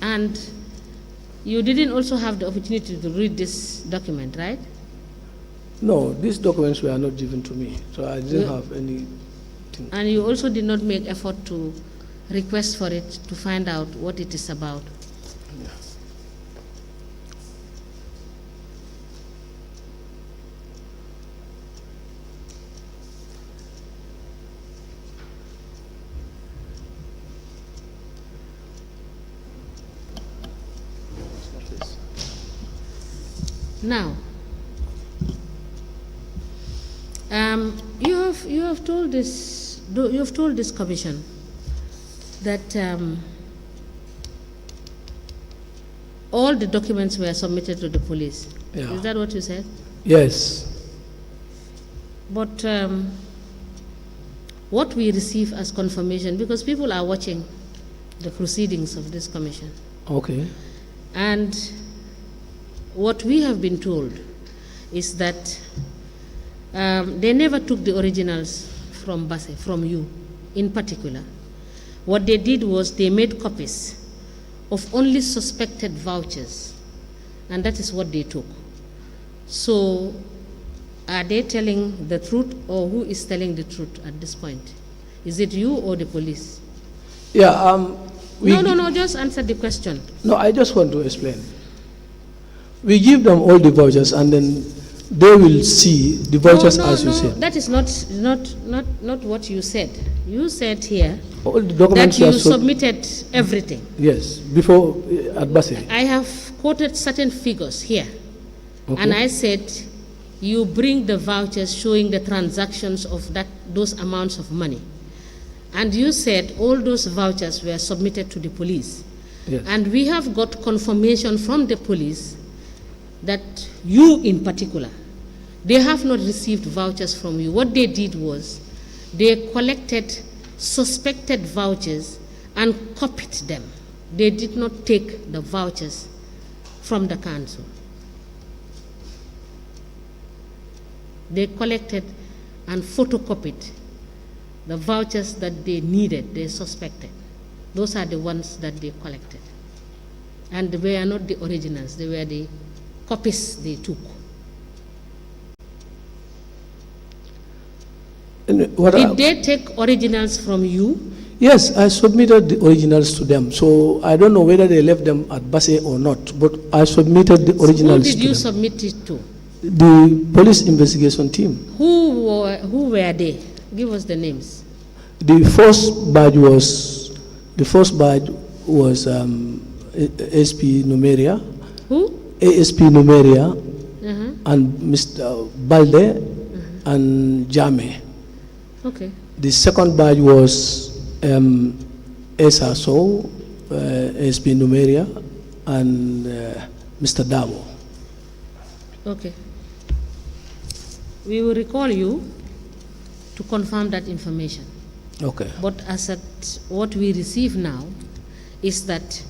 And you didn't also have the opportunity to read this document, right? No, these documents were not given to me, so I didn't have anything. And you also did not make effort to request for it to find out what it is about. Yeah. Now, you have told this commission that all the documents were submitted to the police. Yeah. Is that what you said? Yes. But what we receive as confirmation, because people are watching the proceedings of this commission. Okay. And what we have been told is that they never took the originals from Basse, from you in particular. What they did was they made copies of only suspected vouchers, and that is what they took. So are they telling the truth, or who is telling the truth at this point? Is it you or the police? Yeah. No, just answer the question. No, I just want to explain. We give them all the vouchers, and then they will see the vouchers as you said. That is not what you said. You said here all the documents that you submitted everything. Yes, before at Basse. I have quoted certain figures here, Okay. and I said you bring the vouchers showing the transactions of those amounts of money. And you said all those vouchers were submitted to the police. Yes. And we have got confirmation from the police that you in particular, they have not received vouchers from you. What they did was they collected suspected vouchers and copied them. They did not take the vouchers from the council. They collected and photocopied the vouchers that they needed, they suspected. Those are the ones that they collected. And they were not the originals, they were the copies they took. Did they take originals from you? Yes, I submitted the originals to them. So I don't know whether they left them at Basse or not, but I submitted the originals to them. Who did you submit it to? The police investigation team. Who were they? Give us the names. The first badge was ASP Numeria. Who? ASP Numeria and Mr. Balde and Jame. Okay. The second badge was Esa So, ASP Numeria, and Mr. Dabo. Okay. We will recall you to confirm that information. Okay. But as at what we receive now is that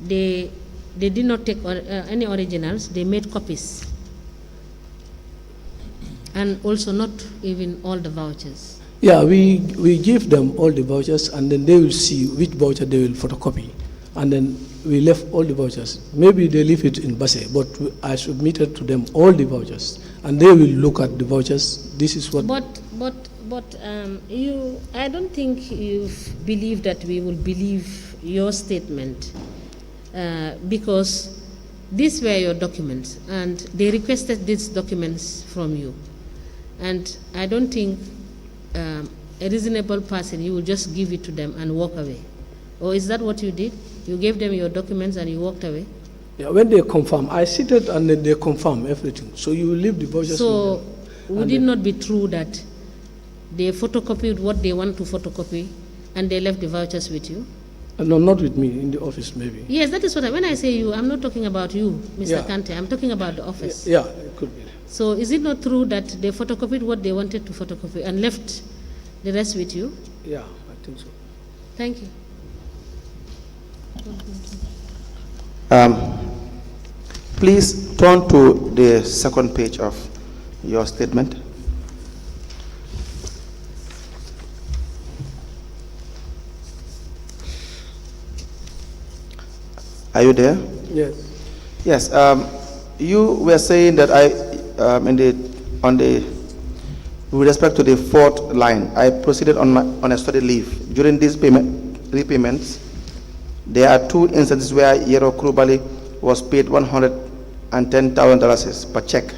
they did not take any originals, they made copies. And also not even all the vouchers. Yeah, we give them all the vouchers, and then they will see which voucher they will photocopy. And then we left all the vouchers. Maybe they leave it in Basse, but I submitted to them all the vouchers. And they will look at the vouchers. This is what... But I don't think you believe that we will believe your statement because these were your documents and they requested these documents from you. And I don't think a reasonable person, you will just give it to them and walk away. Or is that what you did? You gave them your documents and you walked away? Yeah, when they confirm, I seated and then they confirm everything. So you leave the vouchers. So would it not be true that they photocopied what they want to photocopy and they left the vouchers with you? No, not with me, in the office maybe. Yes, that is what when I say you, I'm not talking about you, Mr. Kante, I'm talking about the office. Yeah, it could be. So is it not true that they photocopied what they wanted to photocopy and left the rest with you? Yeah, I think so. Thank you. Please turn to the second page of your statement. Are you there? Yes. Yes. You were saying that with respect to the fourth line, I proceeded on a study leave. During these repayments, there are two instances where Yero Krubali was paid $110,000 per check,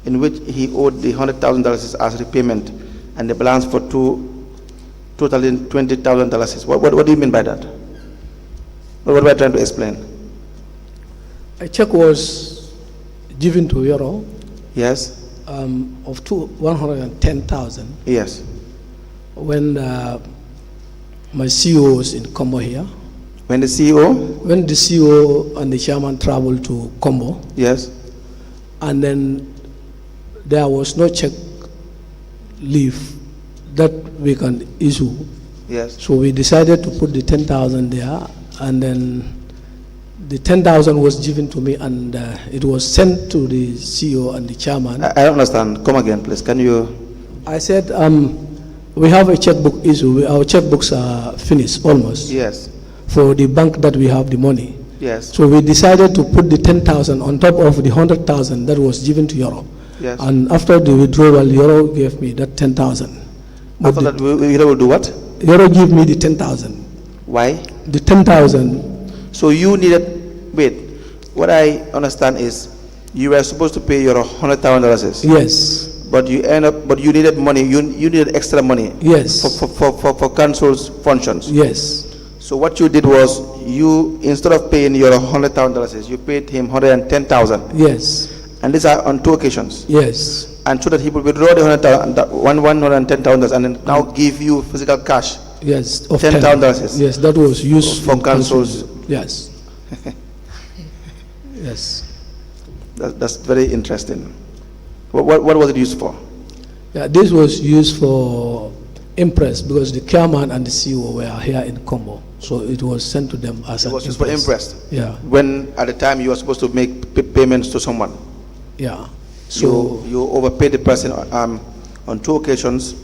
in which he owed the $100,000 as repayment, and the balance for totaling $20,000. What do you mean by that? What am I trying to explain? A check was given to Yoro. Yes. Of 110,000. Yes. When my CEO was in Combo here. When the CEO? When the CEO and the chairman traveled to Combo. Yes. And then there was no check leave that we can issue. Yes. So we decided to put the 10,000 there, and then the 10,000 was given to me, and it was sent to the CEO and the chairman. I don't understand. Come again, please. Can you? I said, we have a checkbook issue. Our checkbooks are finished almost. Yes. For the bank that we have the money. Yes. So we decided to put the 10,000 on top of the 100,000 that was given to Euro. Yes. And after the withdrawal, Euro gave me that 10,000. After that, Euro will do what? Euro gave me the 10,000. Why? The 10,000. So you needed, wait, what I understand is you were supposed to pay your $100,000. Yes. But you needed money, you needed extra money. Yes. For council's functions. Yes. So what you did was, you, instead of paying your $100,000, you paid him $110,000. Yes. And these are on two occasions. Yes. And so that he will withdraw the $110,000 and then now give you physical cash. Yes. Of $10,000. Yes, that was used for councils. Yes. Yes. That's very interesting. What was it used for? Yeah, this was used for Impress, because the chairman and the CEO were here in Combo. So it was sent to them as it was used for Impress. Yeah. When at the time you were supposed to make payments to someone. Yeah. So you overpaid the person on two occasions,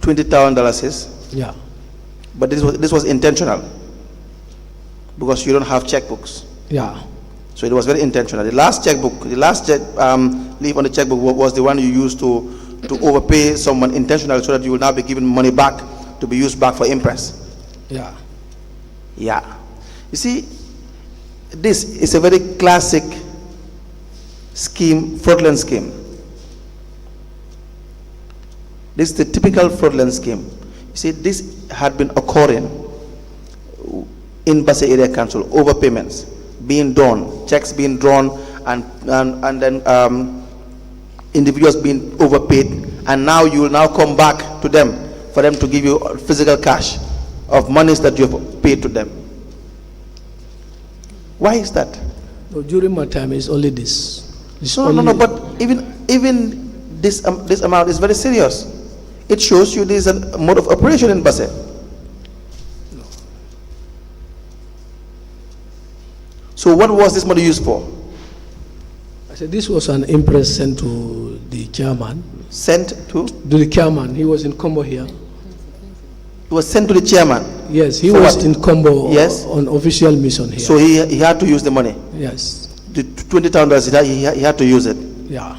$20,000. Yeah. But this was intentional, because you don't have checkbooks. Yeah. So it was very intentional. The last checkbook, leave on the checkbook was the one you used to overpay someone intentionally, so that you will now be given money back to be used back for Impress. Yeah. Yeah. You see, this is a very classic scheme, fraudulent scheme. This is the typical fraudulent scheme. You see, this had been occurring in Basse Area Council, overpayments being done, checks being drawn, and then individuals being overpaid, and now you will now come back to them for them to give you physical cash of monies that you have paid to them. Why is that? No, during my time, it's only this. No, but even this amount is very serious. It shows you there is a mode of operation in Basse. No. So what was this money used for? I said this was an Impress sent to the chairman. Sent to? To the chairman. He was in Combo here. It was sent to the chairman? Yes, he for was what? in Combo. Yes. On official mission here. So he had to use the money? Yes. The $20,000, he had to use it? Yeah.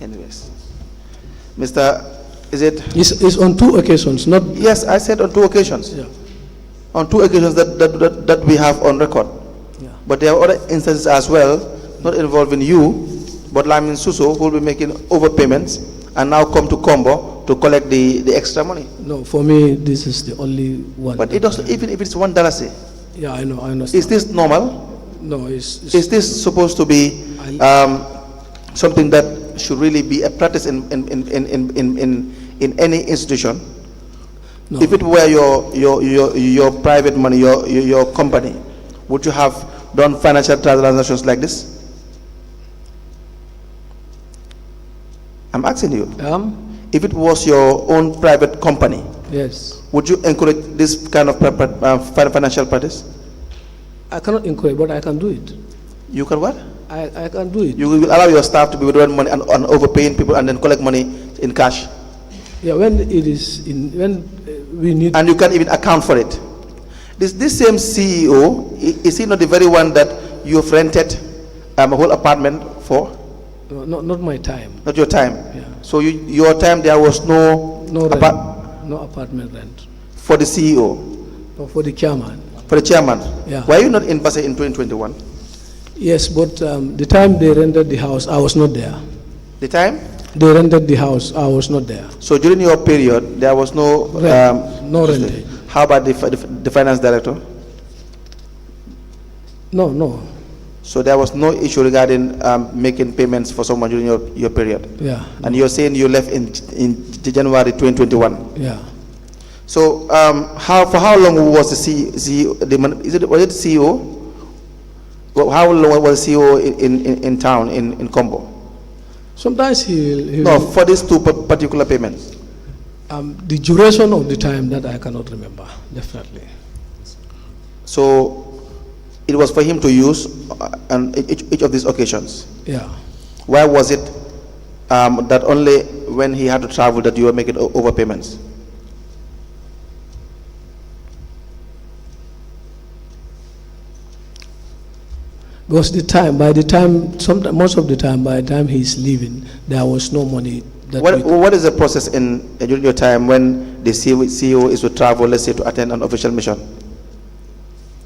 Anyways. Mr. Is it? It's on two occasions, not... Yes, I said on two occasions. Yeah. On two occasions that we have on record. Yeah. But there are other instances as well not involving you, but Lamin Suso, who will be making overpayments and now come to Combo to collect the extra money. No, for me, this is the only one. But it doesn't, even if it's $1, say. Yeah, I know, I understand. Is this normal? No, it's Is this supposed to be something that should really be a practice in any institution? no. If it were your private money, your company, would you have done financial transactions like this? I'm asking you. If it was your own private company, Yes. would you encourage this kind of financial practice? I cannot encourage, but I can do it. You can what? I can do it. You will allow your staff to be withdrawing money and overpaying people and then collect money in cash. Yeah, when it is when we need. And you can't even account for it. This same CEO, is he not the very one that you've rented a whole apartment for? No, not my time. Not your time. Yeah. So your time there was no rent, no apartment rent. For the CEO. Or for the chairman. For the chairman. Yeah. Why are you not in Basel in 2021? Yes, but the time they rented the house, I was not there. The time? They rented the house, I was not there. So during your period, there was no Rent, no rent. How about the finance director? No. So there was no issue regarding making payments for someone during your period. Yeah. And you're saying you left in January 2021. Yeah. So for how long was the CEO? Was it CEO? Well, how long was the CEO in town in Combo? Sometimes he No, for these two particular payments. the duration of the time that I cannot remember, definitely. So it was for him to use on each of these occasions. Yeah. Why was it that only when he had to travel that you were making overpayments? Because most of the time, by the time he's leaving, there was no money. What is the process during your time when the CEO is to travel, let's say, to attend an official mission?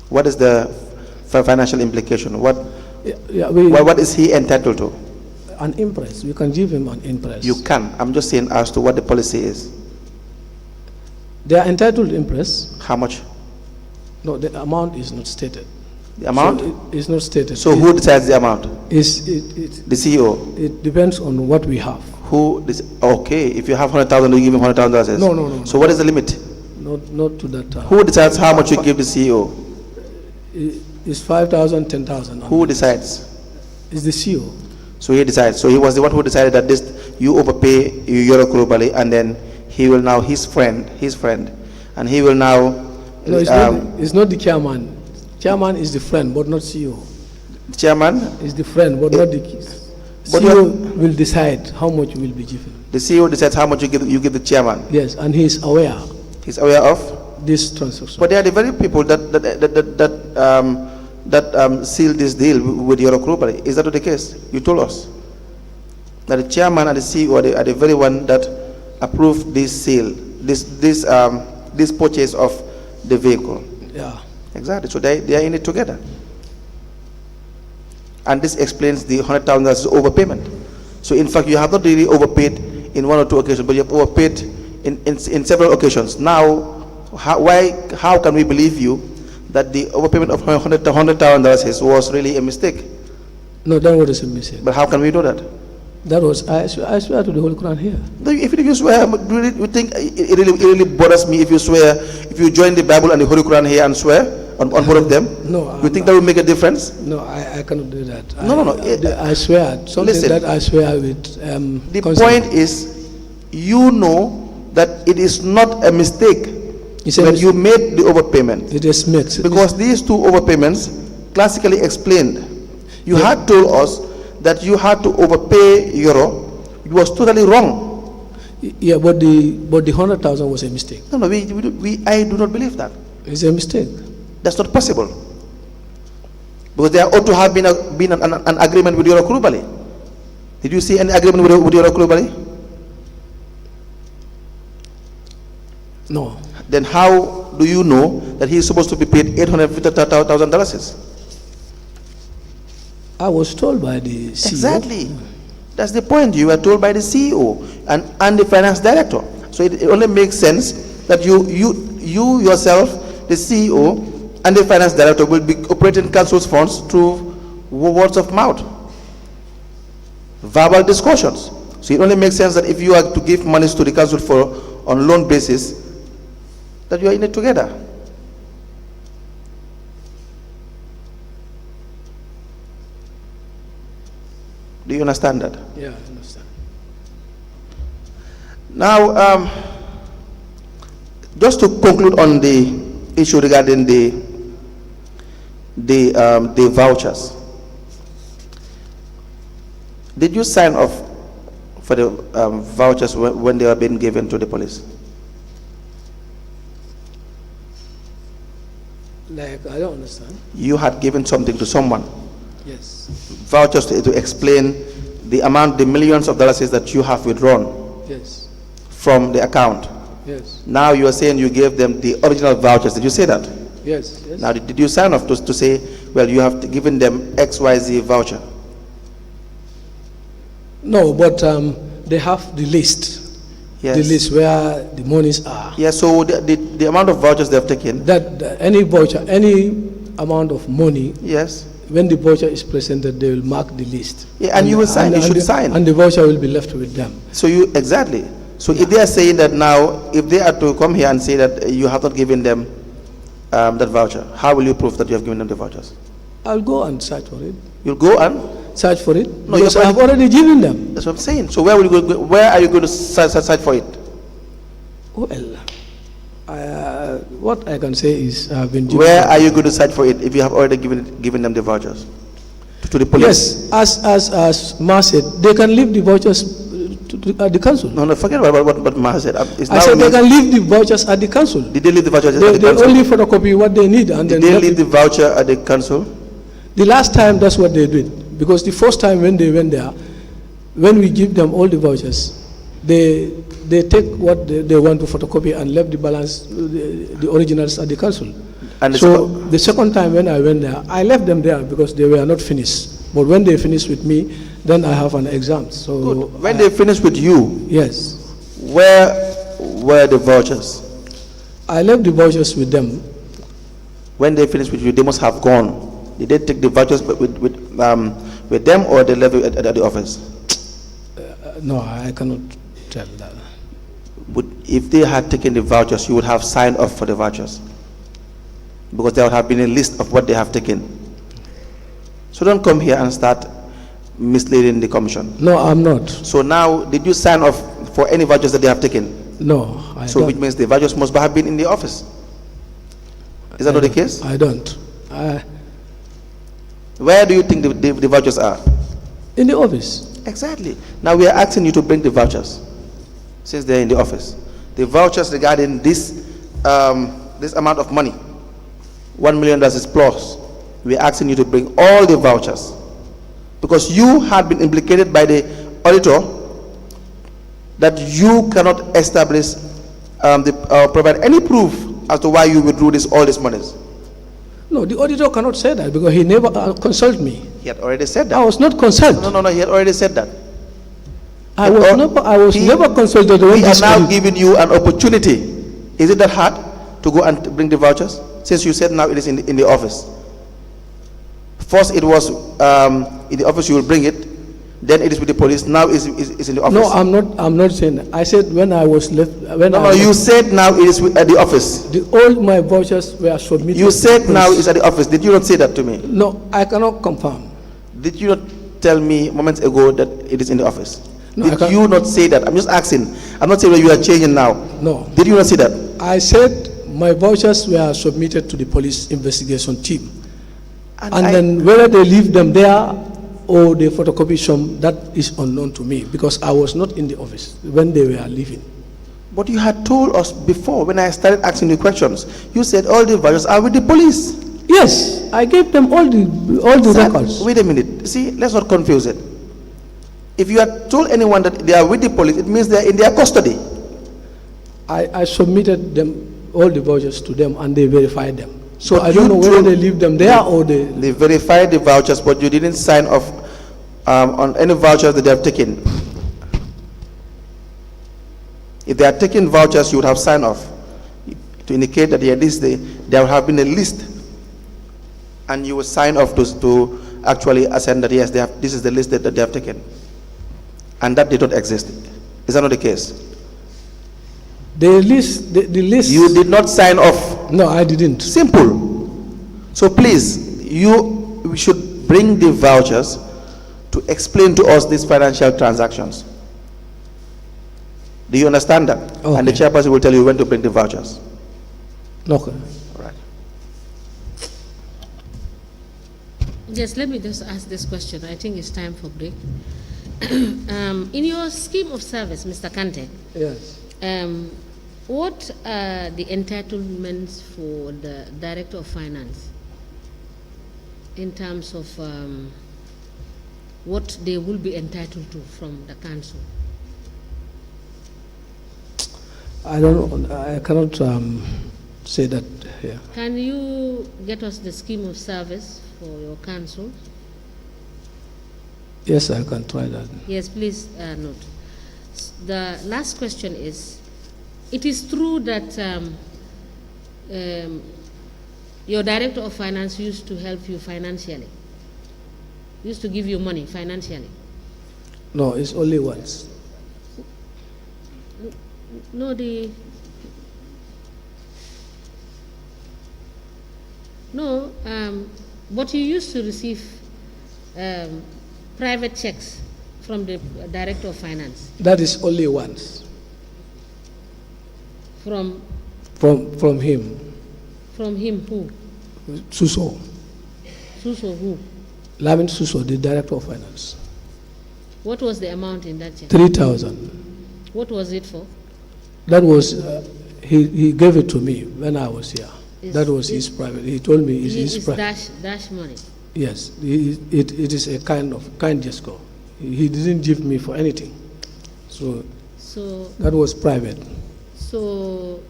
What is the financial implication? What is he entitled to? An impress. You can give him an impress. You can. I'm just saying as to what the policy is. They are entitled to impress. How much? No, the amount is not stated. The amount? So it's not stated. So who decides the amount? The CEO? It depends on what we have. Okay, if you have $100,000, you give him $100,000. No. So what is the limit? Not to that time. Who decides how much you give the CEO? It's 5,000, 10,000. Who decides? It's the CEO. So he decides. So he was the one who decided that you overpay Euro globally, and then he will now his friend, and he will now. No, it's not the chairman. Chairman is the friend, but not CEO. The chairman is the friend, but not the CEO will decide how much will be given. The CEO decides how much you give the chairman. Yes, and he is aware. He's aware of this transaction. But they are the very people that sealed this deal with Euro globally. Is that the case? You told us that the chairman and the CEO are the very one that approved this sale, this purchase of the vehicle. Yeah. Exactly. So they are in it together. And this explains the $100,000 overpayment. So in fact, you have not really overpaid in one or two occasions, but you have overpaid in several occasions. Now, how can we believe you that the overpayment of $100,000 was really a mistake? No, that was a mistake. But how can we do that? That was, I swear to the Holy Quran here. If you swear, you think it really bothers me if you swear, if you join the Bible and the Holy Quran here and swear on both of them? No. You think that will make a difference? No, I cannot do that. No. I swear, something that I swear with. The point is, you know that it is not a mistake when you made the overpayment. It is mixed. Because these two overpayments classically explained. You had told us that you had to overpay Euro. It was totally wrong. Yeah, but the 100,000 was a mistake. No, I do not believe that. It's a mistake. That's not possible. Because there ought to have been an agreement with Euro globally. Did you see any agreement with Euro globally? No. Then how do you know that he is supposed to be paid $850,000? I was told by the CEO. Exactly. That's the point. You were told by the CEO and the finance director. So it only makes sense that you yourself, the CEO, and the finance director will be operating council's funds through words of mouth, verbal discussions. So it only makes sense that if you are to give monies to the council on loan basis, that you are in it together. Do you understand that? Yeah, I understand. Now, just to conclude on the issue regarding the vouchers, did you sign off for the vouchers when they were being given to the police? Like, I don't understand. You had given something to someone, Yes. vouchers to explain the amount, the millions of dollars that you have withdrawn Yes. from the account. Yes. Now you are saying you gave them the original vouchers. Did you say that? Yes. Yes. Now, did you sign off to say, well, you have given them XYZ voucher? No, but they have the list. Yes. The list where the monies are. Yeah, so the amount of vouchers they have taken. That any voucher, any amount of money, Yes. when the voucher is presented, they will mark the list. Yeah, and you will sign. You should sign. And the voucher will be left with them. So exactly. So if they are saying that now, if they are to come here and say that you have not given them that voucher, how will you prove that you have given them the vouchers? I'll go and search for it. You'll go and Search for it? No, because you've I have already given them. That's what I'm saying. So where will you go? Where are you going to search for it? Well, what I can say is I've been given. Where are you going to search for it if you have already given them the vouchers to the police? Yes, as Ma said, they can leave the vouchers to the council. No, forget about what Ma said. I said they can leave the vouchers at the council. Did they leave the vouchers at the They council? only photocopy what they need, and Did then they leave the voucher at the council? The last time, that's what they did. Because the first time when they went there, when we give them all the vouchers, they take what they want to photocopy and left the balance, the originals at the council. And so the second time when I went there, I left them there because they were not finished. But when they finished with me, then I have an exam. So good. When they finished with you, yes. Where were the vouchers? I left the vouchers with them. When they finished with you, they must have gone. Did they take the vouchers with them, or they left it at the office? No, I cannot tell that. But if they had taken the vouchers, you would have signed off for the vouchers, because there would have been a list of what they have taken. So don't come here and start misleading the commission. No, I'm not. So now, did you sign off for any vouchers that they have taken? No, I don't. Which means the vouchers must have been in the office. Is that not the case? I don't. Where do you think the vouchers are? In the office. Exactly. Now we are asking you to bring the vouchers, since they're in the office. The vouchers regarding this this amount of money, $1 million plus. We are asking you to bring all the vouchers, because you had been implicated by the auditor that you cannot establish provide any proof as to why you withdrew all these monies. No, the auditor cannot say that because he never consulted me. He had already said that. I was not consulted. No, he had already said that. I was never consulted. We are now giving you an opportunity. Is it that hard to go and bring the vouchers? Since you said now it is in the office. First it was in the office, you will bring it. Then it is with the police. Now it's in the office. No, I'm not saying that. I said when I was left. You said now it is at the office. All my vouchers were submitted. You said now it's at the office. Did you not say that to me? No, I cannot confirm. Did you not tell me moments ago that it is in the office? No, did you not say that? I'm just asking. I'm not saying that you are changing now. No. Did you not say that? I said my vouchers were submitted to the police investigation team. And then whether they leave them there or they photocopy some, that is unknown to me because I was not in the office when they were leaving. But you had told us before when I started asking you questions. You said all the vouchers are with the police. Yes, I gave them all the records. Wait a minute. See, let's not confuse it. If you had told anyone that they are with the police, it means they are in their custody. I submitted them all the vouchers to them and they verified them. So But I don't you know whether told- they leave them there or they. They verified the vouchers, but you didn't sign off on any vouchers that they have taken. If they had taken vouchers, you would have signed off to indicate that at least there would have been a list, and you would sign off to actually ascend that yes, this is the list that they have taken, and that did not exist. Is that not the case? The list. You did not sign off. No, I didn't. Simple. So please, we should bring the vouchers to explain to us these financial transactions. Do you understand that? Okay. And the chairperson will tell you when to bring the vouchers. Okay. All right. Yes, let me just ask this question. I think it's time for break. In your scheme of service, Mr. Kante, Yes. what are the entitlements for the Director of Finance in terms of what they will be entitled to from the council? I don't know. I cannot say that here. Can you get us the scheme of service for your council? Yes, I can try that. Yes, please note. The last question is, it is true that your Director of Finance used to help you financially, used to give you money financially? No, it's only once. No, but you used to receive private checks from the Director of Finance. That is only once. From him. From him who? Suso. Suso who? Lamin Suso, the Director of Finance. What was the amount in that check? 3,000. What was it for? That was, he gave it to me when I was here. That was his private. He told me it's his private. Dash money. Yes, it is a kind gesture. He didn't give me for anything. So that was private. So,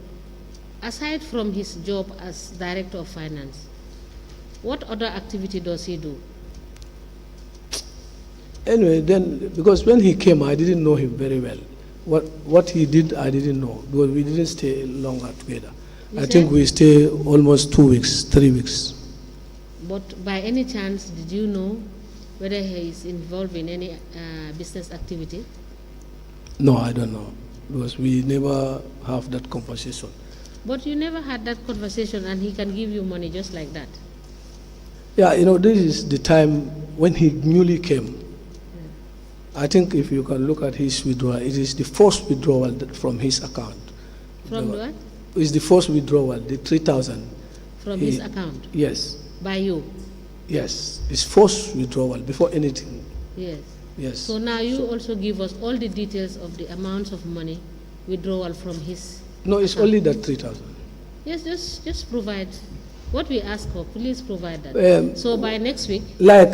aside from his job as Director of Finance, what other activity does he do? Anyway, then, because when he came, I didn't know him very well. What he did, I didn't know, because we didn't stay longer together. I think we stayed almost 2 weeks, 3 weeks. But by any chance, did you know whether he is involved in any business activity? No, I don't know, because we never have that conversation. But you never had that conversation, and he can give you money just like that? Yeah, this is the time when he newly came. I think if you can look at his withdrawal, it is the first withdrawal from his account. From what? It's the first withdrawal, the 3,000. From his account? Yes. By you? Yes. It's first withdrawal before anything. Yes. Yes. So now you also give us all the details of the amounts of money withdrawal from his No, it's account. only that 3,000. Yes, just provide what we ask for. Please provide that. So by next week.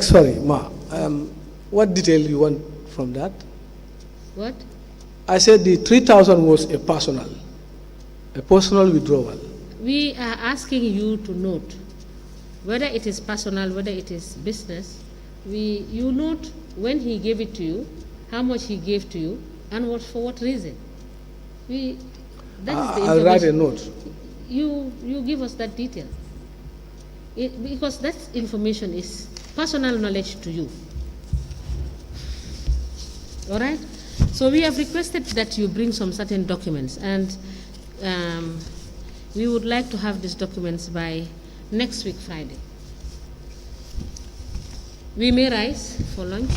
Sorry, Ma. What detail you want from that? What? I said the 3,000 was a personal withdrawal. We are asking you to note whether it is personal, whether it is business. You note when he gave it to you, how much he gave to you, and for what reason. That is the information. I'll write a note. You give us that detail. Because that information is personal knowledge to you. All right? So we have requested that you bring some certain documents, and we would like to have these documents by next week, Friday. We may rise for lunch.